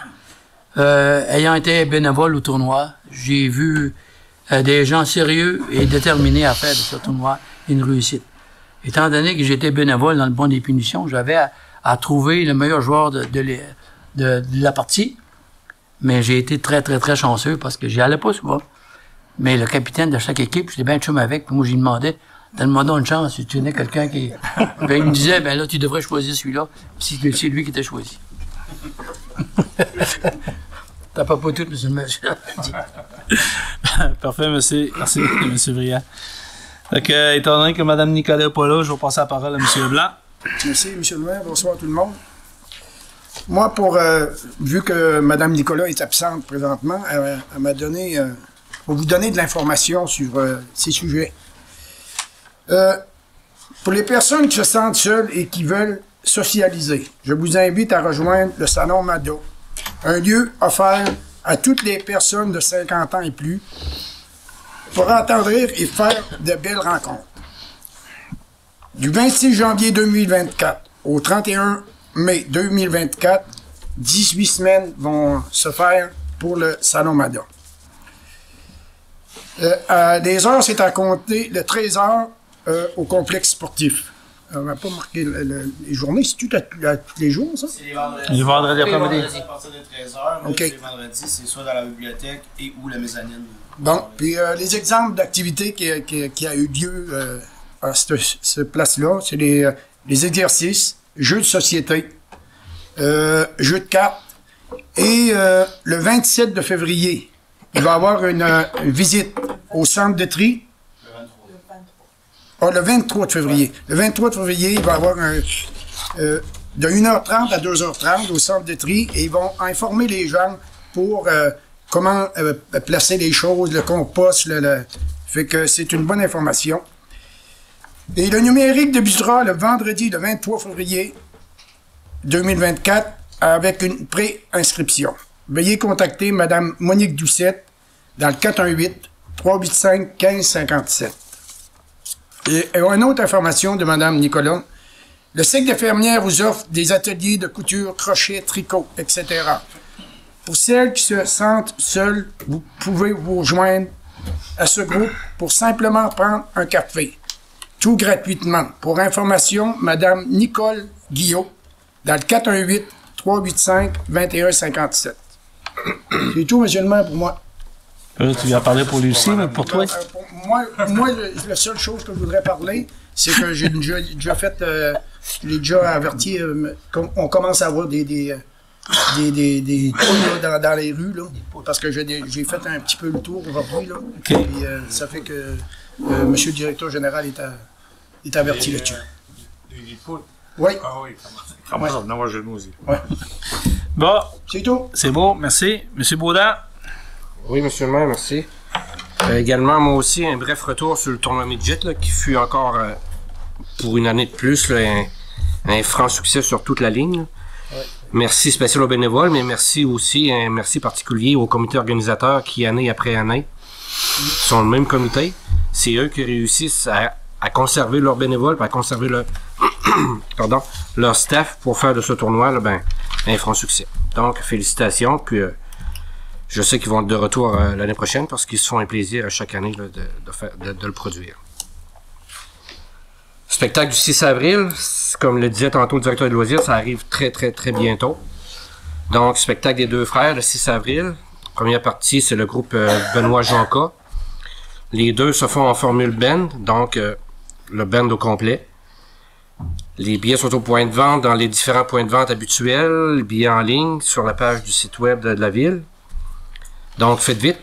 Ayant été bénévole au tournoi, j'ai vu des gens sérieux et déterminés à faire de ce tournoi une réussite. Étant donné que j'étais bénévole dans le bon des punitions, j'avais à trouver le meilleur joueur de la partie, mais j'ai été très, très, très chanceux parce que j'y allais pas souvent. Mais le capitaine de chaque équipe, j'étais bien chum avec, puis moi, j'y demandais, donne-moi donc une chance, si tu connais quelqu'un qui... Ben, il me disait, là, tu devrais choisir celui-là, si c'est lui qui t'a choisi. T'as pas tout, monsieur le monsieur. Parfait, monsieur. Merci, monsieur Briand. Donc, étant donné que Mme Nicolas n'est pas là, je vais passer la parole à monsieur Leblanc. Merci, monsieur le maire. Bonsoir tout le monde. Moi, vu que Mme Nicolas est absente présentement, elle m'a donné... pour vous donner de l'information sur ces sujets. Pour les personnes qui se sentent seules et qui veulent socialiser, je vous invite à rejoindre le Salon Mado, un lieu offert à toutes les personnes de 50 ans et plus pour entendre et faire de belles rencontres. Du 26 janvier 2024 au 31 mai 2024, 18 semaines vont se faire pour le Salon Mado. Les heures, c'est à compter de 13 heures au complexe sportif. On n'a pas marqué les journées, c'est tout à tous les jours, ça? C'est les vendredis. Les vendredis après-midi. À partir de 13h, OK. Les vendredis, c'est soit dans la bibliothèque et ou la mezzanine. Bon, puis les exemples d'activités qui a eu lieu à cette place-là, c'est les exercices, jeux de société, jeux de cartes, et le 27 de février, il va y avoir une visite au centre de tri. Le 23 de février. Le 23 de février, il va y avoir de 1h30 à 2h30 au centre de tri et ils vont informer les gens pour comment placer les choses, le compost. Fait que c'est une bonne information. Et le numérique débutera le vendredi, le 23 février 2024 avec une pré-inscription. Veuillez contacter Mme Monique Doucette dans le 418-385-1557. Et une autre information de Mme Nicolas. Le cycle d'infirmière vous offre des ateliers de couture, crochet, tricot, etc. Pour celles qui se sentent seules, vous pouvez vous joindre à ce groupe pour simplement prendre un café. Tout gratuitement. Pour information, Mme Nicole Guillot dans le 418-385-2157. C'est tout, monsieur le maire, pour moi. Tu viens parler pour lui aussi, mais pour toi? Moi, la seule chose que je voudrais parler, c'est que j'ai déjà fait, je l'ai déjà averti, on commence à avoir des trous dans les rues, là, parce que j'ai fait un petit peu le tour aujourd'hui, là. Okay. Puis ça fait que monsieur le directeur général est averti là-dessus. Des poules? Oui. Ah oui, comment ça? Non, moi, je le aussi. Ouais. Bon. C'est tout. C'est beau, merci. Monsieur Baudin? Oui, monsieur le maire, merci. Également, moi aussi, un bref retour sur le tournoi Midget, là, qui fut encore, pour une année de plus, là, un franc succès sur toute la ligne. Ouais. Merci spécial aux bénévoles, mais merci aussi, un merci particulier au comité organisateur qui, année après année, sont le même comité. C'est eux qui réussissent à conserver leurs bénévoles, à conserver leur staff pour faire de ce tournoi là, un franc succès. Donc, félicitations, puis je sais qu'ils vont être de retour l'année prochaine parce qu'ils se font un plaisir à chaque année là, de le produire. Spectacle du 6 avril, comme le disait tantôt le directeur de loisirs, ça arrive très, très, très bientôt. Donc, spectacle des deux frères, le 6 avril. Première partie, c'est le groupe Benoît Jonca. Les deux se font en formule band, donc le band au complet. Les billets sont au point de vente dans les différents points de vente habituels, les billets en ligne sur la page du site web de la ville. Donc, faites vite.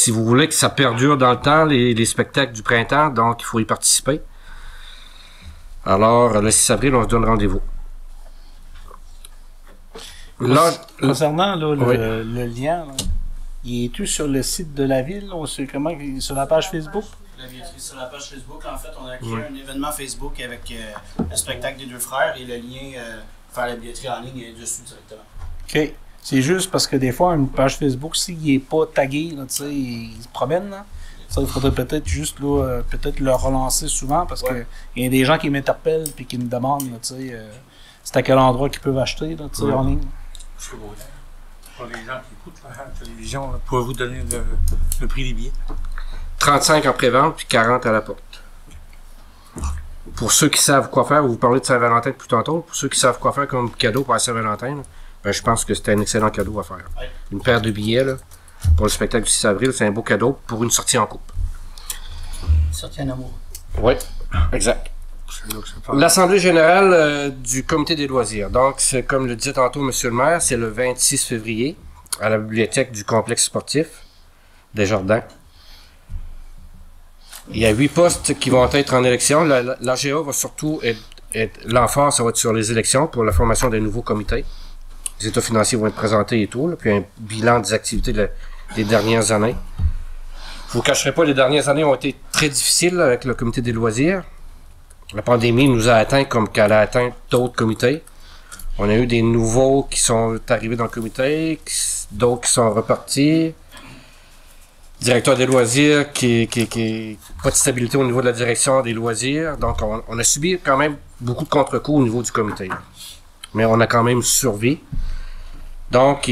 si vous voulez que ça perdure dans le temps, les spectacles du printemps, donc il faut y participer. Alors, le 6 avril, on se donne rendez-vous. Là, concernant là, oui. le lien, là, il est tout sur le site de la ville, on sait comment, sur la page Facebook? La billetterie sur la page Facebook, en fait, on a créé un événement Facebook avec le spectacle des deux frères et le lien faire la billetterie en ligne est dessus directement. OK. C'est juste parce que des fois, une page Facebook, s'il n'est pas tagué, là, tu sais, il se promène, là. Ça, il faudrait peut-être juste là, peut-être le relancer souvent parce que il y a des gens qui m'interpellent et qui me demandent, là, tu sais, c'est à quel endroit qu'ils peuvent acheter, là, tu sais, en ligne. Pour les gens qui écoutent la télévision, là, pouvez-vous donner le prix des billets? 35 en pré-vente, puis 40 à la porte. Pour ceux qui savent quoi faire, vous parlez de Saint-Valentin plus tantôt, pour ceux qui savent quoi faire comme cadeau pour la Saint-Valentin, ben, je pense que c'est un excellent cadeau à faire. Ouais. Une paire de billets là, pour le spectacle du 6 avril, c'est un beau cadeau pour une sortie en couple. Sortie en amour. Oui, exact. L'Assemblée générale du comité des loisirs. Donc, c'est comme le disait tantôt M. le maire, c'est le 26 février à la bibliothèque du complexe sportif des Jardins. Il y a 8 postes qui vont être en élection. L'AGA va surtout être l'emphase, ça va être sur les élections pour la formation des nouveaux comités. Les états financiers vont être présentés et tout, là, puis un bilan des activités des dernières années. Je vous cacherai pas, les dernières années ont été très difficiles avec le comité des loisirs. La pandémie nous a atteint comme qu'elle a atteint d'autres comités. On a eu des nouveaux qui sont arrivés dans le comité, d'autres qui sont repartis. Directeur des loisirs qui pas de stabilité au niveau de la direction des loisirs. Donc, on a subi quand même beaucoup de contre-coups au niveau du comité. Mais on a quand même survécu. Donc,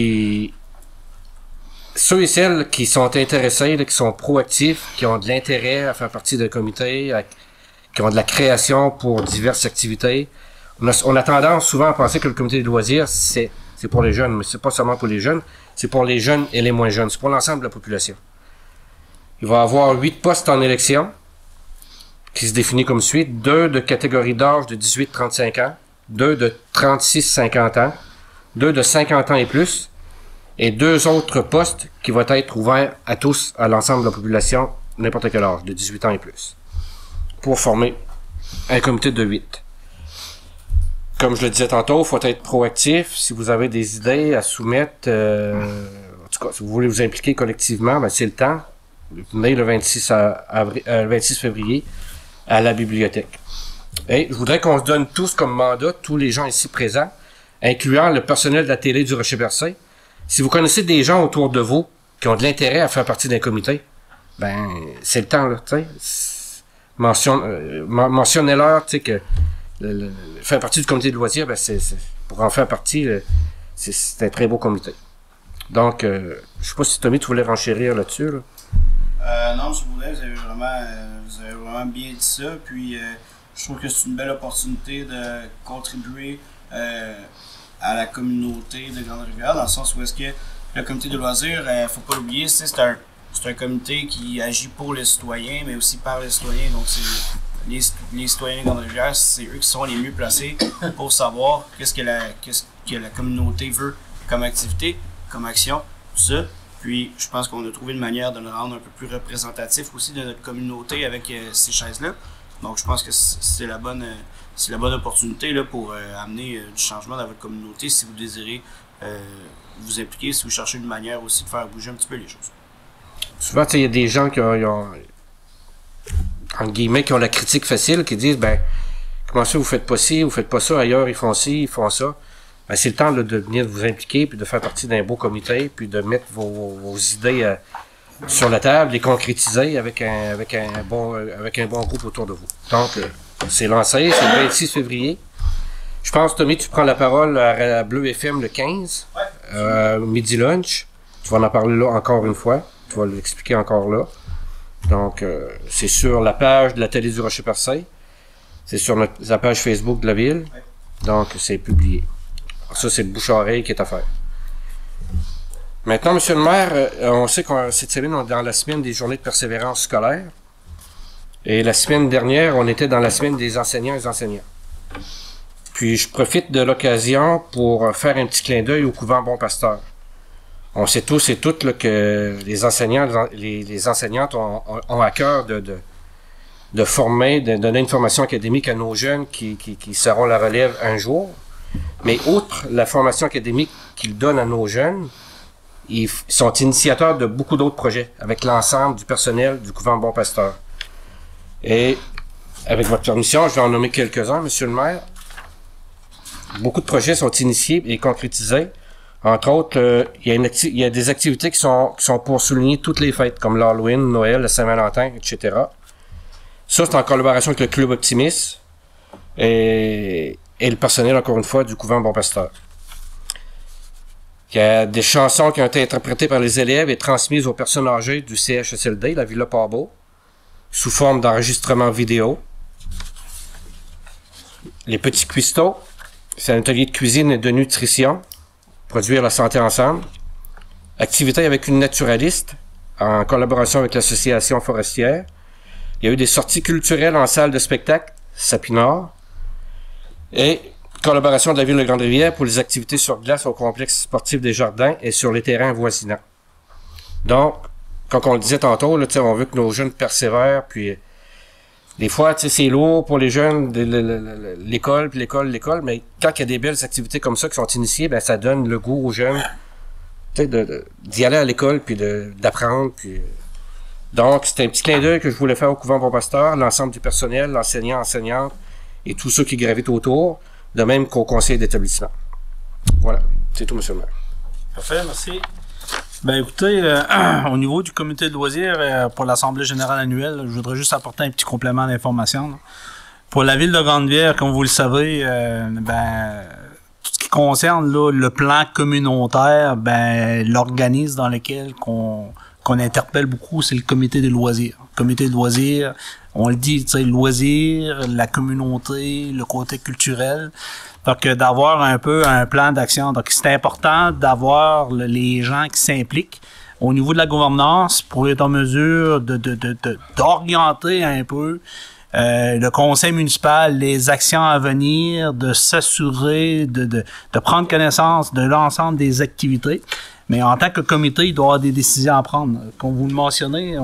ceux et celles qui sont intéressés, là, qui sont proactifs, qui ont de l'intérêt à faire partie d'un comité, qui ont de la création pour diverses activités, on a tendance souvent à penser que le comité des loisirs, c'est pour les jeunes, mais c'est pas seulement pour les jeunes, c'est pour les jeunes et les moins jeunes, c'est pour l'ensemble de la population. Il va y avoir 8 postes en élection, qui se définit comme suit, 2 de catégorie d'âge de 18-35 ans, 2 de 36-50 ans, 2 de 50 ans et plus, et 2 autres postes qui vont être ouverts à tous, à l'ensemble de la population, n'importe quel âge, de 18 ans et plus, pour former un comité de 8. Comme je le disais tantôt, il faut être proactif. Si vous avez des idées à soumettre, en tout cas, si vous voulez vous impliquer collectivement, ben c'est le temps. Venez le 26 février à la bibliothèque. Et je voudrais qu'on se donne tous comme mandat, tous les gens ici présents, incluant le personnel de la télé du Rocher-Percé. Si vous connaissez des gens autour de vous qui ont de l'intérêt à faire partie d'un comité, ben c'est le temps, là, tu sais. Mentionnez-leur, tu sais, que faire partie du comité de loisirs, ben pour en faire partie, c'est un très beau comité. Donc, je sais pas si Tommy, tu voulais renchérir là-dessus, là. Non, M. Boulet, vous avez vraiment bien dit ça. Puis, je trouve que c'est une belle opportunité de contribuer à la communauté de Grande-Rivière, dans le sens où est-ce que le comité de loisirs, faut pas l'oublier, c'est un comité qui agit pour les citoyens, mais aussi par les citoyens. Donc, les citoyens de Grande-Rivière, c'est eux qui sont les mieux placés pour savoir qu'est-ce que la communauté veut comme activité, comme action, tout ça. Puis, je pense qu'on a trouvé une manière de le rendre un peu plus représentatif aussi de notre communauté avec ces chaises-là. Donc, je pense que c'est la bonne opportunité là, pour amener du changement dans votre communauté si vous désirez vous impliquer, si vous cherchez une manière aussi de faire bouger un petit peu les choses. Souvent, il y a des gens qui ont entre guillemets, qui ont la critique facile, qui disent, ben, comment ça, vous faites pas ci, vous faites pas ça, ailleurs, ils font ci, ils font ça. Ben, c'est le temps là, de venir vous impliquer, puis de faire partie d'un beau comité, puis de mettre vos idées sur la table, les concrétiser avec un bon groupe autour de vous. Donc, c'est lancé, c'est le 26 février. Je pense, Tommy, tu prends la parole à Bleu FM le 15, midi lunch. Tu vas en parler là encore une fois. Tu vas l'expliquer encore là. Donc, c'est sur la page de la télé du Rocher-Percé. C'est sur la page Facebook de la ville. Donc, c'est publié. Alors, ça, c'est le bouche-oreille qui est à faire. Maintenant, Monsieur le maire, on sait qu'on cette semaine, on est dans la semaine des journées de persévérance scolaire. Et la semaine dernière, on était dans la semaine des enseignants et des enseignants. Puis, je profite de l'occasion pour faire un petit clin d'œil au couvent Bon Pasteur. On sait tous et toutes là, que les enseignants, les enseignantes ont à cœur de former, de donner une formation académique à nos jeunes qui seront la relève un jour. Mais outre la formation académique qu'ils donnent à nos jeunes, ils sont initiateurs de beaucoup d'autres projets avec l'ensemble du personnel du couvent Bon Pasteur. Et avec votre permission, je vais en nommer quelques-uns, Monsieur le maire. Beaucoup de projets sont initiés et concrétisés. Entre autres, il y a des activités qui sont pour souligner toutes les fêtes, comme l'Halloween, Noël, le Saint-Valentin, etc. Ça, c'est en collaboration avec le Club Optimis et le personnel, encore une fois, du couvent Bon Pasteur. Il y a des chansons qui ont été interprétées par les élèves et transmises aux personnes âgées du CHSLD, la Villa Port-Beau, sous forme d'enregistrement vidéo. Les Petits Cuistots, c'est un atelier de cuisine et de nutrition, produire la santé ensemble. Activité avec une naturaliste, en collaboration avec l'association forestière. Il y a eu des sorties culturelles en salle de spectacle, Sapinard. Et collaboration de la Ville de Grande-Rivière pour les activités sur glace au complexe sportif des Jardins et sur les terrains voisinants. Donc, comme on le disait tantôt, là, on veut que nos jeunes persévèrent, puis des fois, c'est lourd pour les jeunes, l'école, mais quand il y a des belles activités comme ça qui sont initiées, ben, ça donne le goût aux jeunes d'y aller à l'école, puis d'apprendre. Donc, c'était un petit clin d'œil que je voulais faire au couvent Bon Pasteur, l'ensemble du personnel, l'enseignant, enseignante, et tous ceux qui gravitent autour, de même qu'au conseil d'établissement. Voilà, c'est tout, monsieur le maire. Parfait, merci. Ben écoutez, au niveau du comité de loisirs pour l'Assemblée générale annuelle, je voudrais juste apporter un petit complément d'information. Pour la ville de Grande-Rivière, comme vous le savez, tout ce qui concerne là, le plan communautaire, l'organisme dans lequel qu'on interpelle beaucoup, c'est le comité des loisirs. Le comité de loisirs, on le dit, tu sais, le loisir, la communauté, le côté culturel. Donc, d'avoir un peu un plan d'action. Donc, c'est important d'avoir les gens qui s'impliquent au niveau de la gouvernance pour être en mesure d'orienter un peu le conseil municipal, les actions à venir, de s'assurer, de prendre connaissance de l'ensemble des activités. Mais en tant que comité, il doit y avoir des décisions à prendre. Comme vous le mentionnez,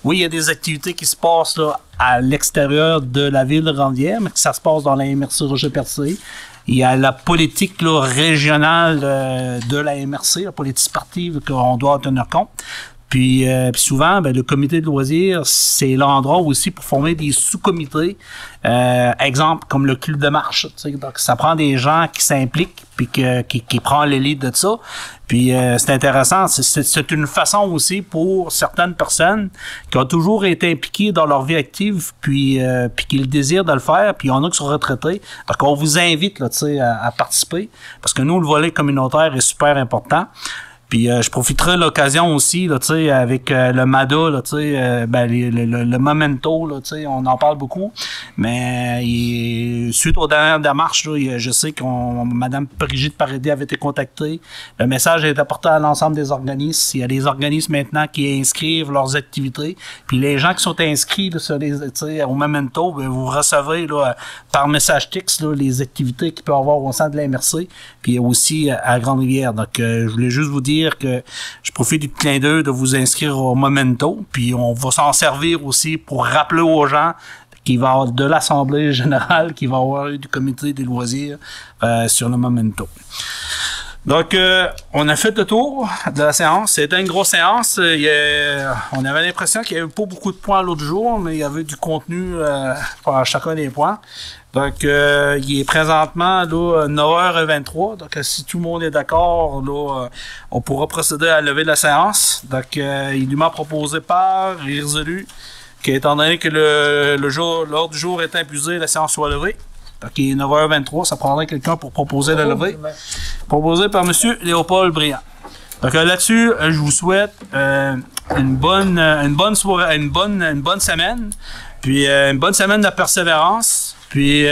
oui, il y a des activités qui se passent là, à l'extérieur de la ville de Grande-Rivière, mais que ça se passe dans la MRC Rocher-Percé. Il y a la politique là, régionale de la MRC, la politique sportive qu'on doit tenir compte. Puis souvent, le comité de loisirs, c'est l'endroit aussi pour former des sous-comités. Exemple, comme le club de marche. Donc, ça prend des gens qui s'impliquent puis qui prennent les leads de ça. Puis c'est intéressant. C'est une façon aussi pour certaines personnes qui ont toujours été impliquées dans leur vie active puis qui le désirent de le faire. Puis il y en a qui sont retraités. Donc, on vous invite là, à participer parce que nous, le volet communautaire est super important. Puis je profiterai de l'occasion aussi, là, avec le MADA, là, le Momento, là, on en parle beaucoup. Mais suite aux dernières démarches, là, je sais que Mme Brigitte Paradis avait été contactée. Le message est apporté à l'ensemble des organismes. Il y a des organismes maintenant qui inscrivent leurs activités. Puis les gens qui sont inscrits là, sur au Momento, vous recevez là, par message texte là, les activités qu'il peut y avoir au centre de la MRC, puis aussi à Grande-Rivière. Donc, je voulais juste vous dire que je profite du clin d'œil de vous inscrire au Momento, puis on va s'en servir aussi pour rappeler aux gens qu'il va y avoir de l'Assemblée générale, qu'il va y avoir du comité des loisirs sur le Momento. Donc, on a fait le tour de la séance. C'était une grosse séance. On avait l'impression qu'il n'y avait pas beaucoup de points l'autre jour, mais il y avait du contenu pour chacun des points. Donc, il est présentement là, 9h23. Donc, si tout le monde est d'accord, là, on pourra procéder à la levée de la séance. Donc, il m'a proposé par résolu qu'étant donné que l'ordre du jour est impuisé, la séance soit levée. Donc, il est 9h23. Ça prendrait quelqu'un pour proposer la levée. Proposé par M. Léopold Briand. Donc, là-dessus, je vous souhaite une bonne soirée, une bonne semaine. Puis, une bonne semaine de persévérance. Puis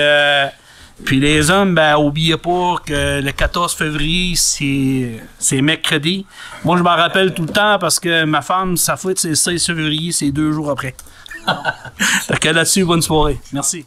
les hommes, oubliez pas que le 14 février, c'est mercredi. Moi, je m'en rappelle tout le temps parce que ma femme, sa fête, c'est le 16 février, c'est 2 jours après. Donc là-dessus, bonne soirée. Merci.